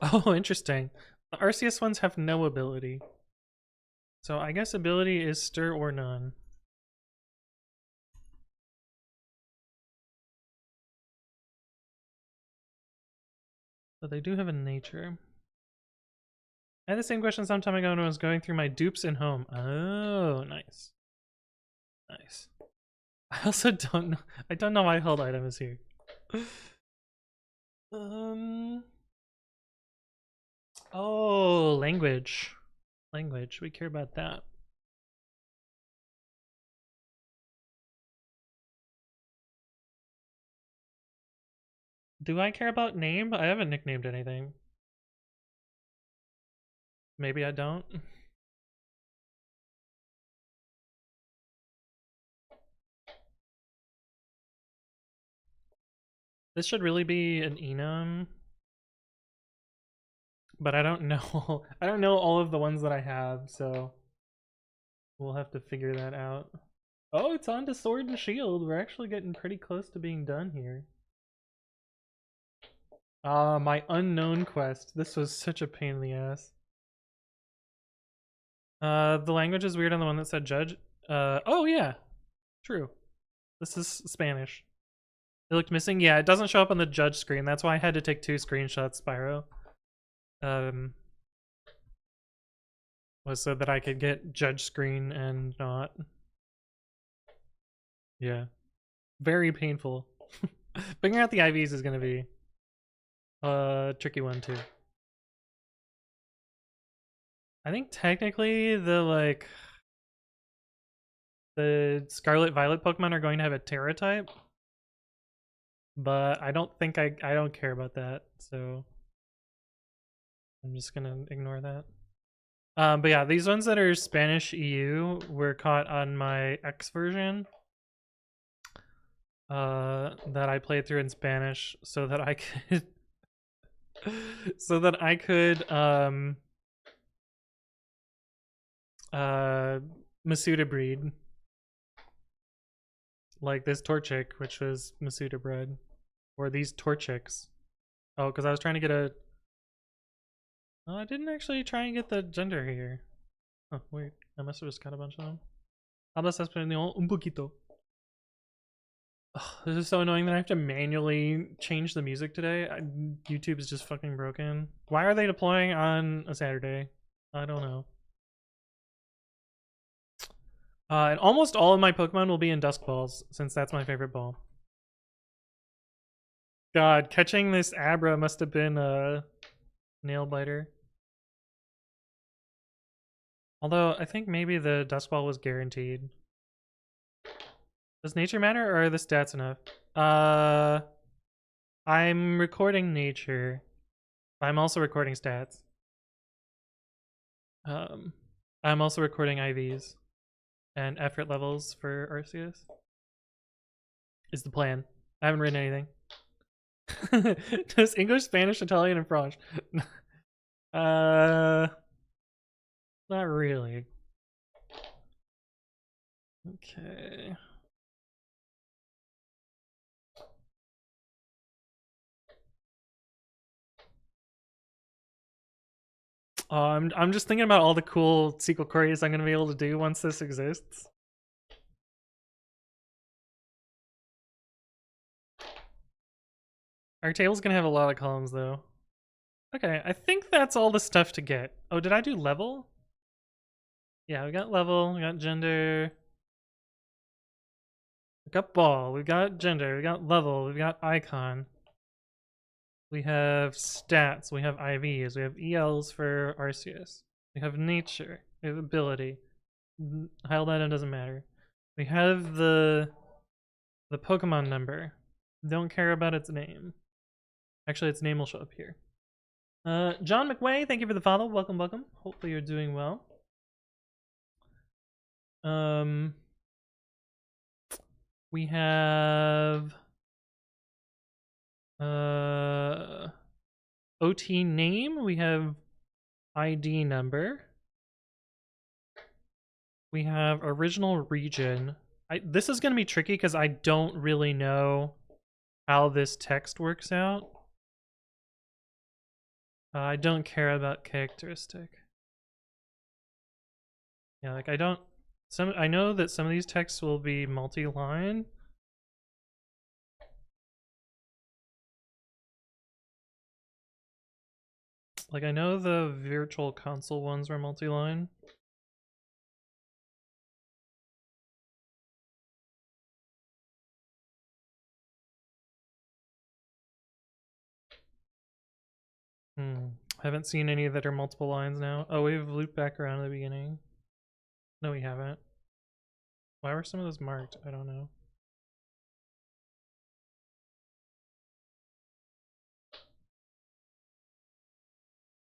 Oh, interesting. The Arceus ones have no ability. So I guess ability is stir or none. But they do have a nature. I had the same question some time ago when I was going through my dupes in home. Oh, nice. Nice. I also don't know. I don't know why held item is here. Oh, language. Language. We care about that. Do I care about name? I haven't nicknamed anything. Maybe I don't. This should really be an enum. But I don't know. I don't know all of the ones that I have, so we'll have to figure that out. Oh, it's on to Sword and Shield. We're actually getting pretty close to being done here. My unknown quest. This was such a pain in the ass. The language is weird on the one that said judge. Oh yeah, true. This is Spanish. It looked missing. Yeah, it doesn't show up on the judge screen. That's why I had to take 2 screenshots, Spyro. Was so that I could get judge screen and not. Yeah. Very painful. Figuring out the IVs is gonna be a tricky one too. I think technically the Scarlet Violet Pokemon are going to have a Terra type. But I don't think I don't care about that, so I'm just gonna ignore that. But yeah, these ones that are Spanish EU were caught on my X version. That I played through in Spanish so that I could so that I could Masuda breed like this Torchic, which was Masuda bread, or these Torchics. Oh, because I was trying to get a. Oh, I didn't actually try and get the gender here. Oh, weird. I must have just got a bunch of them. Hablas español un poquito. Ugh, this is so annoying that I have to manually change the music today. YouTube is just fucking broken. Why are they deploying on a Saturday? I don't know. And almost all of my Pokemon will be in Dusk Balls, since that's my favorite ball. God, catching this Abra must have been a nail biter. Although, I think maybe the Dusk Ball was guaranteed. Does nature matter, or are the stats enough? I'm recording nature. I'm also recording stats. I'm also recording IVs and effort levels for Arceus. Is the plan. I haven't written anything. Does English, Spanish, Italian, and French? Not really. Okay. I'm just thinking about all the cool sequel queries I'm gonna be able to do once this exists. Our table's gonna have a lot of columns though. Okay, I think that's all the stuff to get. Oh, did I do level? Yeah, we got level, we got gender. We got ball, we got gender, we got level, we got icon. We have stats, we have IVs, we have ELs for Arceus. We have nature, we have ability. Highlight item doesn't matter. We have the Pokemon number. Don't care about its name. Actually, its name will show up here. John McWay, thank you for the follow. Welcome, welcome. Hopefully you're doing well. We have OT name. We have ID number. We have original region. This is going to be tricky because I don't really know how this text works out. I don't care about characteristic. Yeah, like I know that some of these texts will be multi-line. Like I know the virtual console ones were multi-line. Haven't seen any that are multiple lines now. Oh, we've looped back around to the beginning. No, we haven't. Why were some of those marked? I don't know.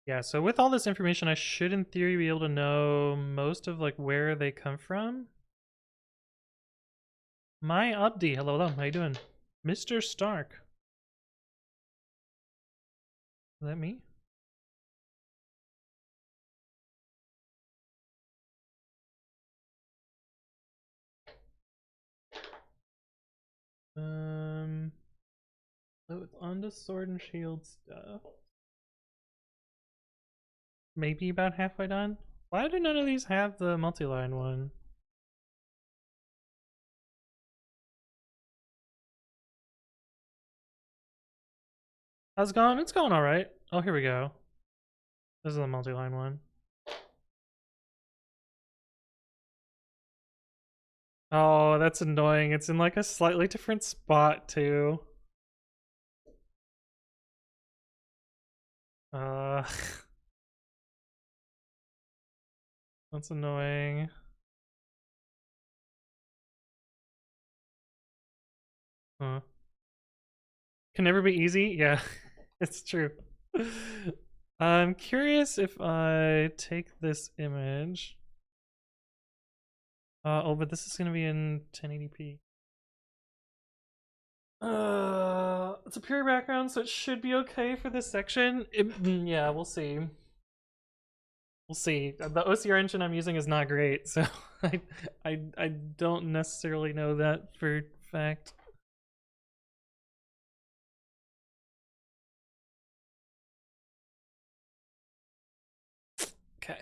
Yeah, so with all this information, I should in theory be able to know most of like where they come from. My Abdi, hello, hello, how you doing? Mr. Stark. Is that me? So it's on to Sword and Shield stuff. Maybe about halfway done? Why do none of these have the multi-line one? How's it going? It's going alright. Oh, here we go. This is the multi-line one. Oh, that's annoying. It's in like a slightly different spot too. That's annoying. Huh. Can never be easy? Yeah, it's true. I'm curious if I take this image. Oh, but this is gonna be in 1080p. It's a pure background, so it should be okay for this section. Yeah, we'll see. We'll see. The OCR engine I'm using is not great, so I don't necessarily know that for Perfect. Okay.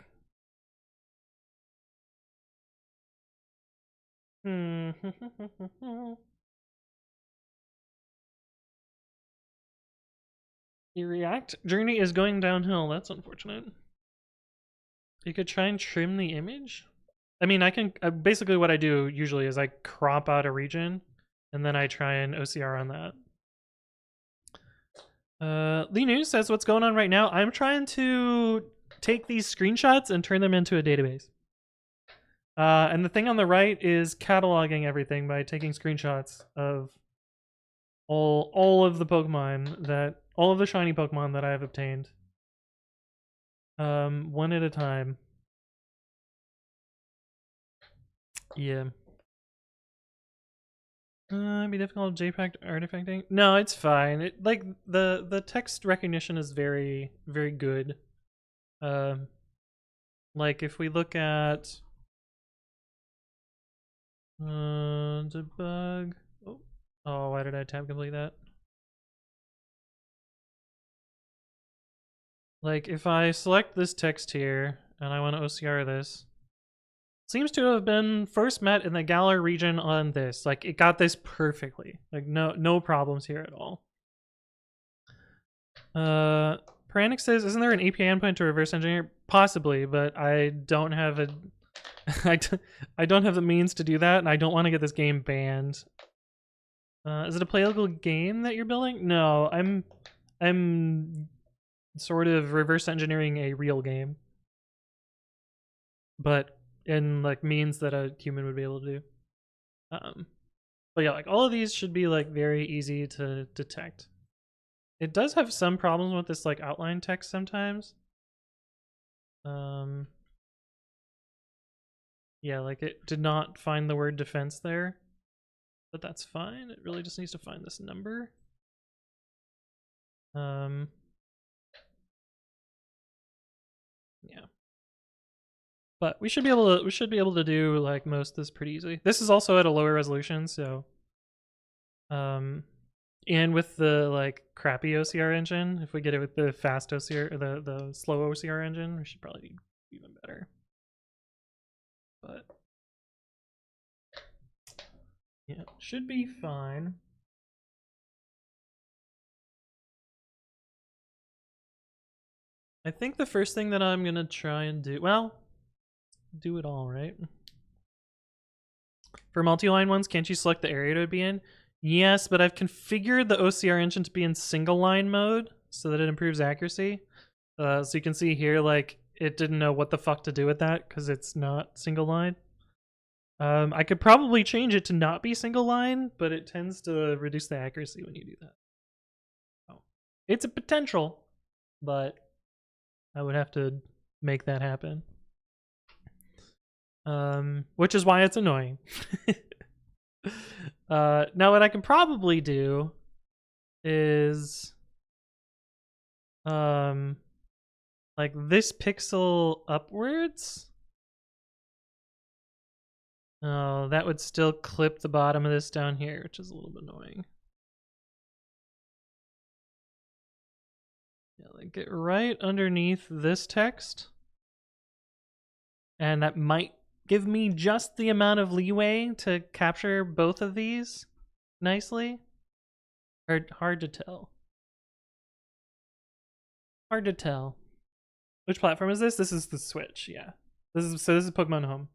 Your React journey is going downhill. That's unfortunate. You could try and trim the image. I mean, I can basically what I do usually is I crop out a region and then I try and OCR on that. Lee News says what's going on right now. I'm trying to take these screenshots and turn them into a database. And the thing on the right is cataloging everything by taking screenshots of all of the Pokemon that all of the shiny Pokemon that I have obtained. One at a time. Yeah. Be difficult JPEG artifacting. No, it's fine. It like the text recognition is very good. Like if we look at debug. Oh, why did I tab complete that? Like if I select this text here and I want to OCR this, seems to have been first met in the Galar region on this. Like it got this perfectly. Like no problems here at all. Pranix says, isn't there an API endpoint to reverse engineer? Possibly, but I don't have a I don't have the means to do that, and I don't want to get this game banned. Is it a playable game that you're building? No, I'm sort of reverse engineering a real game, but in like means that a human would be able to do. But yeah, like all of these should be like very easy to detect. It does have some problems with this like outline text sometimes. Yeah, like it did not find the word defense there, but that's fine. It really just needs to find this number. Yeah. But we should be able to do like most of this pretty easily. This is also at a lower resolution, so and with the like crappy OCR engine, if we get it with the fast OCR or the slow OCR engine, we should probably be even better. But yeah, should be fine. I think the first thing that I'm gonna try and do, well, do it all, right? For multi-line ones, can't you select the area to be in? Yes, but I've configured the OCR engine to be in single line mode so that it improves accuracy. So you can see here, like, it didn't know what the fuck to do with that because it's not single line. I could probably change it to not be single line, but it tends to reduce the accuracy when you do that. Oh. It's a potential, but I would have to make that happen. Which is why it's annoying. Now what I can probably do is like this pixel upwards. Oh, that would still clip the bottom of this down here, which is a little bit annoying. Yeah, like get right underneath this text. And that might give me just the amount of leeway to capture both of these nicely. Hard to tell. Hard to tell. Which platform is this? This is the Switch, yeah. This is Pokemon Home.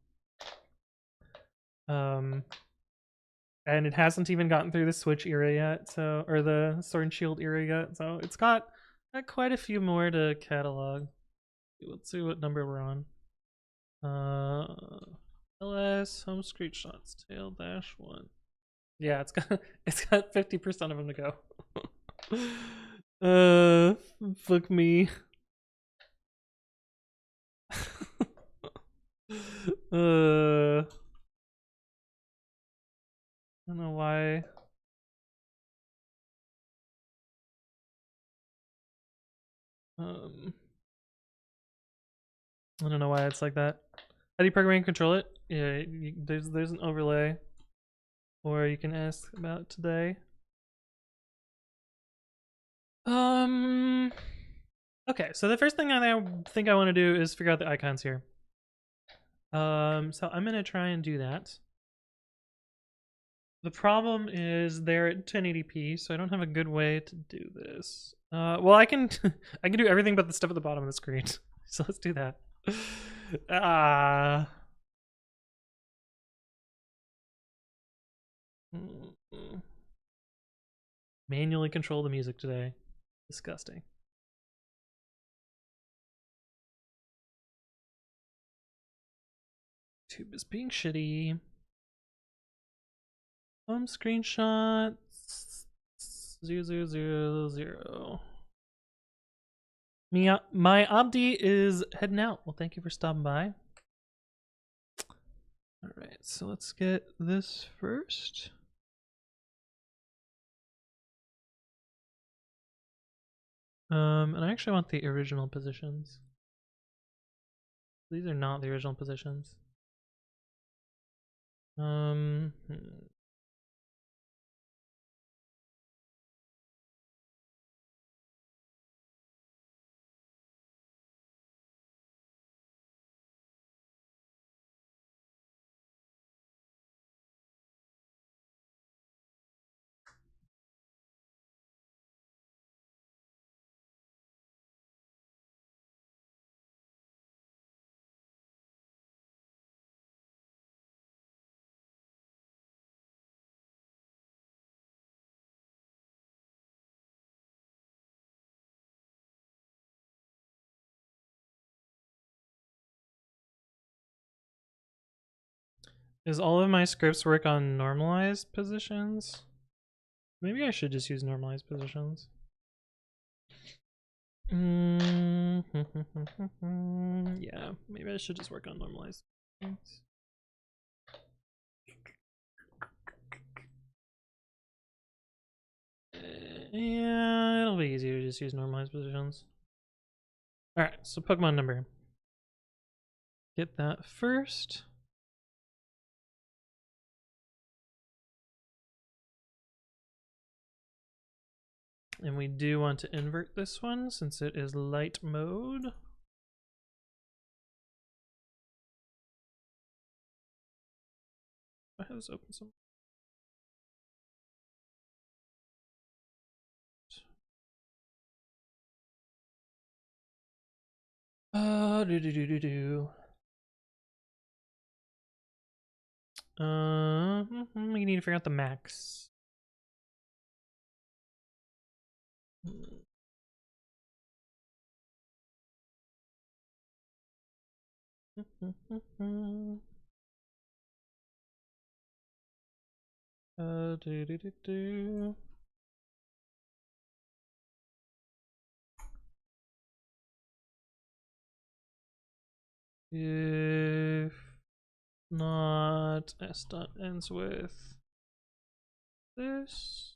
And it hasn't even gotten through the Switch era yet, so or the Sword and Shield era yet, so it's got quite a few more to catalog. Let's see what number we're on. LS home screenshots tail -1. Yeah, it's got 50% of them to go. Fuck me. I don't know why. I don't know why it's like that. How do you program and control it? Yeah, there's an overlay. or you can ask about today. Okay, so the first thing I think I want to do is figure out the icons here. So I'm gonna try and do that. The problem is they're at 1080p, so I don't have a good way to do this. Well, I can I can do everything but the stuff at the bottom of the screen. So let's do that. Manually control the music today. Disgusting. YouTube is being shitty. Home screenshots 0000. My Abdi is heading out. Well, thank you for stopping by. All right, so let's get this first. And I actually want the original positions. These are not the original positions. Does all of my scripts work on normalized positions? Maybe I should just use normalized positions. Yeah, maybe I should just work on normalized. Yeah, it'll be easier to just use normalized positions. Alright, so Pokemon number. Get that first. And we do want to invert this one since it is light mode. I have this open somewhere. We need to figure out the max. If not, S dot ends with this.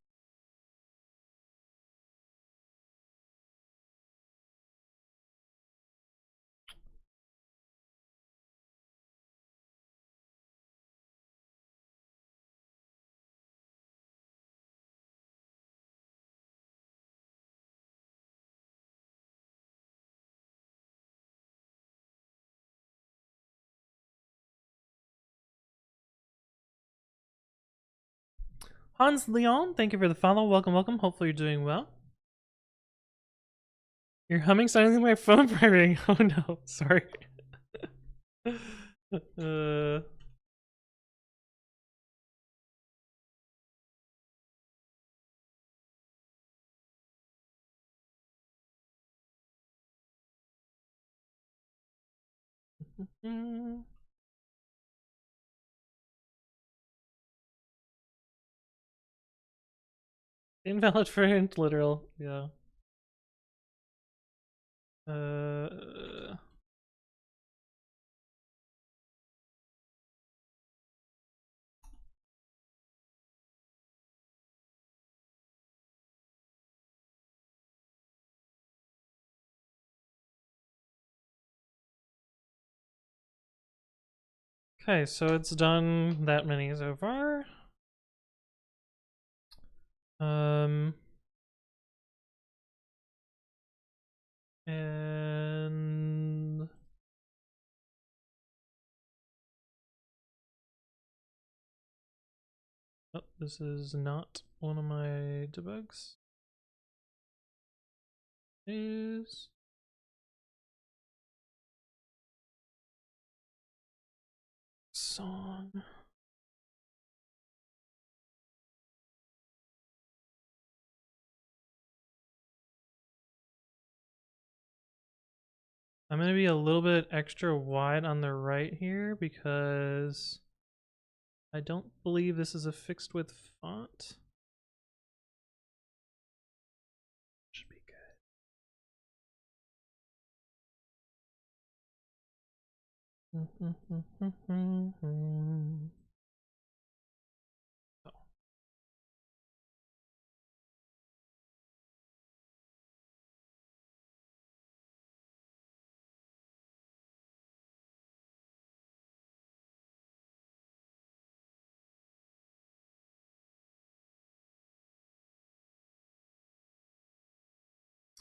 Hans Leon, thank you for the follow. Welcome, welcome. Hopefully you're doing well. You're humming silently my phone vibrating. Oh no, sorry. Invalid for literal, yeah. Okay, so it's done that many so far. And oh, this is not one of my debugs. Is song. I'm going to be a little bit extra wide on the right here because I don't believe this is a fixed width font. Should be good.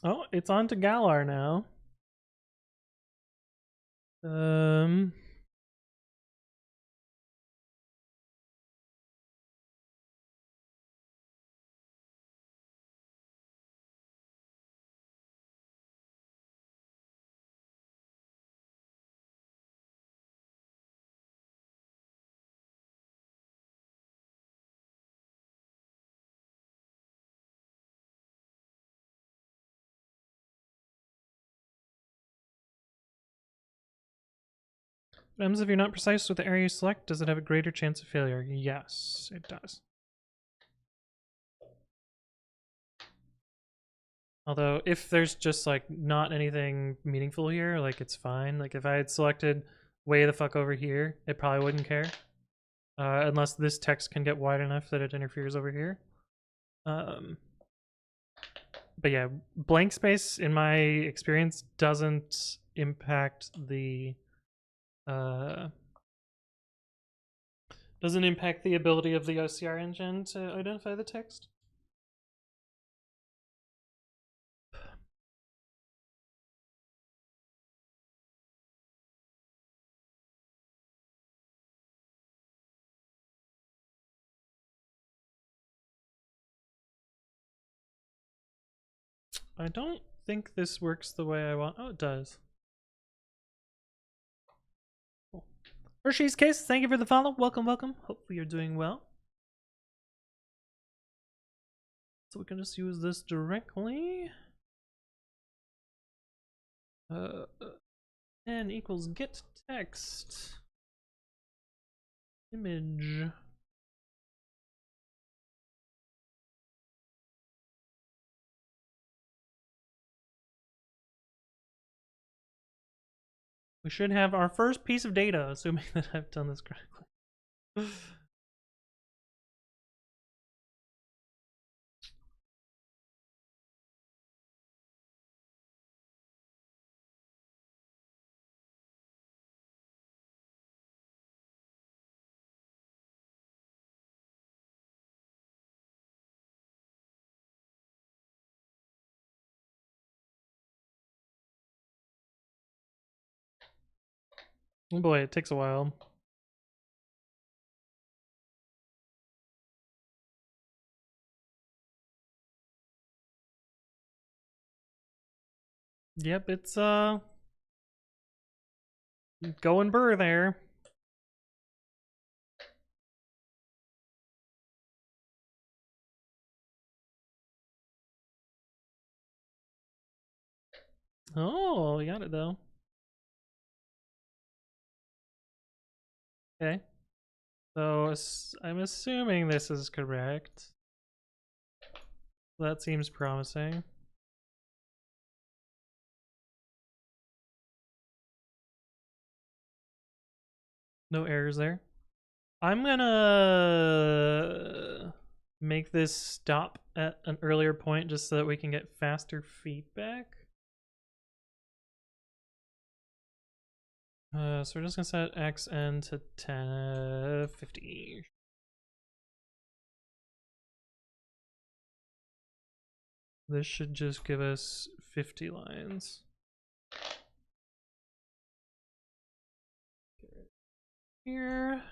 Oh, it's on to Galar now. What happens if you're not precise with the area you select? Does it have a greater chance of failure? Yes, it does. Although, if there's just like not anything meaningful here, like it's fine. Like if I had selected way the fuck over here, it probably wouldn't care. Unless this text can get wide enough that it interferes over here. But yeah, blank space in my experience doesn't impact the ability of the OCR engine to identify the text. I don't think this works the way I want. Oh, it does. Cool. Hershey's Case, thank you for the follow. Welcome, welcome. Hopefully you're doing well. So we can just use this directly. N equals get text image. We should have our first piece of data, assuming that I've done this correctly. Oh boy, it takes a while. Yep, it's going burr there. Oh, we got it though. Okay. So I'm assuming this is correct. That seems promising. No errors there. I'm gonna make this stop at an earlier point just so that we can get faster feedback. So we're just gonna set xn to 10, 50. This should just give us 50 lines. Here.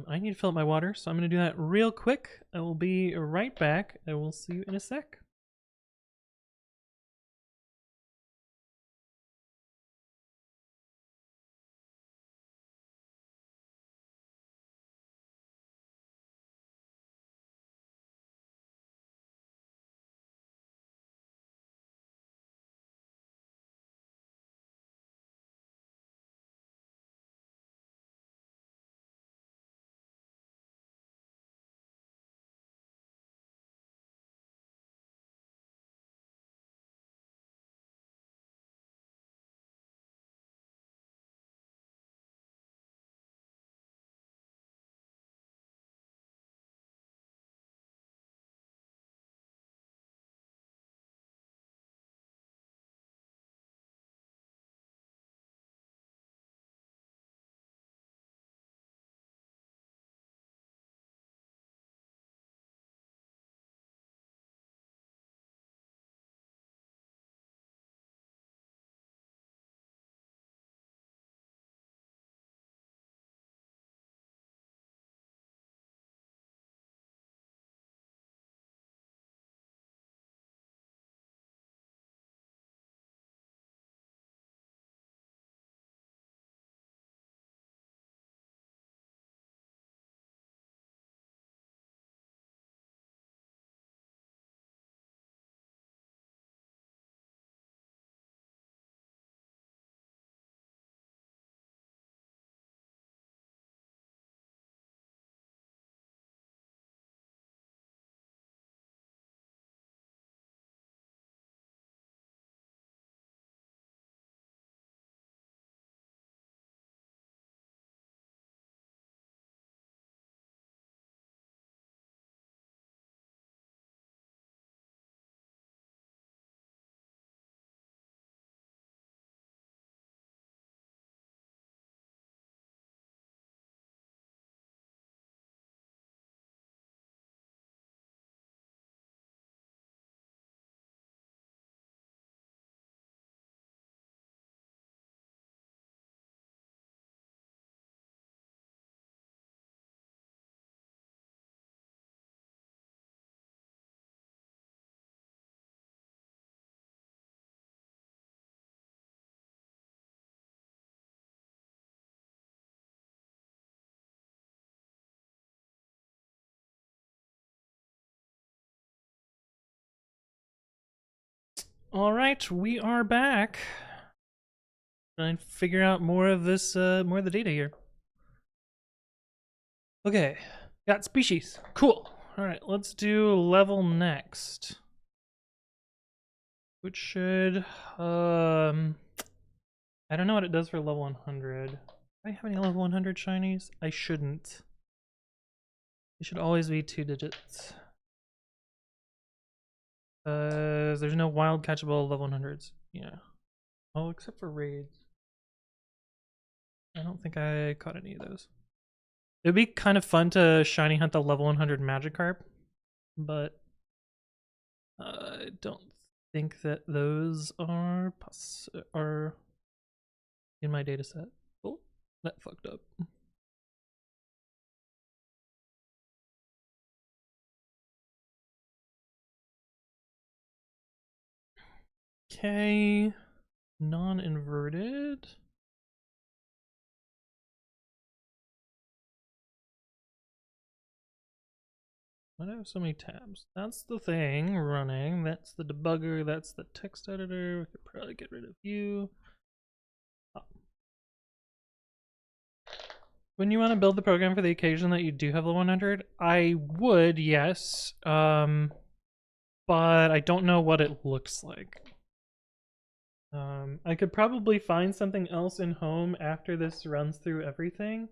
I need to fill up my water, so I'm going to do that real quick. I will be right back. I will see you in a sec. All right, we are back. Trying to figure out more of this, more of the data here. Okay, got species. Cool. All right, let's do level next. Which should, I don't know what it does for level 100. Do I have any level 100 shinies? I shouldn't. It should always be 2 digits. There's no wild catchable level 100s. Yeah. Oh, except for raids. I don't think I caught any of those. It would be kind of fun to shiny hunt the level 100 Magikarp, but I don't think that those are in my data set. Oh, that fucked up. Okay, non-inverted. Why do I have so many tabs? That's the thing running. That's the debugger. That's the text editor. We could probably get rid of you. Oh. When you want to build the program for the occasion that you do have the 100, I would, yes. But I don't know what it looks like. I could probably find something else in home after this runs through everything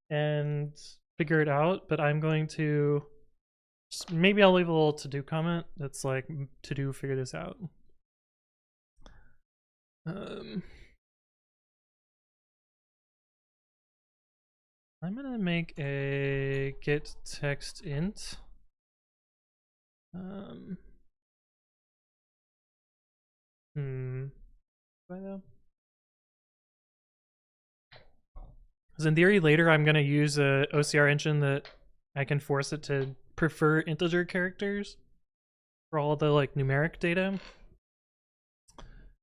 and figure it out, but I'm going to maybe I'll leave a little to-do comment that's like, to do, figure this out. I'm gonna make a get text int Um. Why though? Because in theory, later I'm gonna use a OCR engine that I can force it to prefer integer characters for all the like numeric data.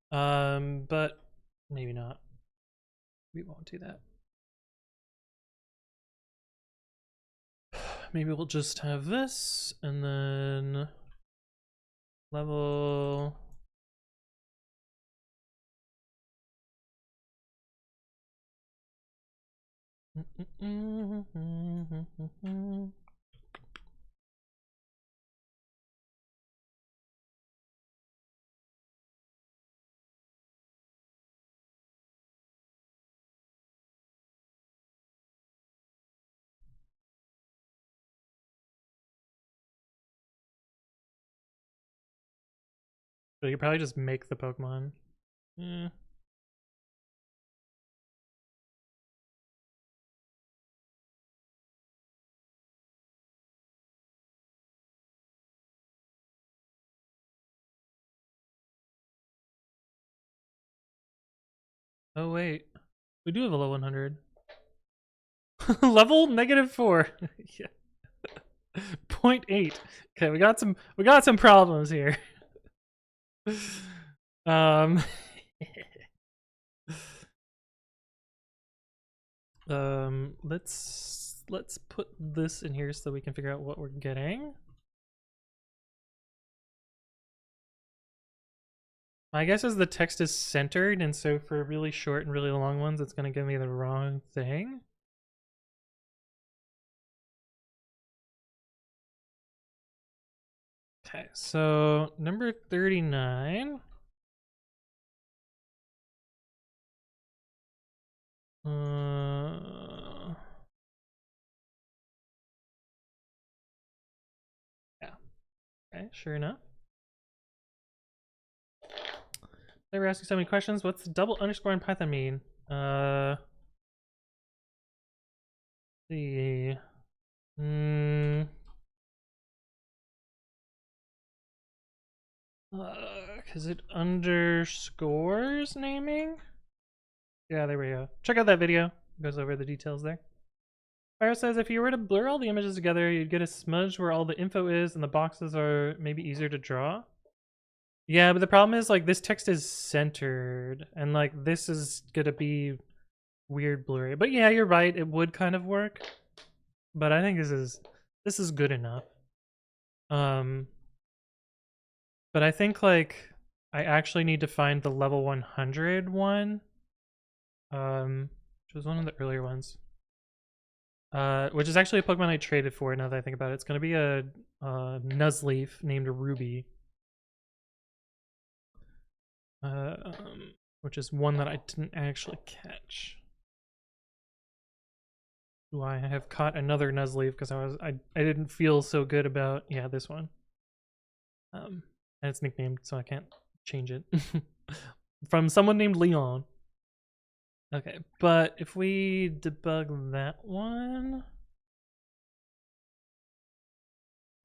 But maybe not. We won't do that. Maybe we'll just have this and then level. But you could probably just make the Pokemon. Yeah. Oh wait, we do have a level 100. Level -4. Yeah. 0.8. Okay, we got some problems here. um let's put this in here so we can figure out what we're getting. My guess is the text is centered, and so for really short and really long ones, it's going to give me the wrong thing. Okay, so number 39. Yeah. Okay, sure enough. They were asking so many questions. What's the double underscore in Python mean? See. Cause it underscores naming? Yeah, there we go. Check out that video. It goes over the details there. Fire says if you were to blur all the images together, you'd get a smudge where all the info is and the boxes are maybe easier to draw. Yeah, but the problem is like this text is centered and like this is gonna be weird blurry. But yeah, you're right, it would kind of work. But I think this is good enough. But I think like I actually need to find the level 100 one. Which was one of the earlier ones. Which is actually a Pokemon I traded for now that I think about it. It's gonna be a Nuzleaf named Ruby. Which is one that I didn't actually catch. Ooh, I have caught another Nuzleaf because I didn't feel so good about this one. And it's nicknamed, so I can't change it. From someone named Leon. Okay, but if we debug that one,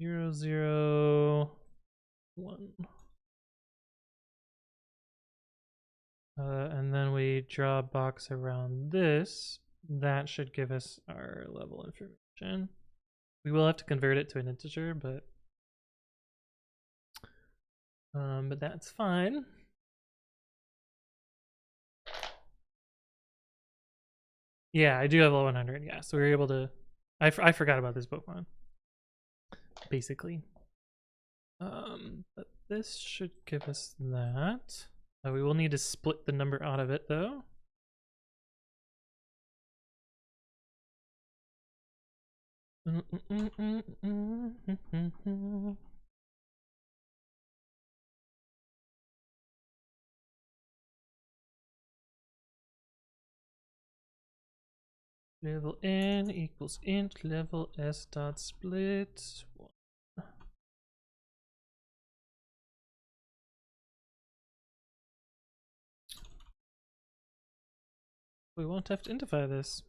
0, 0, 1. And then we draw a box around this. That should give us our level information. We will have to convert it to an integer, but that's fine. Yeah, I do have level 100. Yeah, so we were able to. I forgot about this Pokemon. Basically. But this should give us that. We will need to split the number out of it though. Level n equals int level s dot split 1. We won't have to identify this.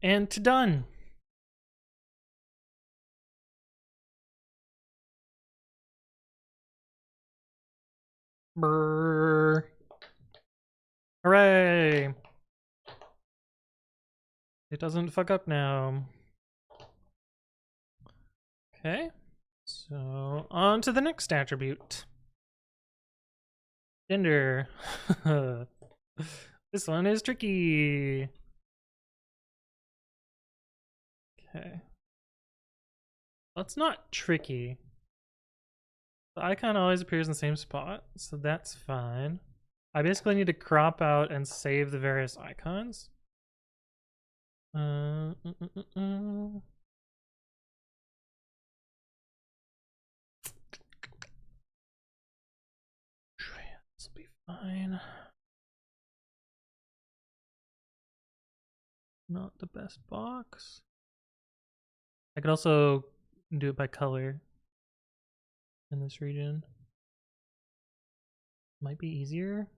And done. Brrr. Hooray! It doesn't fuck up now. Okay, so on to the next attribute. Gender. This one is tricky. Okay. Well, it's not tricky. The icon always appears in the same spot, so that's fine. I basically need to crop out and save the various icons. This will be fine. Not the best box. I could also do it by color in this region. Might be easier.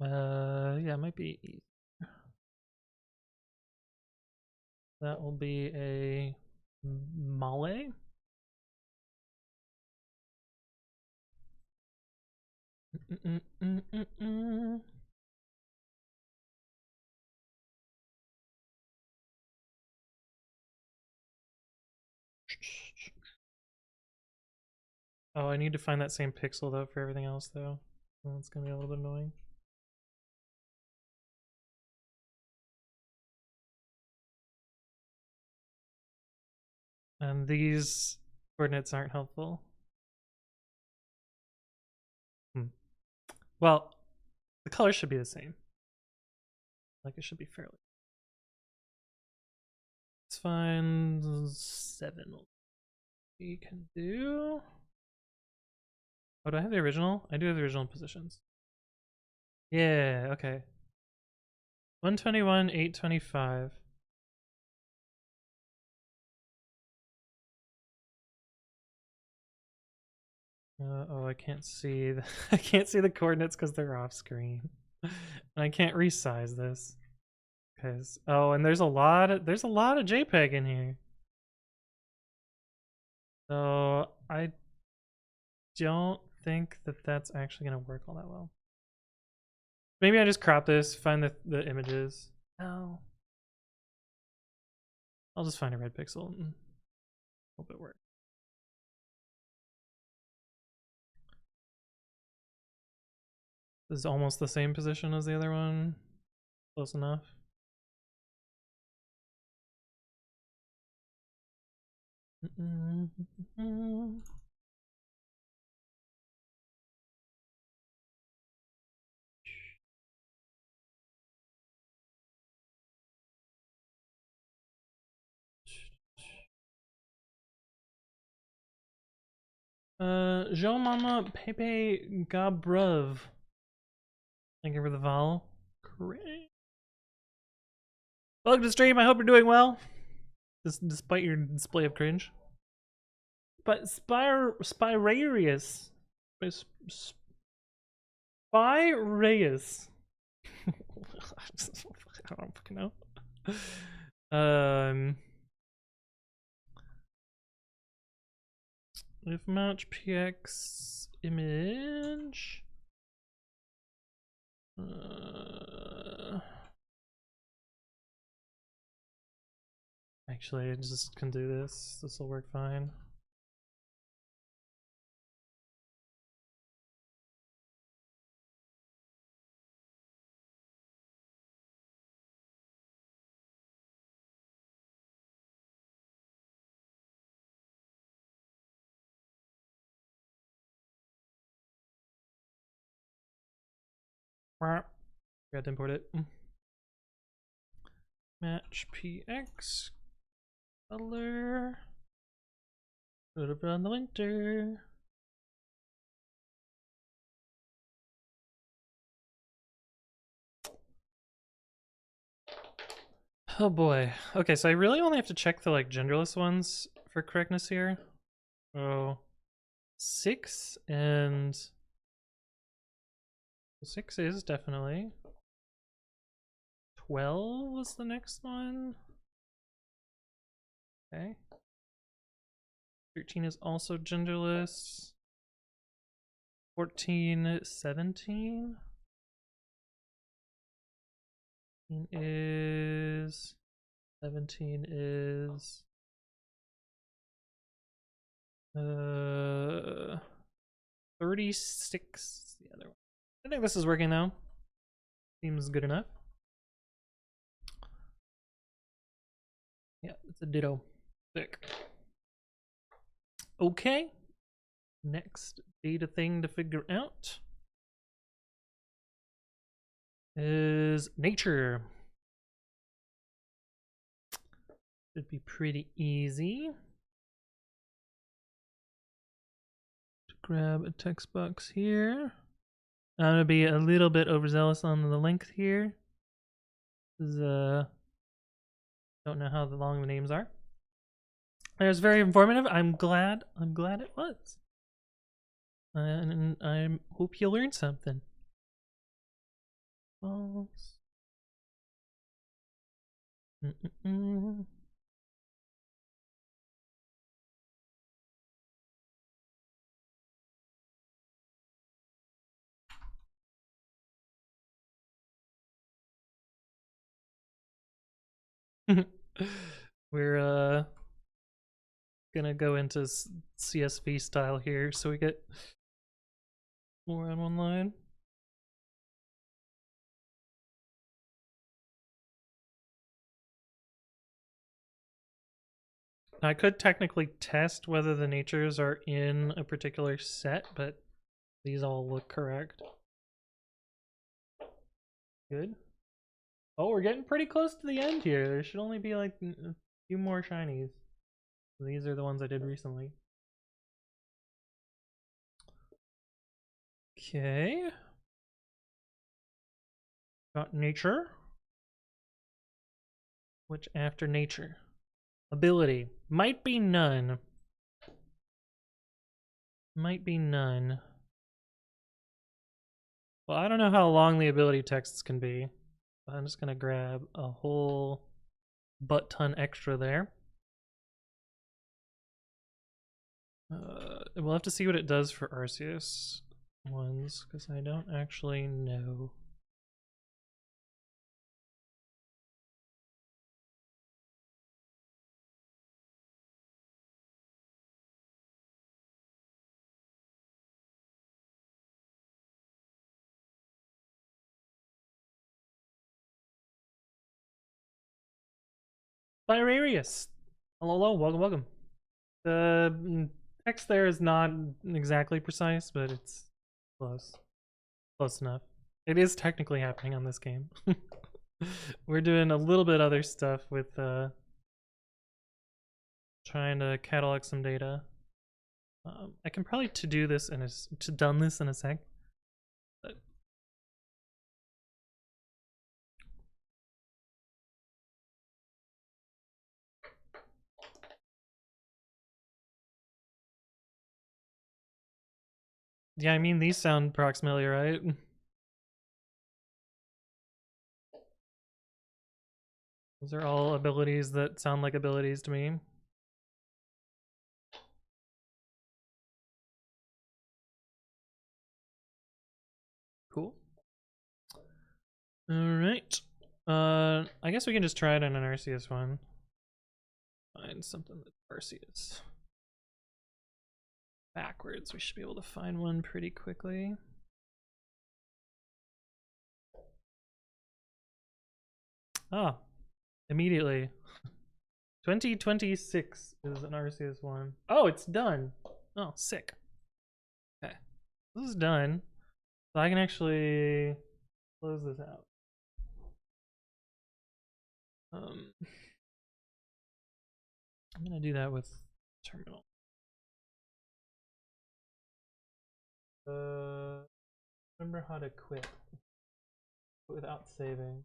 Yeah, it might be easier. That will be a male. Oh, I need to find that same pixel though for everything else though. Oh, it's gonna be a little bit annoying. And these coordinates aren't helpful. Well, the colors should be the same. Like it should be fairly. It's fine. 7 we can do. Oh, do I have the original? I do have the original positions. Yeah, okay. 121, 825. Oh, I can't see the I can't see the coordinates because they're off screen. And I can't resize this. Cause and there's a lot of JPEG in here. So I don't think that that's actually gonna work all that well. Maybe I just crop this, find the images. No. I'll just find a red pixel and hope it works. This is almost the same position as the other one. Close enough. Jean Mama Pepe Gabrov. Thank you for the follow. Great. Welcome to the stream. I hope you're doing well. Despite your display of cringe. But Spirarius. Spirarius. I don't fucking know. If match px image. Actually, I just can do this. This will work fine. Forgot to import it. Match px color. Put it on the linter. Oh boy. Okay, so I really only have to check the like genderless ones for correctness here. Oh, 6 and 6 is definitely. 12 was the next one. Okay. 13 is also genderless. 14, 17 is 17 is 36 the other one. I think this is working though. Seems good enough. Yeah, it's a ditto. Sick. Okay. Next data thing to figure out is nature. Should be pretty easy. Grab a text box here. I'm gonna be a little bit overzealous on the length here. This is, don't know how long the names are. It was very informative. I'm glad it was. And I hope you learned something. False. We're gonna go into CSV style here so we get more on one line. I could technically test whether the natures are in a particular set, but these all look correct. Good. Oh, we're getting pretty close to the end here. There should only be like a few more shinies. These are the ones I did recently. Okay. Got nature. Which after nature? Ability. Might be none. Might be none. Well, I don't know how long the ability texts can be. I'm just gonna grab a whole butt ton extra there. We'll have to see what it does for Arceus ones, because I don't actually know. Birarius! Hello, welcome. The text there is not exactly precise, but it's close. Close enough. It is technically happening on this game. We're doing a little bit other stuff with trying to catalog some data. I can probably done this in a sec. But yeah, I mean, these sound approximately right. Those are all abilities that sound like abilities to me. Cool. Alright. I guess we can just try it on an Arceus one. Find something that's Arceus. Backwards, we should be able to find one pretty quickly. Ah, immediately. 2026 is an Arceus one. Oh, it's done. Oh, sick. Okay. This is done. So I can actually close this out. I'm gonna do that with terminal. Remember how to quit without saving.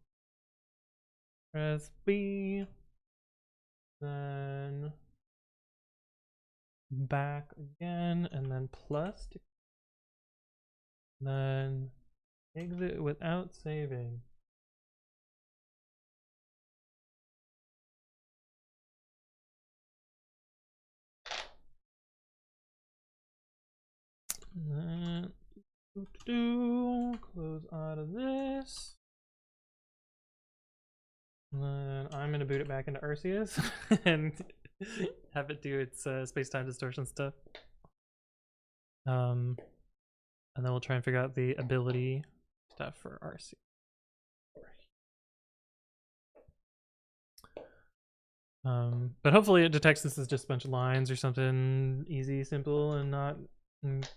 Press B, then back again, and then plus, then exit without saving. And then close out of this. And then I'm gonna boot it back into Arceus and have it do its space-time distortion stuff. And then we'll try and figure out the ability stuff for Arceus. But hopefully it detects this as just a bunch of lines or something easy, simple, and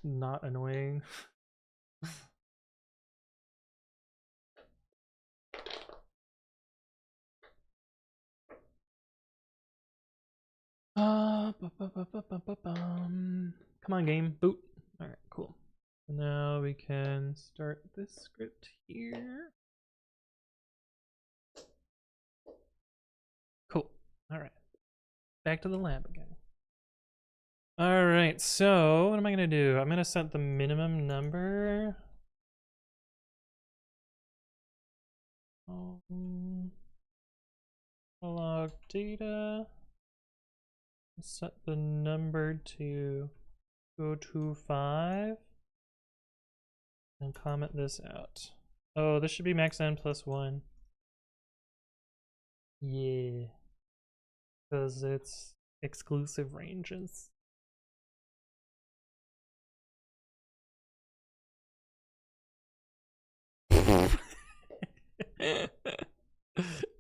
not annoying. Come on, game, boot. All right, cool. Now we can start this script here. Cool. All right. Back to the lab again. All right, so what am I gonna do? I'm gonna set the minimum number. Log data. Set the number to go to 5. And comment this out. Oh, this should be max n plus 1. Yeah. Because it's exclusive ranges.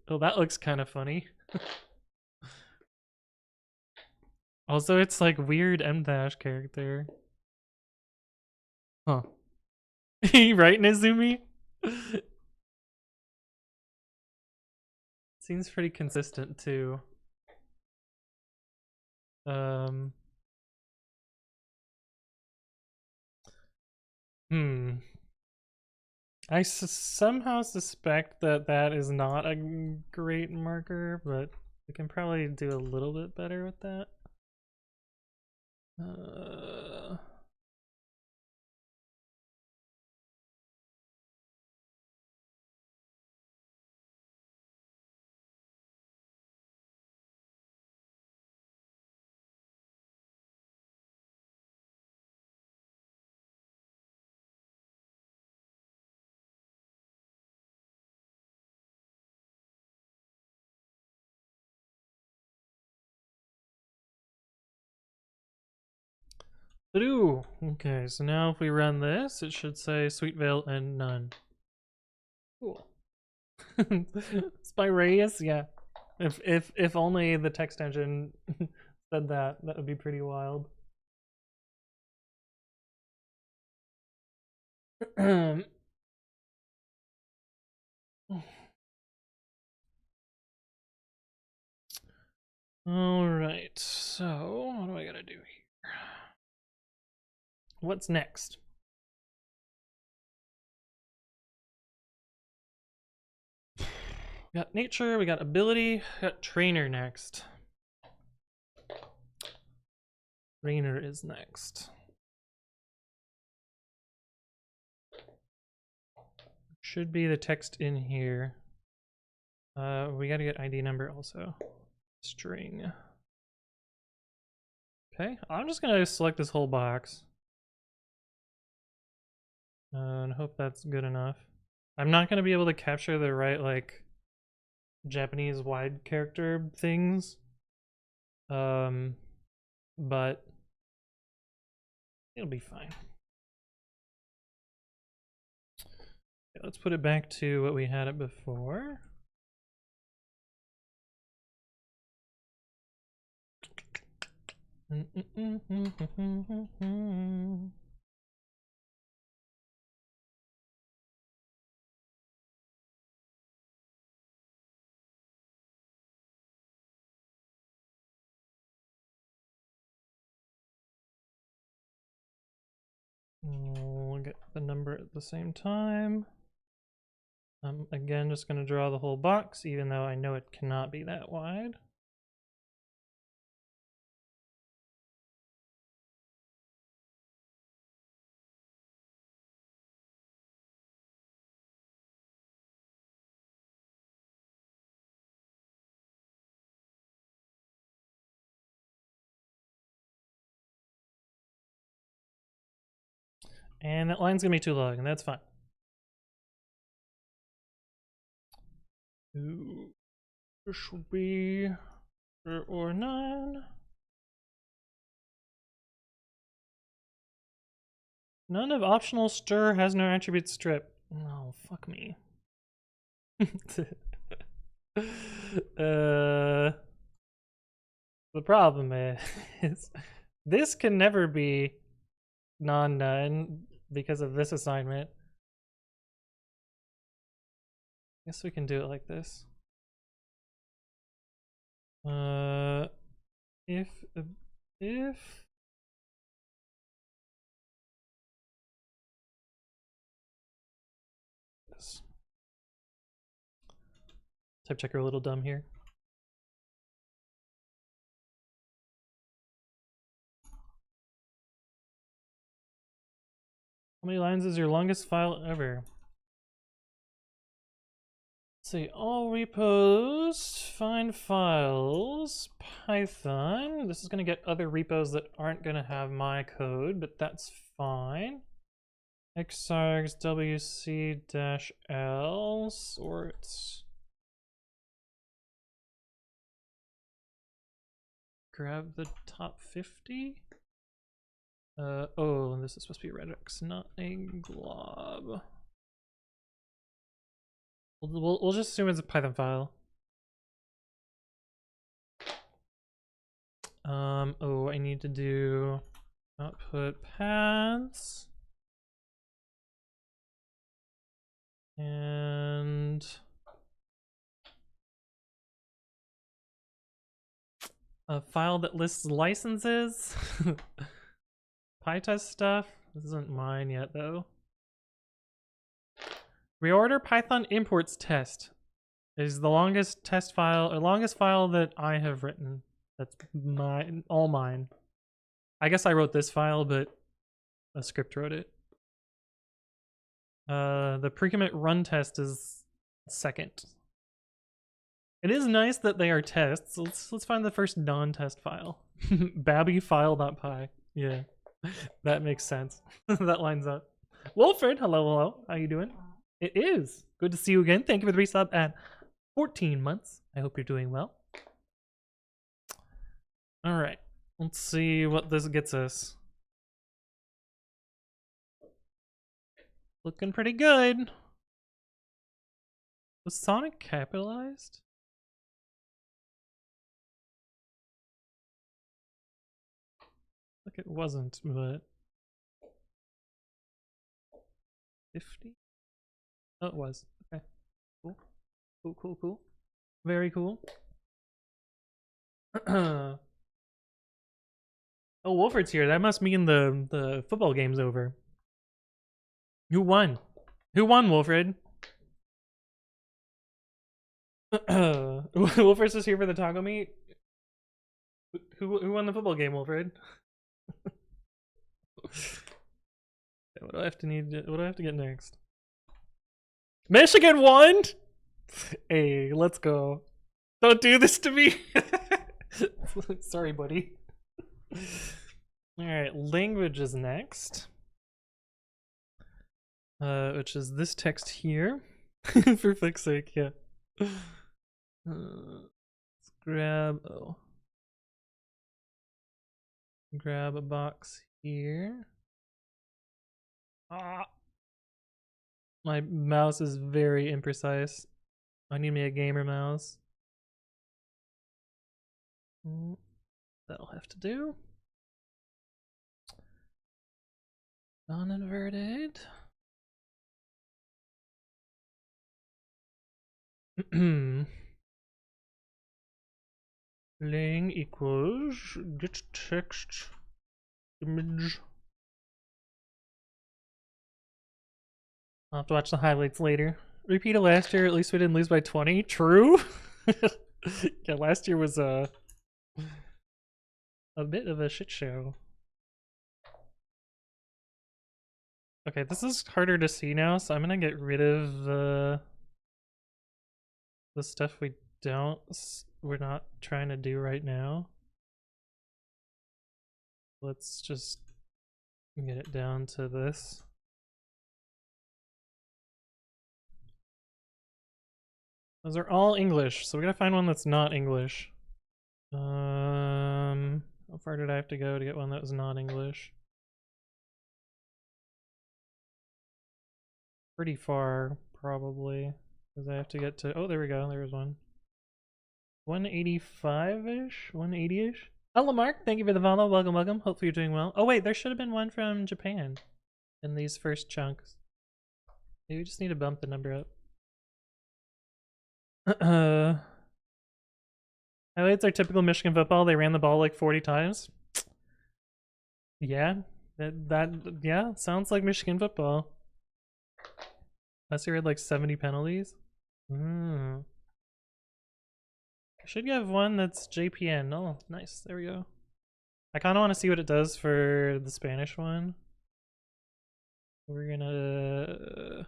Oh, that looks kind of funny. Also, it's like weird M-dash character. Huh. Right, Nezumi? Seems pretty consistent too. I somehow suspect that that is not a great marker, but we can probably do a little bit better with that. Ooh, okay, so now if we run this, it should say Sweet Veil and none. Cool. Spiraeus, yeah. If only the text engine said that, that would be pretty wild. All right, so what do I gotta do here? What's next? We got nature, we got ability, we got trainer next. Trainer is next. Should be the text in here. We gotta get ID number also. String. Okay, I'm just gonna select this whole box. And hope that's good enough. I'm not gonna be able to capture the right, like, Japanese wide character things. But it'll be fine. Okay, let's put it back to what we had it before. We'll get the number at the same time. I'm again just going to draw the whole box, even though I know it cannot be that wide. And that line's gonna be too long, and that's fine. Ooh, this should be 0 or 9. None of optional stir has no attribute strip. Oh, fuck me. The problem is this can never be non-none because of this assignment. Guess we can do it like this. If this. Type checker a little dumb here. How many lines is your longest file ever? Let's see, all repos, find files, Python. This is gonna get other repos that aren't gonna have my code, but that's fine. Xargs wc-l sorts. Grab the top 50. Oh, this is supposed to be Redux, not a glob. We'll just assume it's a Python file. Oh, I need to do output paths. And a file that lists licenses. PyTest stuff. This isn't mine yet though. Reorder Python imports test is the longest test file or longest file that I have written. That's mine, all mine. I guess I wrote this file, but a script wrote it. The pre-commit run test is second. It is nice that they are tests. Let's find the first non-test file. Babbyfile.py. Yeah, that makes sense. That lines up. Wilfred, hello. How you doing? It is. Good to see you again. Thank you for the resub at 14 months. I hope you're doing well. All right. Let's see what this gets us. Looking pretty good. Was Sonic capitalized? Like it wasn't, but 50? Oh, it was. Okay. Cool. Very cool. Oh, Wolford's here. That must mean the football game's over. Who won? Who won, Wolfred? Wolford's just here for the taco meat. Who won the football game, Wolfred? What do I have to get next? Michigan won! Hey, let's go. Don't do this to me. Sorry, buddy. Alright, language is next. Which is this text here. For fuck's sake, yeah. Let's grab a box here. My mouse is very imprecise. I need me a gamer mouse. That'll have to do. Non-inverted. Laying equals get text image. I'll have to watch the highlights later. Repeat of last year, at least we didn't lose by 20. True. Yeah, last year was a bit of a shit show. Okay, this is harder to see now, so I'm gonna get rid of the stuff we're not trying to do right now. Let's just get it down to this. Those are all English, so we gotta find one that's not English. How far did I have to go to get one that was not English? Pretty far, probably. Because I have to get to. Oh, there we go. There's one. 185-ish? 180-ish? Hello, Mark. Thank you for the follow. Welcome, welcome. Hopefully you're doing well. Oh, wait. There should have been one from Japan in these first chunks. Maybe we just need to bump the number up. Highlights are typical Michigan football. They ran the ball like 40 times. Yeah. Yeah, sounds like Michigan football. Unless you had like 70 penalties. I should have one that's JPN. Oh, nice. There we go. I kind of want to see what it does for the Spanish one. We're gonna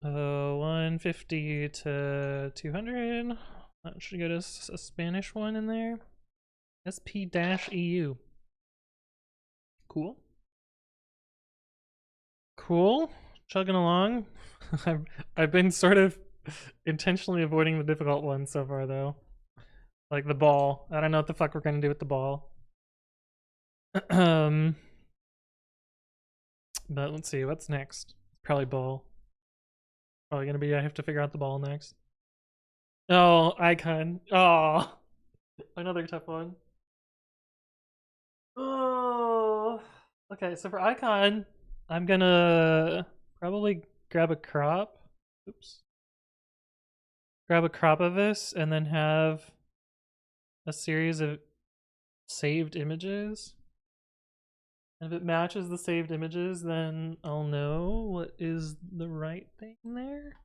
150 to 200. That should get us a Spanish one in there. SP-EU. Cool. Cool. Chugging along. I've been sort of intentionally avoiding the difficult ones so far, though. Like the ball. I don't know what the fuck we're gonna do with the ball. But let's see, what's next? Probably ball. Probably gonna be I have to figure out the ball next. Oh, icon. Oh, another tough one. Oh. Okay, so for icon, I'm gonna probably grab a crop. Oops. Grab a crop of this and then have a series of saved images. And if it matches the saved images, then I'll know what is the right thing there.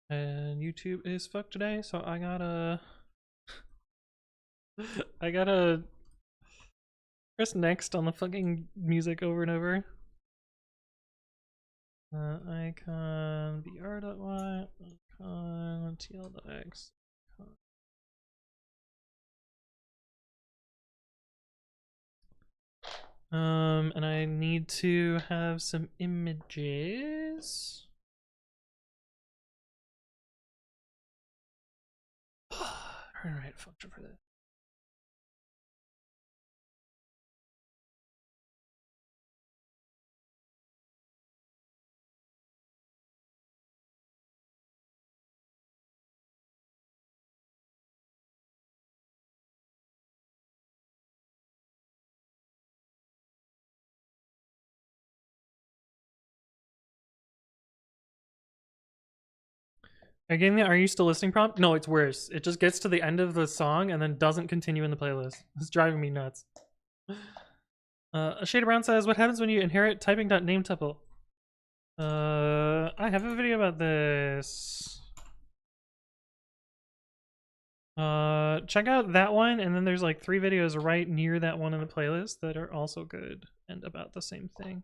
And YouTube is fucked today, so I gotta I gotta press next on the fucking music over and over. Icon br.y, icon tl.x. And I need to have some images. Turn right function for this. Are you still listening prompt? No, it's worse. It just gets to the end of the song and then doesn't continue in the playlist. It's driving me nuts. A Shade of Brown says, what happens when you inherit typing.name tuple? I have a video about this. Check out that one, and then there's like 3 videos right near that one in the playlist that are also good and about the same thing.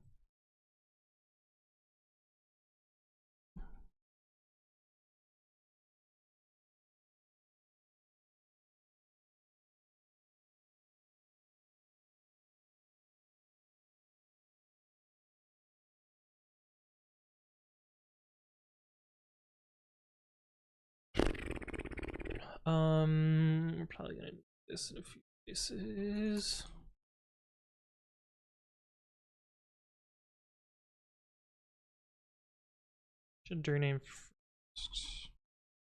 We're probably gonna do this in a few places. Should dir name first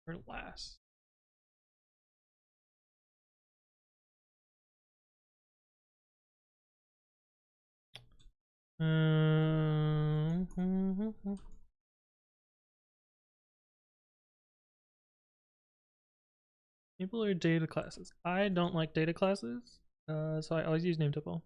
or last? People are data classes. I don't like data classes, so I always use name tuple.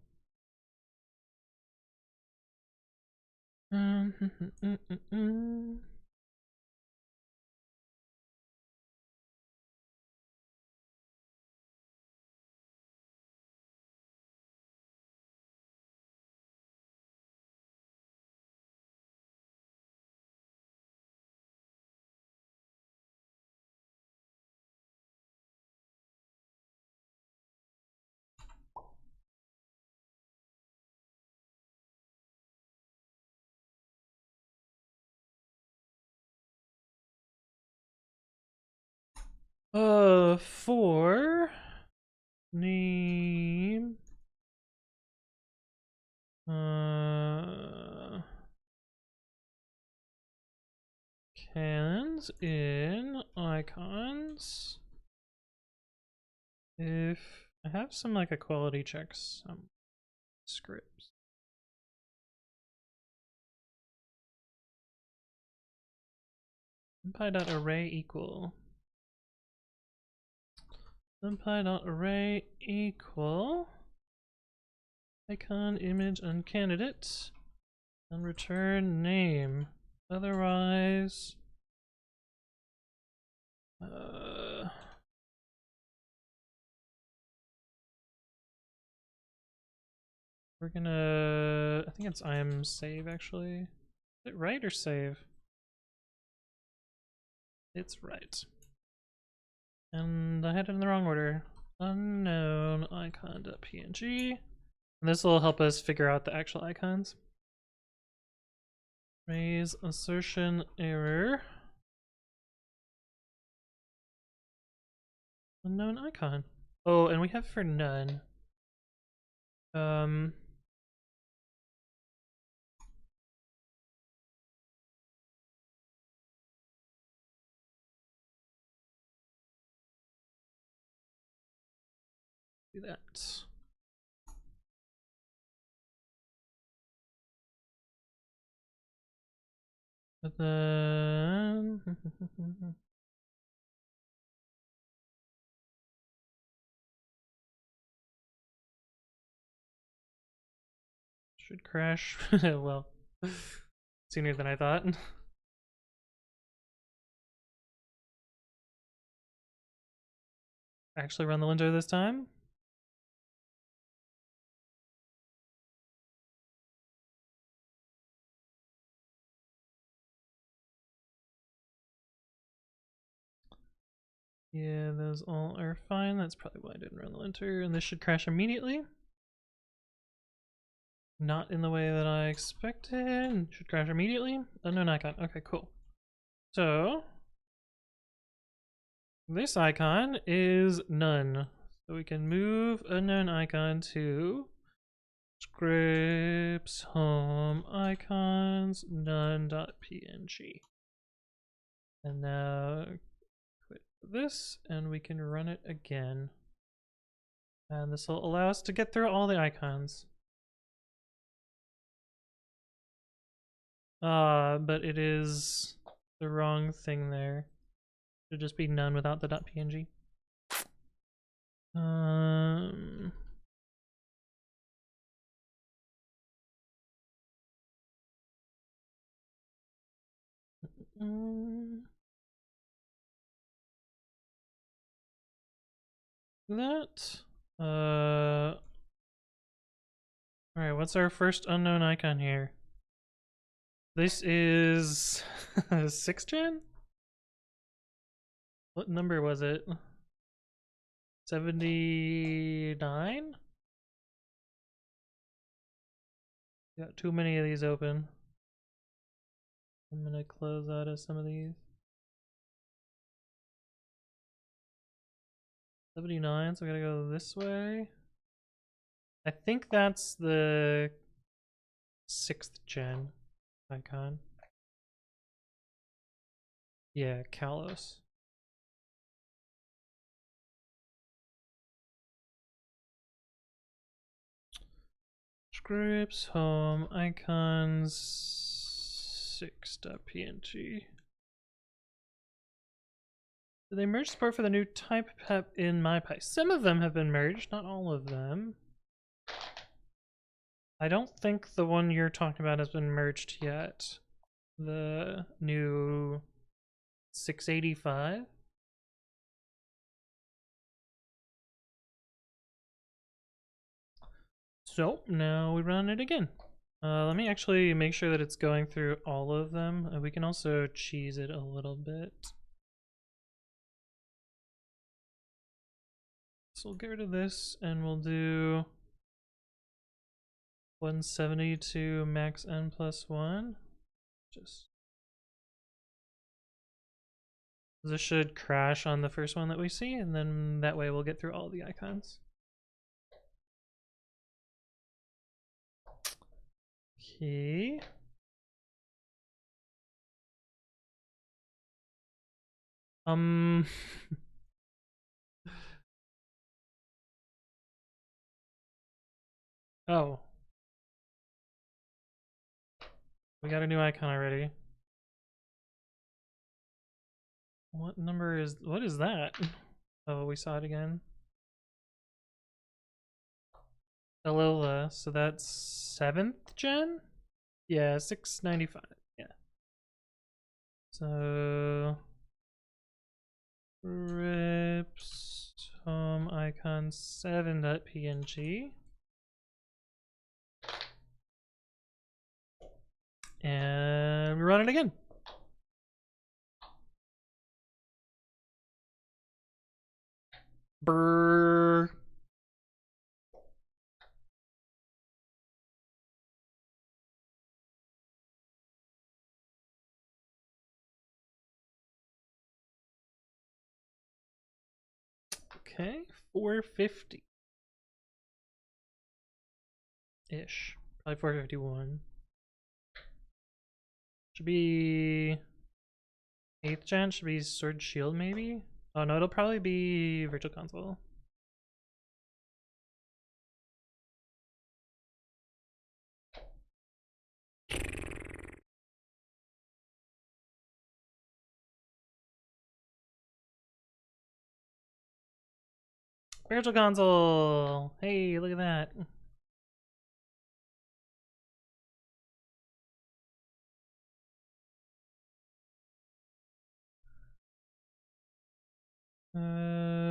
For name, cannons in icons. If I have some like equality checks, some scripts. NumPy.array equal. NumPy.array equal icon image and candidate and return name. Otherwise, we're gonna, I think it's im save actually. Is it right or save? It's right. And I had it in the wrong order. Unknown icon.png. And this will help us figure out the actual icons. Raise assertion error. Unknown icon. Oh, and we have for none. Do that. But then should crash. Well, sooner than I thought. Actually run the window this time. Yeah, those all are fine. That's probably why I didn't run the linter. And this should crash immediately. Not in the way that I expected. Should crash immediately. Unknown icon. Okay, cool. So this icon is none. So we can move unknown icon to scripts home icons none.png. And now quit this and we can run it again. And this will allow us to get through all the icons. But it is the wrong thing there. It should just be none without the .png. That. Alright, what's our first unknown icon here? This is 6th gen? What number was it? 79? Got too many of these open. I'm gonna close out of some of these. 79, so we gotta go this way. I think that's the 6th gen icon. Yeah, Kalos. Scripts, home, icons, 6.png. Do they merge support for the new type pep in MyPy? Some of them have been merged, not all of them. I don't think the one you're talking about has been merged yet. The new 685. So now we run it again. Let me actually make sure that it's going through all of them. We can also cheese it a little bit. So we'll get rid of this and we'll do 172 max n plus 1. This should crash on the first one that we see, and then that way we'll get through all the icons. Okay. Oh. We got a new icon already. What is that? Oh, we saw it again. Alola, so that's 7th gen? Yeah, 695. Yeah. So rips home icon 7.png. And we run it again. Brrr. Okay, 450 ish. Probably 451. Should be 8th gen, should be Sword Shield maybe? Oh no, it'll probably be Virtual Console. Virtual Console! Hey, look at that.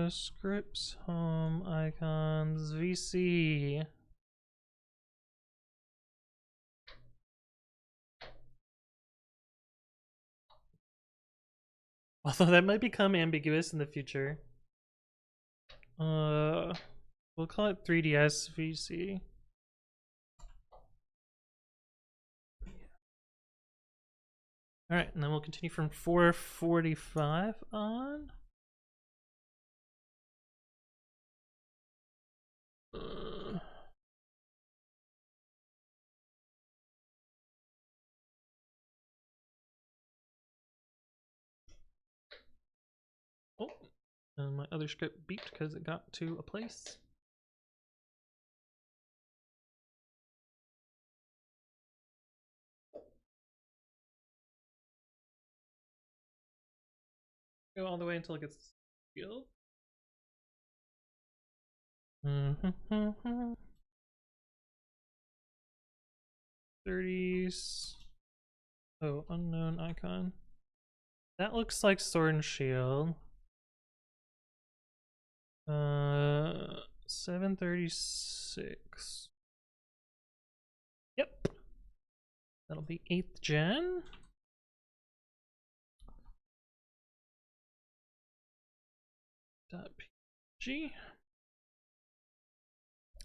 Scripts, home, icons, VC. Although that might become ambiguous in the future. We'll call it 3DS VC. Alright, and then we'll continue from 445 on. Oh, and my other script beeped because it got to a place. Go all the way until it gets healed. 30s. Oh, unknown icon. That looks like Sword and Shield. 736. Yep. That'll be 8th gen. .pg.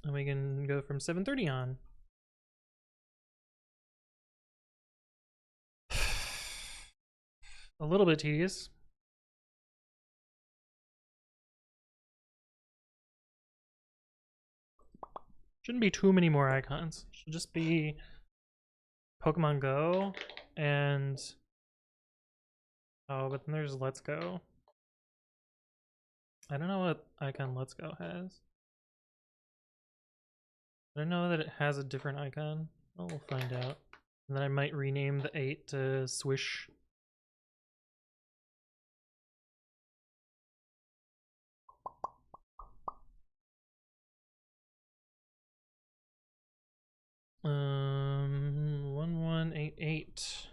And we can go from 730 on. A little bit tedious. Shouldn't be too many more icons. Should just be Pokemon Go and oh, but then there's Let's Go. I don't know what icon Let's Go has. I know that it has a different icon. Well, we'll find out. And then I might rename the 8 to Swish. 1188.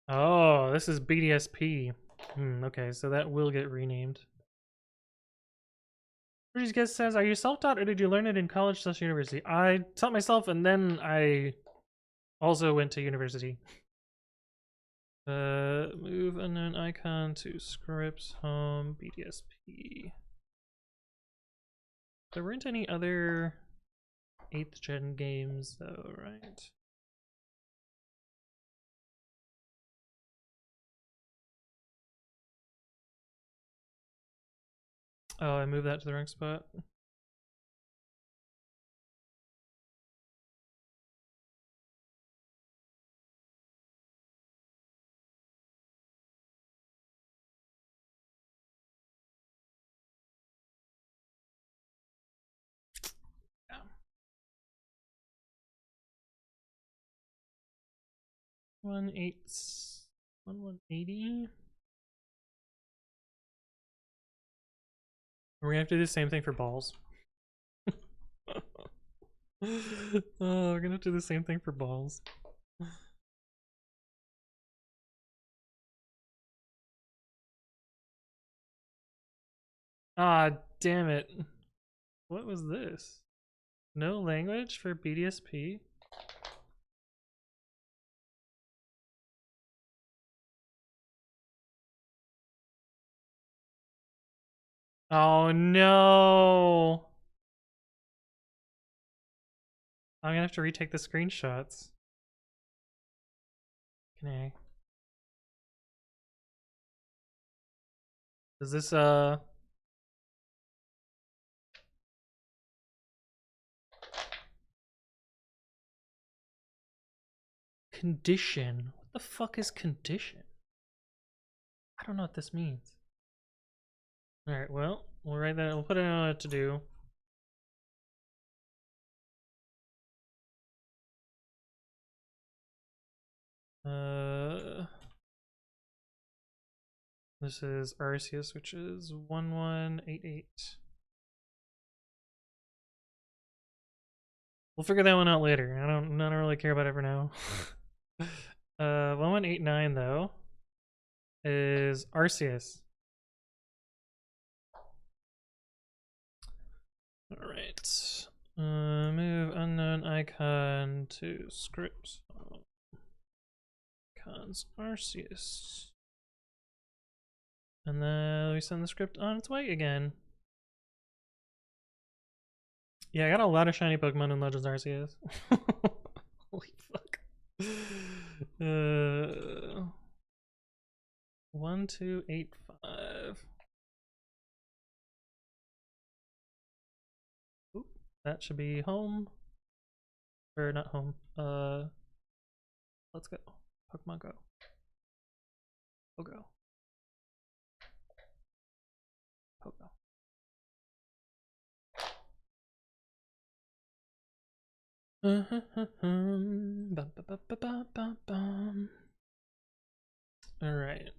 Oh, this is BDSP. Okay, so that will get renamed. Bridges guest says, "Are you self-taught or did you learn it in college/university?" I taught myself and then I also went to university. Move unknown icon to scripts home BDSP. There weren't any other 8th gen games though, right? Oh, I moved that to the wrong spot. Yeah. 1180. We're gonna have to do the same thing for balls. Oh, we're gonna have to do the same thing for balls. Ah, damn it. What was this? No language for BDSP? Oh no! I'm gonna have to retake the screenshots. Can I? Is this condition? What the fuck is condition? I don't know what this means. Alright, well, we'll write that, we'll put it on what to do. This is Arceus, which is 1188. We'll figure that one out later. I don't really care about it for now. 1189 though is Arceus. All right. Move unknown icon to scripts. Icons Arceus. And then we send the script on its way again. Yeah, I got a lot of shiny Pokemon in Legends Arceus. Holy fuck. 1285. Oop, that should be home. Or not home. Let's go. Pokemon Go. Pogo. Pogo. Alright.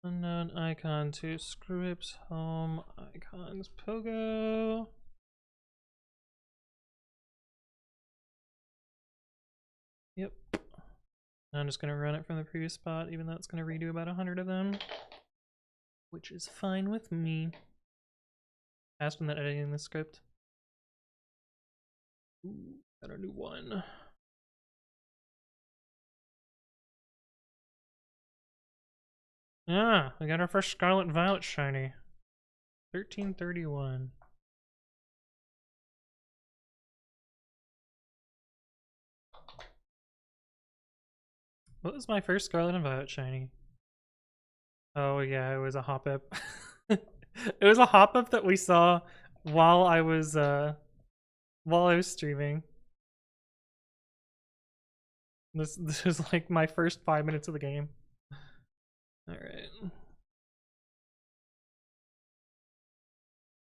Unknown icon to scripts, home icons, Pogo. Yep. I'm just gonna run it from the previous spot, even though it's gonna redo about 100 of them, which is fine with me. Faster than editing the script. Ooh, got a new one. Ah, we got our first Scarlet Violet shiny. 1331. What was my first Scarlet and Violet shiny? Oh yeah, it was a hop-up. It was a hop-up that we saw while I was streaming. This was like my first 5 minutes of the game. Alright.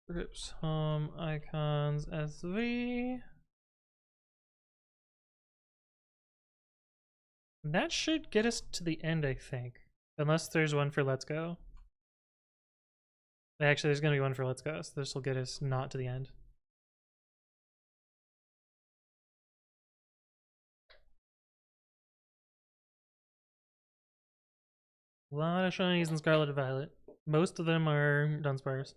Scripts, home, icons, SV. That should get us to the end, I think. Unless there's one for Let's Go. Actually, there's gonna be one for Let's Go, so this will get us not to the end. A lot of shinies in Scarlet and Violet. Most of them are Dunsparce.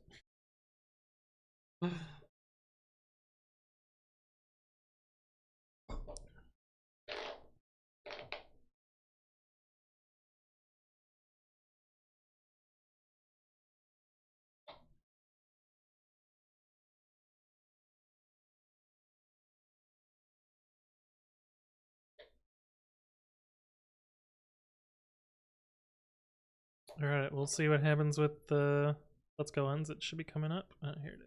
Alright, we'll see what happens with the Let's Go ones. It should be coming up. Here it is.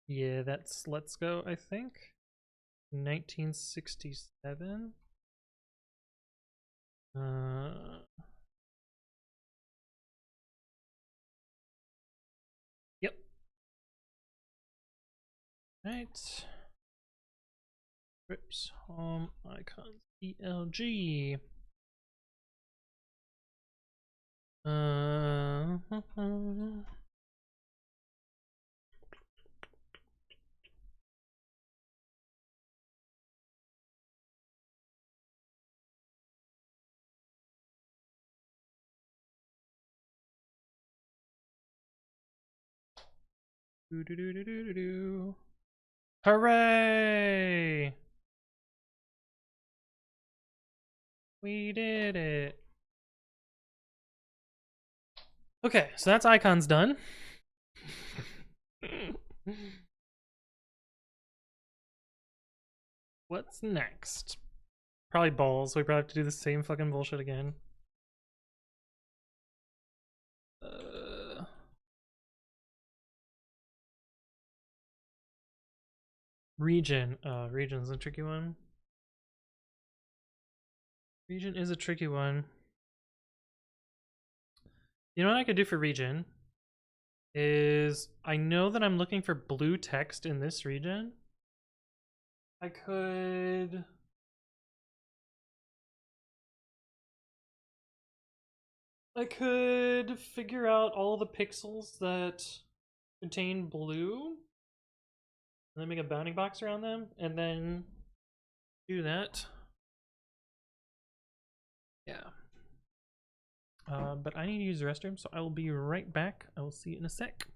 Yeah, that's Let's Go, I think. 1967. Yep. Right. Rips home icons. ELG. Hooray! We did it. Okay, so that's icons done. What's next? Probably balls. We probably have to do the same fucking bullshit again. Region. Region's a tricky one. Region is a tricky one. You know what I could do for region? Is I know that I'm looking for blue text in this region. I could figure out all the pixels that contain blue and then make a bounding box around them and then do that. Yeah. But I need to use the restroom, so I will be right back. I will see you in a sec.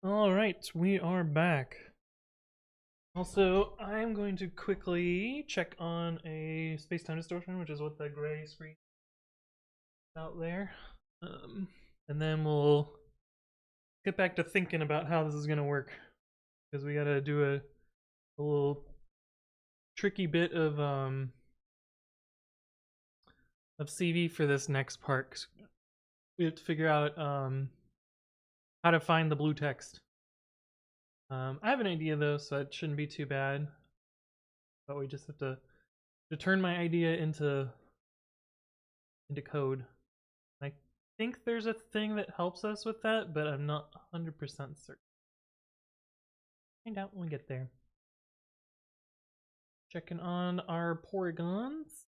All right, we are back. Also, I'm going to quickly check on a space-time distortion, which is what the gray screen out there. And then we'll get back to thinking about how this is going to work, because we got to do a little tricky bit of CV for this next part. 'Cause we have to figure out how to find the blue text. I have an idea though, so it shouldn't be too bad. But we just have to turn my idea into code. I think there's a thing that helps us with that, but I'm not 100% certain. Find out when we get there. Checking on our polygons.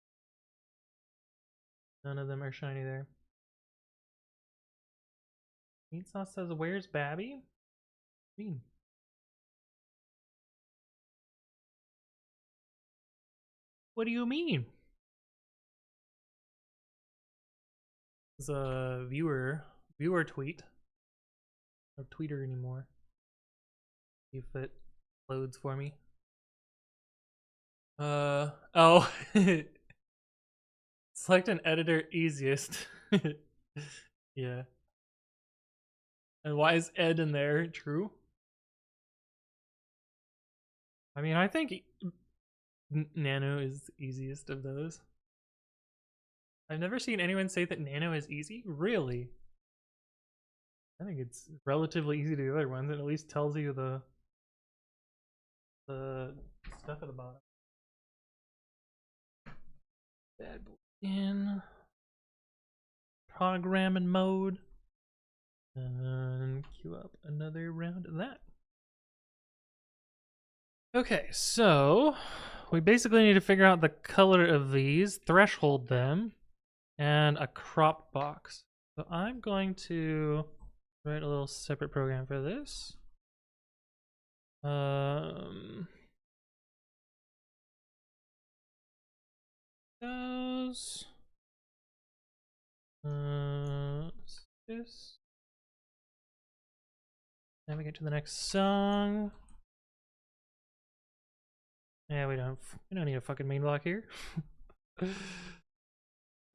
None of them are shiny there. Meat sauce says, "Where's Babby?" What do you mean? What do you mean? It's a viewer tweet. No tweeter anymore. See if it loads for me. Oh. Select an editor easiest. Yeah. And why is Ed in there? True. I mean, I think Nano is the easiest of those. I've never seen anyone say that Nano is easy. Really? I think it's relatively easy to the other ones. It at least tells you the stuff at the bottom. Bad boy in programming mode. And queue up another round of that. Okay, so we basically need to figure out the color of these, threshold them, and a crop box. So I'm going to write a little separate program for this. Those. This. Then we get to the next song. Yeah, we don't need a fucking main block here.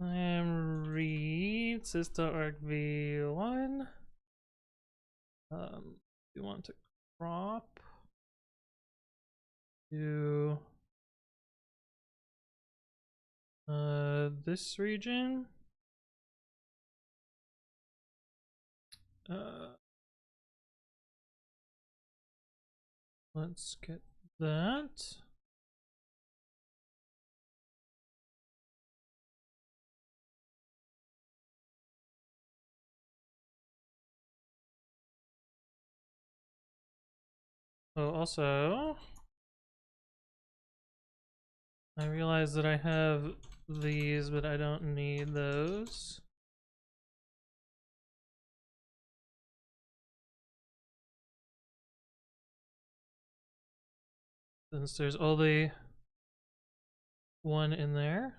Read sys.arg v1. We want to crop to this region. Let's get that. Oh, also, I realize that I have these, but I don't need those. Since there's only one in there.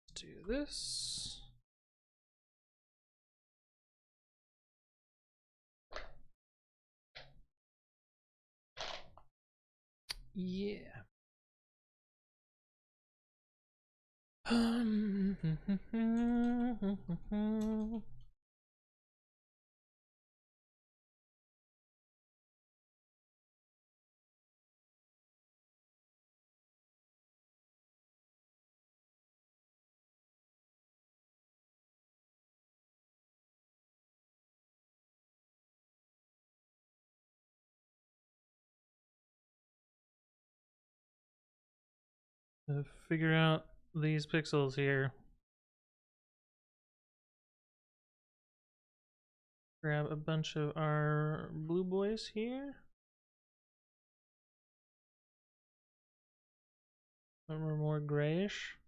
Let's do this. Yeah. To figure out these pixels here. Grab a bunch of our blue boys here. Some are more grayish.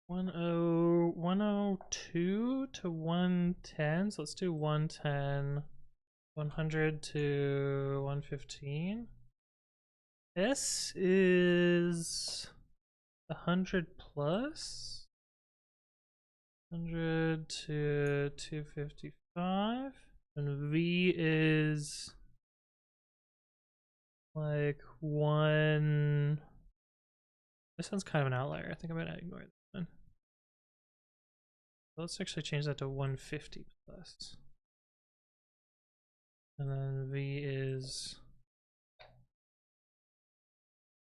One oh two to 110. So let's do 110. 100 to 115. This is 100 plus? 100 to 255. And V is like 1. This one's kind of an outlier. I think I'm gonna ignore this one. Let's actually change that to 150 plus. And then V is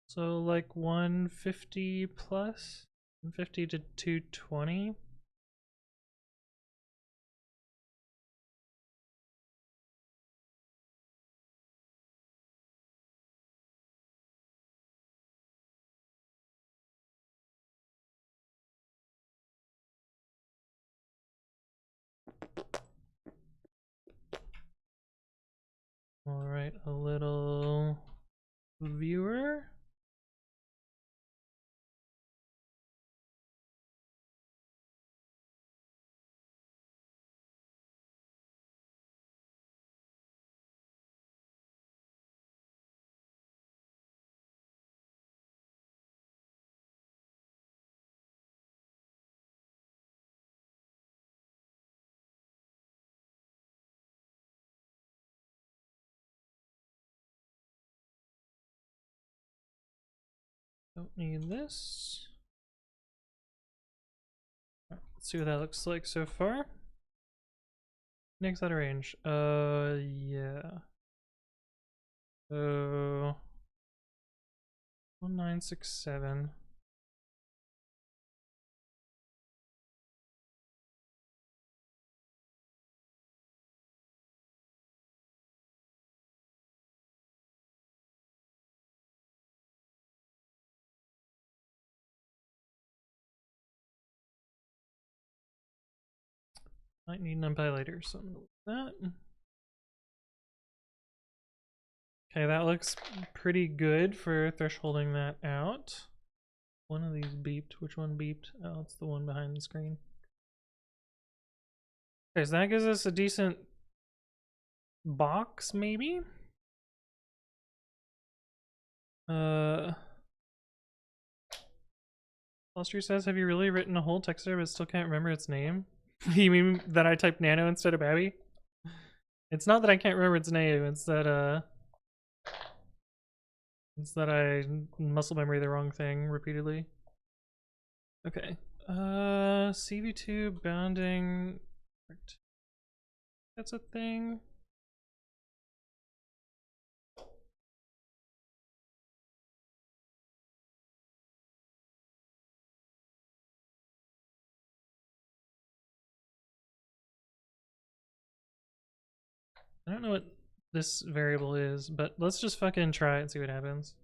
so like 150 plus, 150 to 220. All right, a little viewer. Don't need this. Right, let's see what that looks like so far. Next out of range. Yeah. So 1967. Might need numpy later, so I'm gonna look at that. Okay, that looks pretty good for thresholding that out. One of these beeped. Which one beeped? Oh, it's the one behind the screen. Okay, so that gives us a decent box, maybe? Foster says, have you really written a whole text there but still can't remember its name? You mean that I typed Nano instead of Babby? It's not that I can't remember its name, it's that I muscle memory the wrong thing repeatedly. Okay. CV2 bounding. That's a thing. I don't know what this variable is, but let's just fucking try it and see what happens.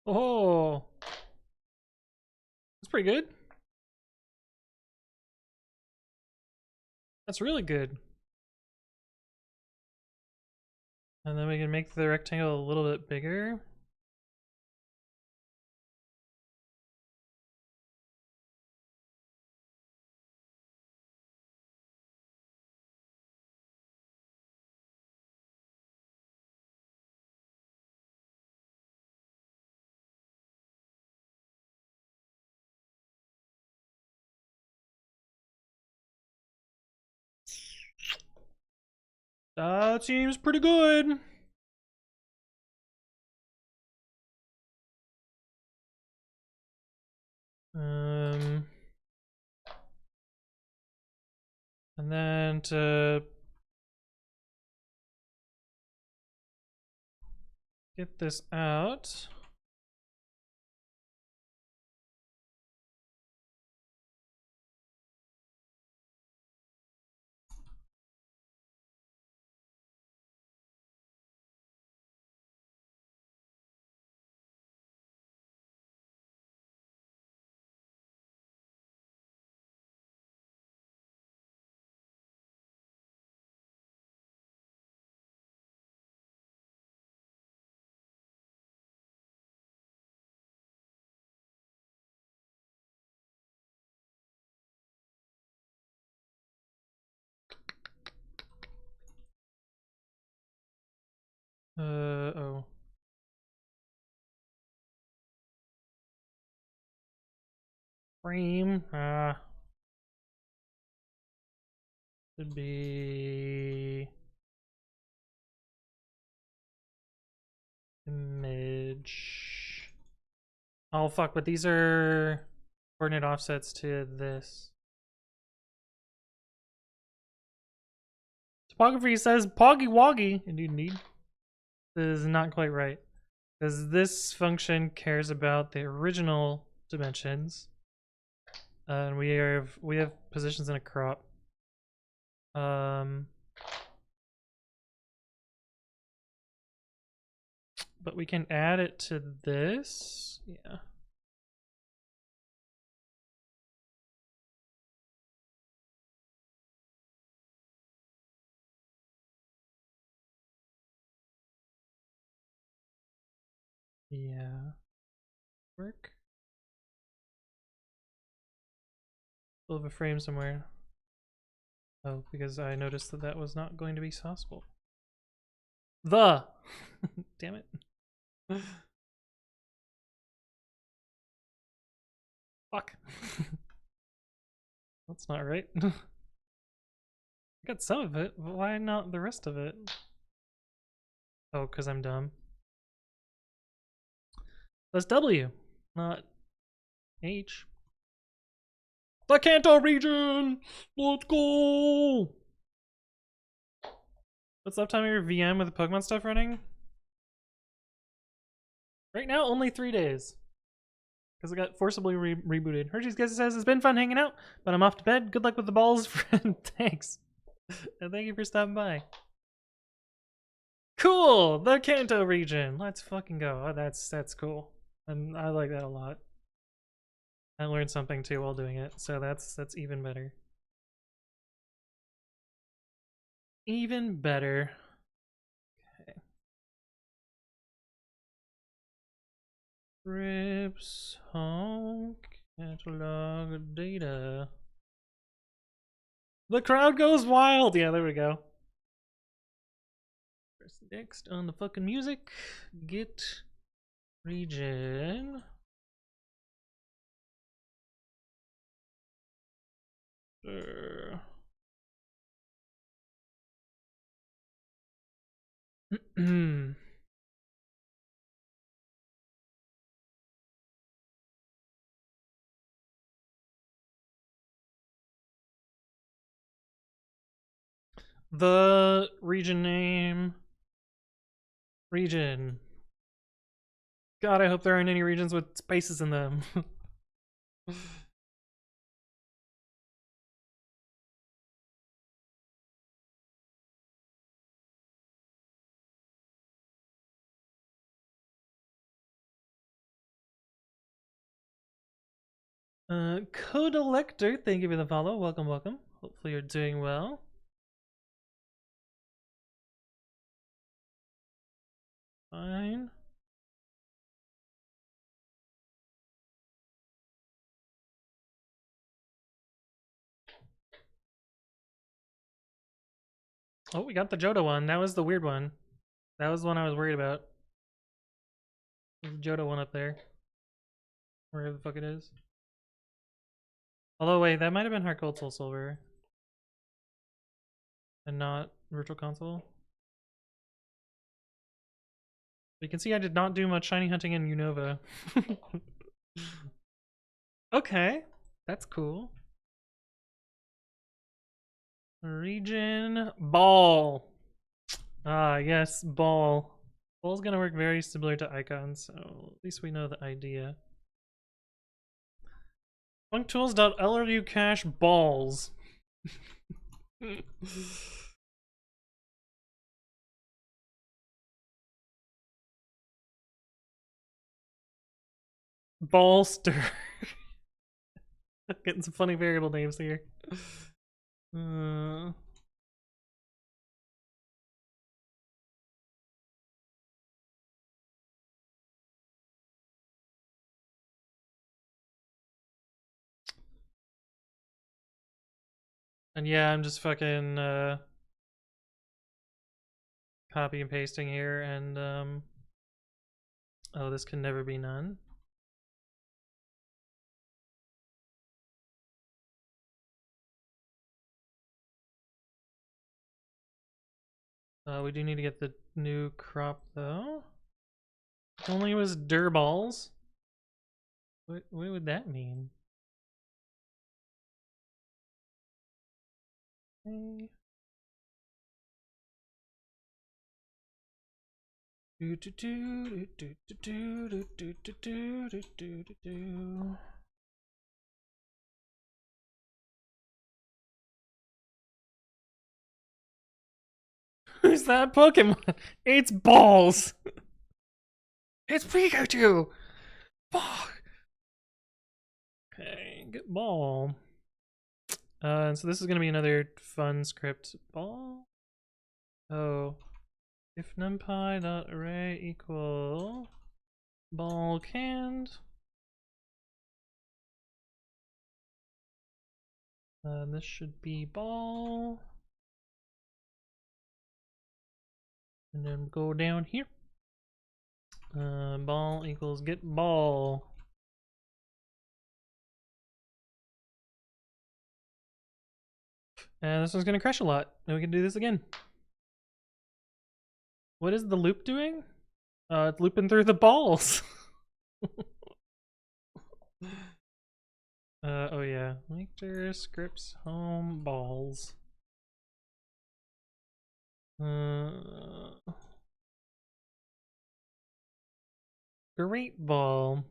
Oh, that's pretty good. That's really good. And then we can make the rectangle a little bit bigger. That seems pretty good. And then to get this out, Oh. Frame, should be image. Oh fuck, but these are coordinate offsets to this. Topography says Poggy Woggy, indeed. This is not quite right. Because this function cares about the original dimensions. And we have positions in a crop. But we can add it to this. Yeah. Yeah. Work. Still have a frame somewhere. Oh, because I noticed that that was not going to be possible. The! Damn it. Fuck. That's not right. I got some of it, but why not the rest of it? Oh, because I'm dumb. That's W, not H. The Kanto region! Let's go! What's the uptime of your VM with the Pokemon stuff running? Right now, only 3 days. Because it got forcibly rebooted. Hershey's Guest says, it's been fun hanging out, but I'm off to bed. Good luck with the balls, friend. Thanks. And thank you for stopping by. Cool! The Kanto region! Let's fucking go. Oh, that's cool. And I like that a lot. I learned something too while doing it, so that's even better. Even better. Okay. Rips home catalog data. The crowd goes wild! Yeah, there we go. Press next on the fucking music. Get region. The region name. Region. God, I hope there aren't any regions with spaces in them. Code Elector, thank you for the follow. Welcome, welcome. Hopefully you're doing well. Fine. Oh, we got the Johto one. That was the weird one. That was the one I was worried about. There's the Johto one up there. Wherever the fuck it is. Although, wait, that might have been Heart Gold Soul Silver. And not Virtual Console. You can see I did not do much shiny hunting in Unova. Okay, that's cool. Region Ball. Ah, yes, Ball. Ball's gonna work very similar to Icon, so at least we know the idea. Funktools.lru cache balls. Ballster. Getting some funny variable names here. And yeah, I'm just fucking copy and pasting here, and oh, this can never be none. We do need to get the new crop though. If only it was dirballs. What would that mean? Okay. Who's that Pokemon? It's balls. It's Pikachu. Fuck. Okay, get ball. So this is gonna be another fun script. Ball. Oh, if numpy dot array equal ball canned. This should be ball. And then go down here. Ball equals get ball. And this one's gonna crash a lot. And we can do this again. What is the loop doing? It's looping through the balls. Oh yeah. Victor scripts home balls. Great ball.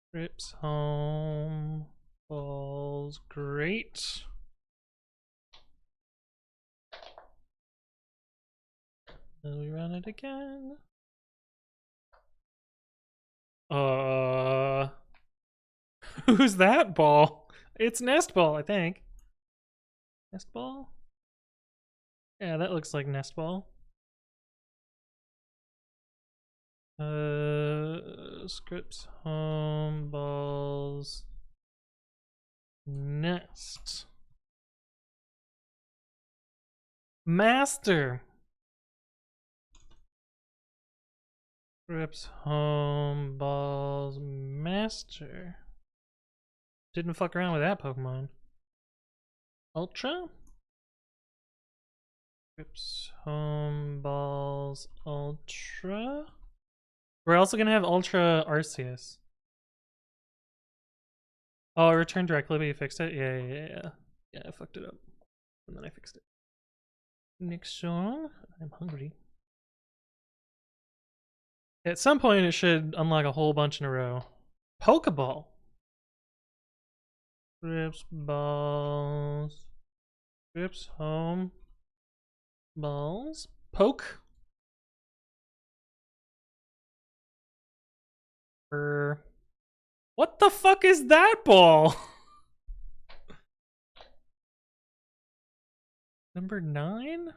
Scripts home balls. Great. Then we run it again. Who's that ball? It's Nest Ball, I think. Nest Ball? Yeah, that looks like Nest Ball. Scripts home balls nest master. Scripts home balls master. Didn't fuck around with that Pokemon. Ultra. Scripts home balls ultra. We're also gonna have Ultra Arceus. Oh, it returned directly, but you fixed it? Yeah. Yeah, I fucked it up. And then I fixed it. Next song. I'm hungry. At some point, it should unlock a whole bunch in a row. Pokeball. Scripts balls. Scripts home balls. Poke. What the fuck is that ball? Number 9?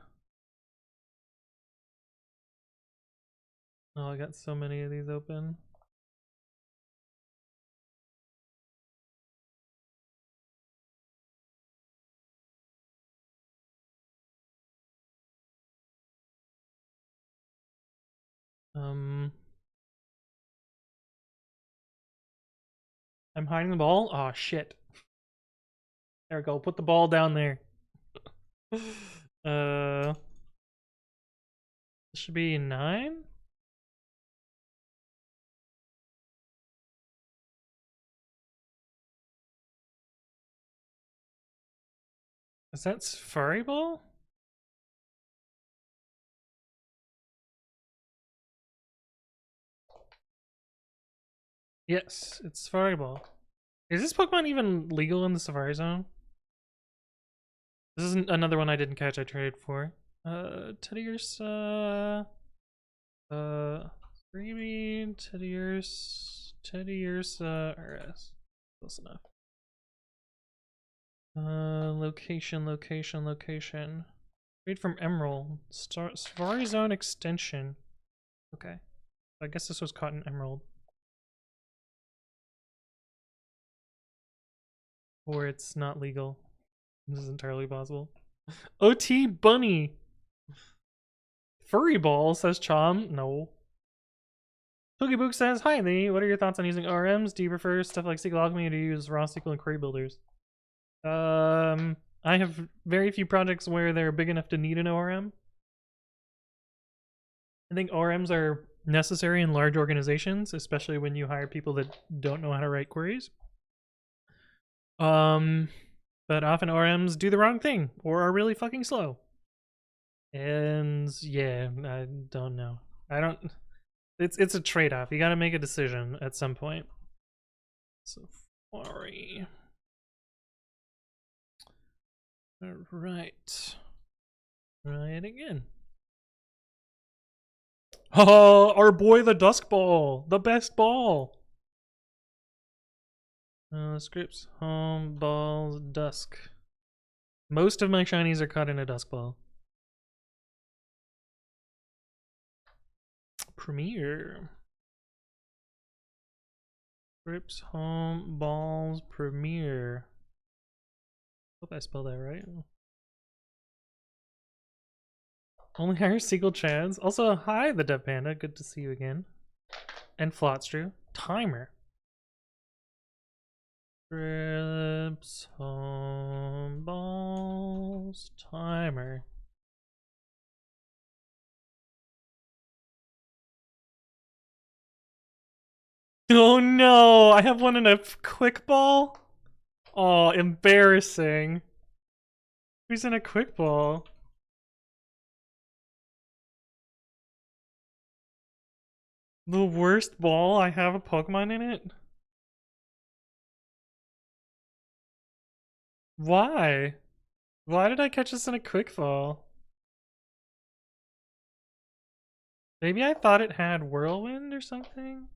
Oh, I got so many of these open. I'm hiding the ball. Oh shit. There we go. Put the ball down there. This should be 9? Is that Safari Ball? Yes, it's Safari Ball. Is this Pokemon even legal in the Safari Zone? This is another one I didn't catch I traded for. Teddiursa... Screaming, Teddiursa RS. Close enough. Location. Read from Emerald. Safari Zone extension. Okay. I guess this was caught in Emerald. Or it's not legal. This is entirely possible. OT Bunny. Furry ball, says Chom. No. Toogiepook says, hi Lee, what are your thoughts on using ORMs? Do you prefer stuff like SQL Alchemy or do you use raw SQL and query builders? I have very few projects where they're big enough to need an ORM. I think ORMs are necessary in large organizations, especially when you hire people that don't know how to write queries. But often ORMs do the wrong thing or are really fucking slow. And yeah, I don't know. I don't. It's a trade-off. You got to make a decision at some point. So sorry. All right. Try it again. Oh, our boy the Dusk Ball, the best ball. Scripts, home, balls, dusk. Most of my shinies are caught in a dusk ball. Premiere. Scripts, home, balls, premiere. Hope I spelled that right. Only hire SQL Chads. Also, hi, the Dev Panda. Good to see you again. And Flotstrew. Timer. Scripts, home, balls, timer. Oh no, I have one in a quick ball? Oh, embarrassing. Who's in a quick ball? The worst ball? I have a Pokemon in it? Why? Why did I catch this in a quick ball? Maybe I thought it had Whirlwind or something?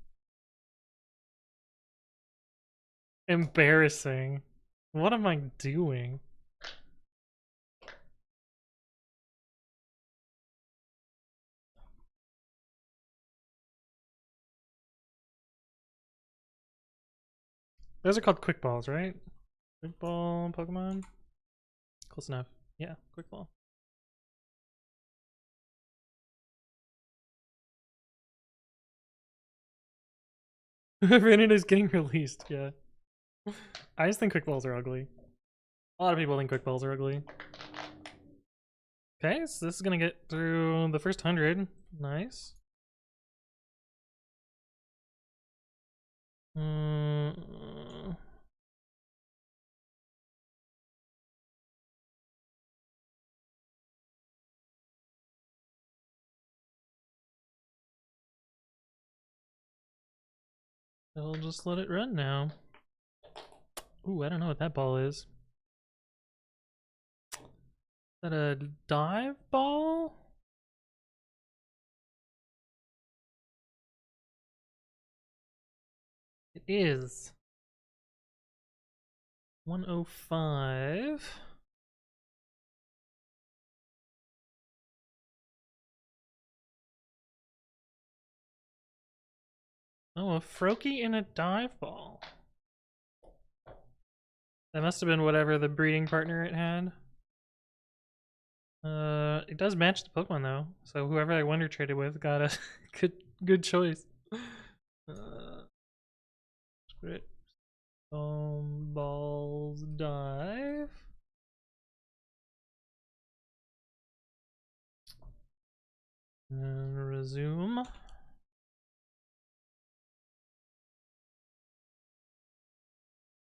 Embarrassing. What am I doing? Those are called quick balls, right? Quick ball Pokemon? Close enough. Yeah, quick ball. Reddit is getting released, yeah. I just think quick balls are ugly. A lot of people think quick balls are ugly. Okay, so this is gonna get through the first 100. Nice. I'll just let it run now. Ooh, I don't know what that ball is. Is that a dive ball? It is. 105. Oh, a Froakie in a dive ball. That must have been whatever the breeding partner it had. It does match the Pokemon though, so whoever I Wonder traded with got a good choice. Script, balls, dive. And resume.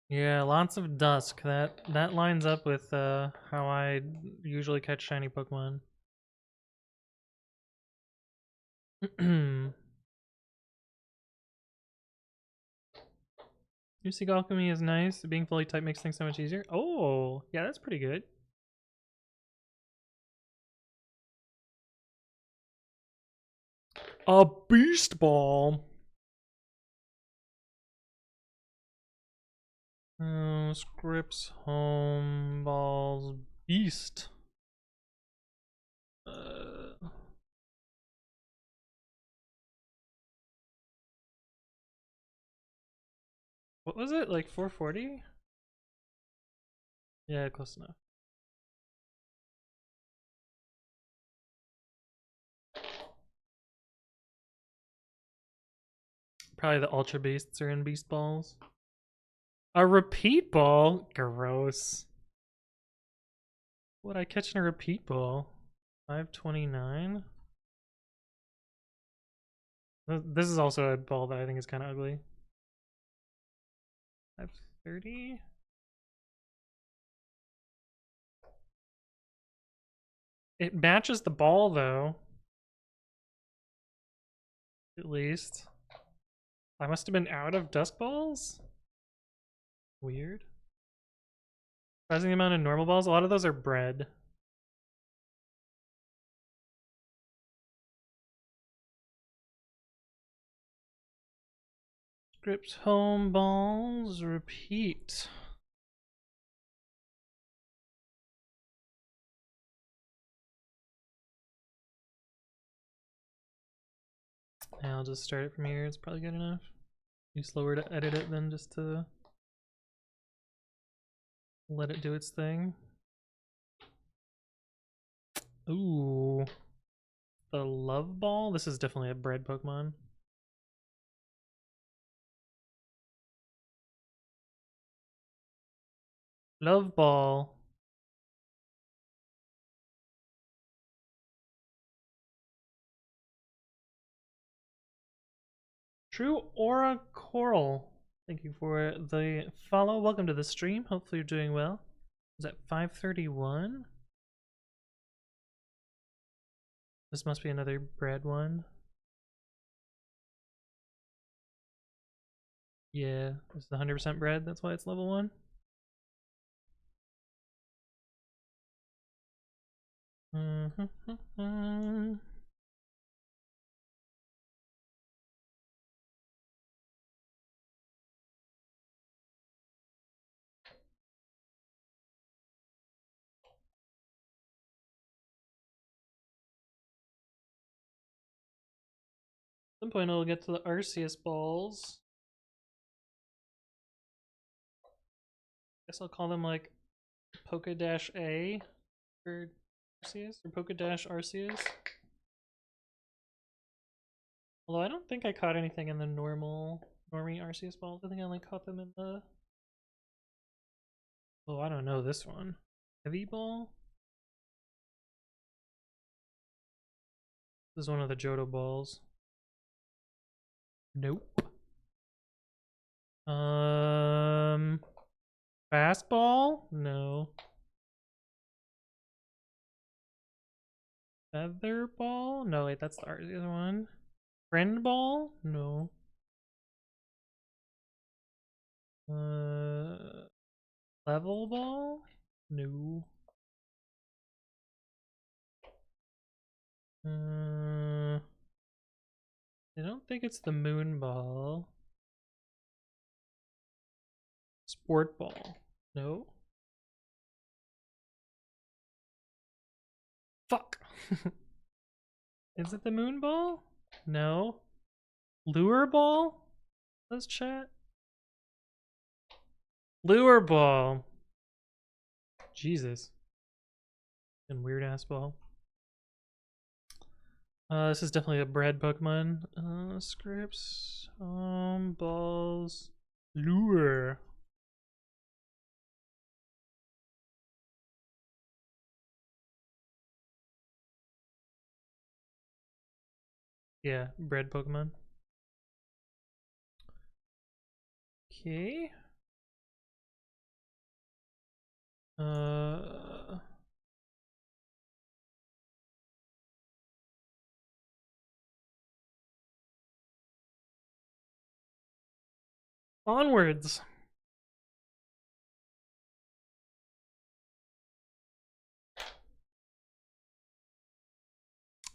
Yeah, lots of dusk. That lines up with how I usually catch shiny Pokemon. Music Alchemy is nice. Being fully typed makes things so much easier. Oh, yeah, that's pretty good. A Beast Ball. Scripts, home, balls, beast. What was it? Like 440? Yeah, close enough. Probably the Ultra Beasts are in Beast Balls. A repeat ball? Gross. What would I catch in a repeat ball? 529? This is also a ball that I think is kind of ugly. 530? It matches the ball though. At least. I must have been out of dusk balls? Weird. Surprising amount of normal balls. A lot of those are bred. Script home balls. Repeat. I'll just start it from here. It's probably good enough. Be slower to edit it than just to let it do its thing. Ooh. The Love Ball? This is definitely a bred Pokemon. Love Ball. True Aura Coral. Thank you for the follow. Welcome to the stream. Hopefully you're doing well. Is that 531? This must be another bred one. Yeah, it's 100% bred. That's why it's level 1. At some point I'll get to the Arceus balls. Guess I'll call them like Poké-A for Arceus or Poké-Arceus. Although I don't think I caught anything in the normie Arceus balls. I think I only caught them in the... Oh, I don't know this one. Heavy ball? This is one of the Johto balls. Nope. Fastball? No. Feather ball? No, wait, that's the other one. Friend ball? No. Level ball? No. I don't think it's the moon ball. Sport ball? No. Fuck. Is it the moon ball? No. Lure ball? Let's chat. Lure ball. Jesus. And weird ass ball. This is definitely a bred Pokemon. Scripts. Balls. Lure. Yeah, bred Pokemon. Okay. Onwards.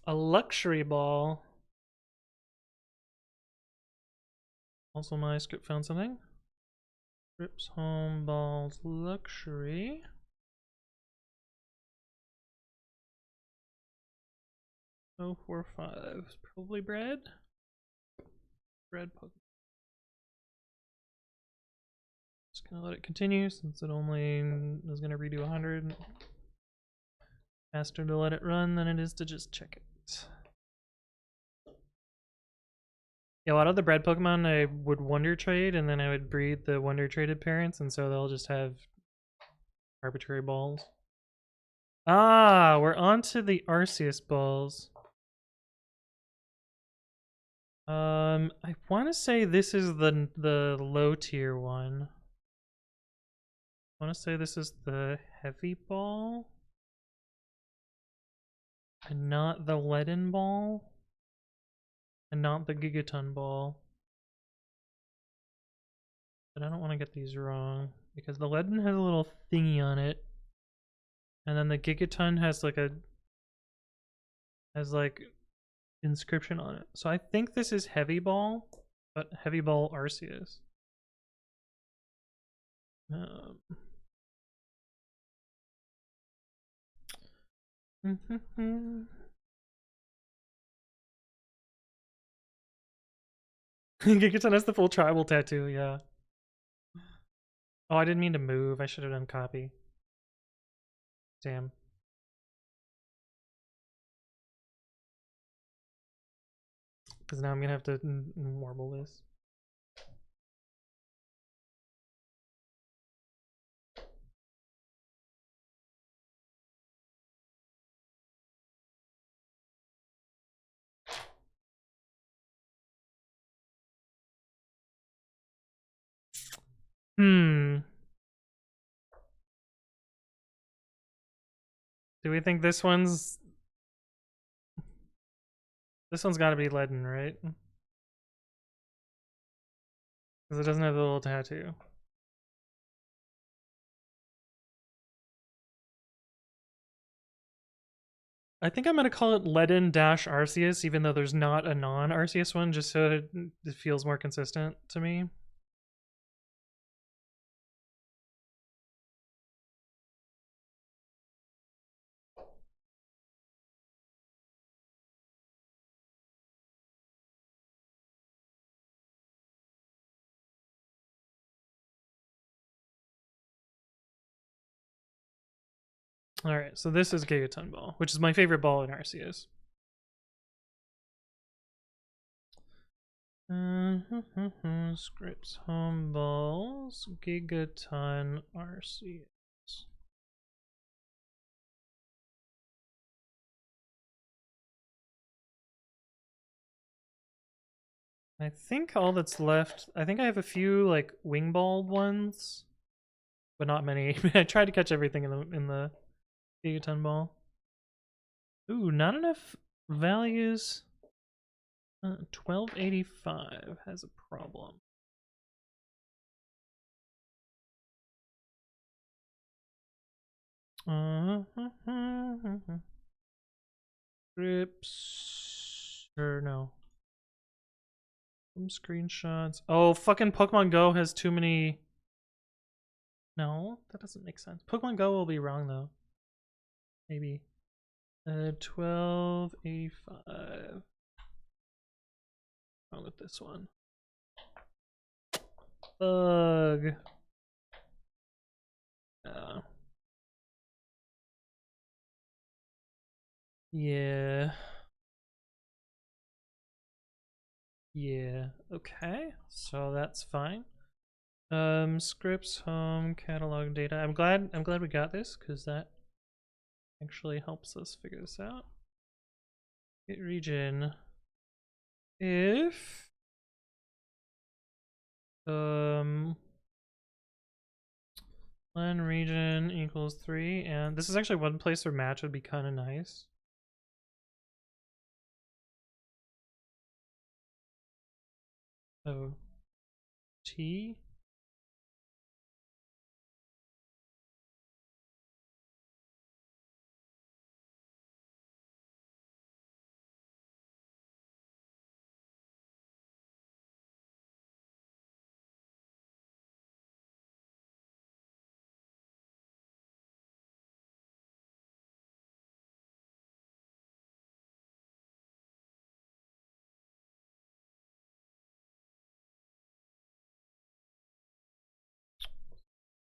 A luxury ball. Also, my script found something. Scripts, home, balls, luxury. Oh, 4, 5. Probably bred. Bred Pokemon. Just gonna let it continue since it only is gonna redo 100. Faster to let it run than it is to just check it. Yeah, a lot of the bred Pokemon I would Wonder Trade, and then I would breed the Wonder Traded parents, and so they'll just have arbitrary balls. Ah, we're on to the Arceus balls. I want to say this is the low tier one. I want to say this is the heavy ball, and not the leaden ball, and not the Gigaton ball. But I don't want to get these wrong because the leaden has a little thingy on it, and then the Gigaton has like inscription on it. So I think this is heavy ball, but heavy ball Arceus. Gigaton has the full tribal tattoo, yeah. Oh, I didn't mean to move. I should have done copy. Damn. Because now I'm gonna have to warble this. Do we think this one's gotta be leaden, right? Because it doesn't have the little tattoo. I think I'm gonna call it leaden dash Arceus, even though there's not a non-Arceus one, just so it feels more consistent to me. Alright, so this is Gigaton Ball, which is my favorite ball in Arceus. Scripts, home balls, Gigaton, Arceus. I think all that's left, I think I have a few like wing ball ones, but not many. I tried to catch everything in the Gigaton ball. Ooh, not enough values. 1285 has a problem. Grips. Or no. Some screenshots. Oh, fucking Pokemon Go has too many. No, that doesn't make sense. Pokemon Go will be wrong though. Maybe. 1285. Wrong with this one. Bug. Yeah. Yeah. Okay. So that's fine. Scripts, home, catalog data. I'm glad we got this because that actually helps us figure this out. Hit region. If land region equals 3, and this is actually one place where match would be kind of nice. So T.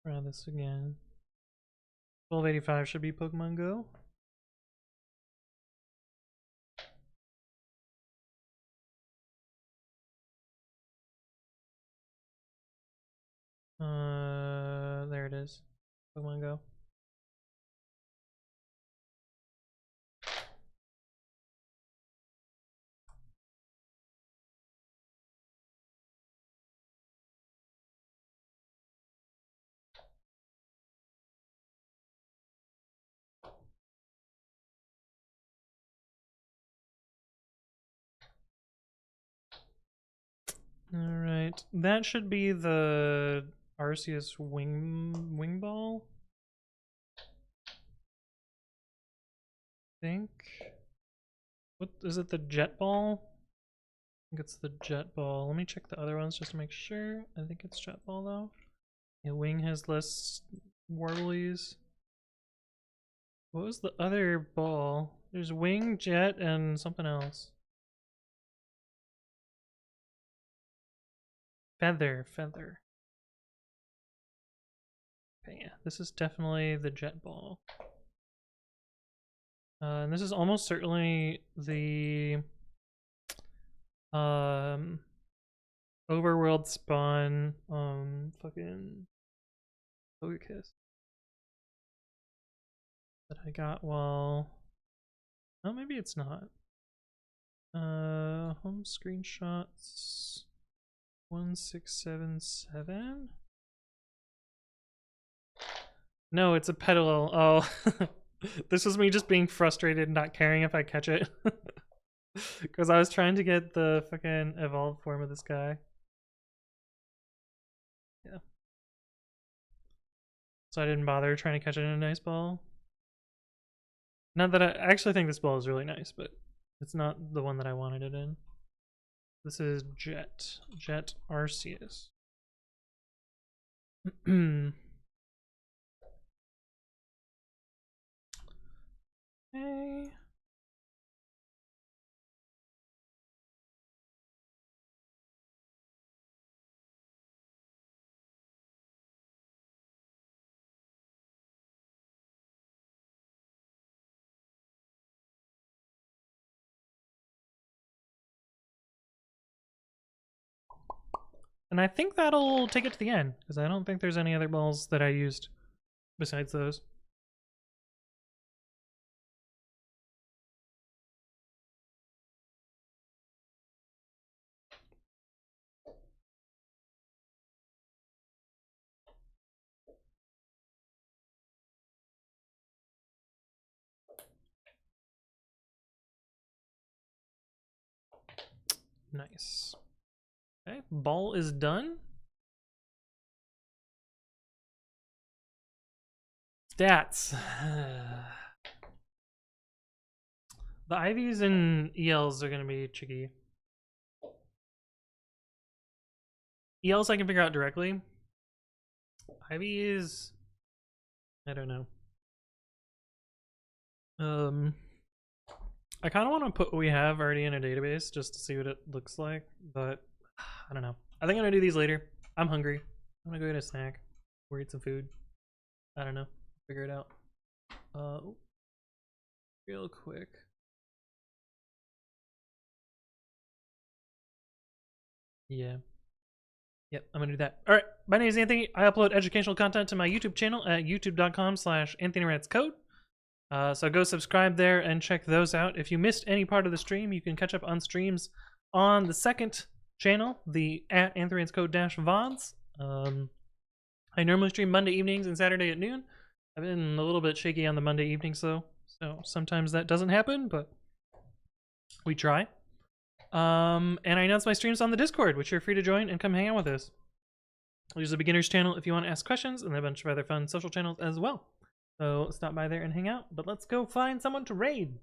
Try this again. 1285 should be Pokemon Go. There it is. Pokemon Go. Alright, that should be the Arceus wing ball. I think. What is it, the jet ball? I think it's the jet ball. Let me check the other ones just to make sure. I think it's jet ball though. Yeah, wing has less warblies. What was the other ball? There's wing, jet, and something else. Feather. Okay, yeah, this is definitely the jet ball. And this is almost certainly the overworld spawn fucking Togekiss that I got while, oh, maybe it's not. Home screenshots 1677. No, it's a petal. Oh. This was me just being frustrated and not caring if I catch it. Because I was trying to get the fucking evolved form of this guy. Yeah. So I didn't bother trying to catch it in a nice ball. Not that I actually think this ball is really nice, but it's not the one that I wanted it in. This is Jet Arceus. Okay. And I think that'll take it to the end, because I don't think there's any other balls that I used besides those. Nice. Okay, ball is done. Stats. The IVs and ELs are going to be tricky. ELs I can figure out directly. IVs, I don't know. I kind of want to put what we have already in a database just to see what it looks like, but I don't know. I think I'm going to do these later. I'm hungry. I'm going to go get a snack or eat some food. I don't know. Figure it out. Real quick. Yeah. Yep, I'm gonna do that. All right, my name is Anthony. I upload educational content to my YouTube channel at youtube.com/anthonywritescode. So go subscribe there and check those out. If you missed any part of the stream, you can catch up on streams on the second channel, the at anthonywritescode-vods. I normally stream Monday evenings and Saturday at noon. I've been a little bit shaky on the Monday evenings though, so sometimes that doesn't happen, but we try. And I announce my streams on the Discord, which you're free to join and come hang out with us. There's a beginner's channel if you want to ask questions, and a bunch of other fun social channels as well. So stop by there and hang out, but let's go find someone to raid.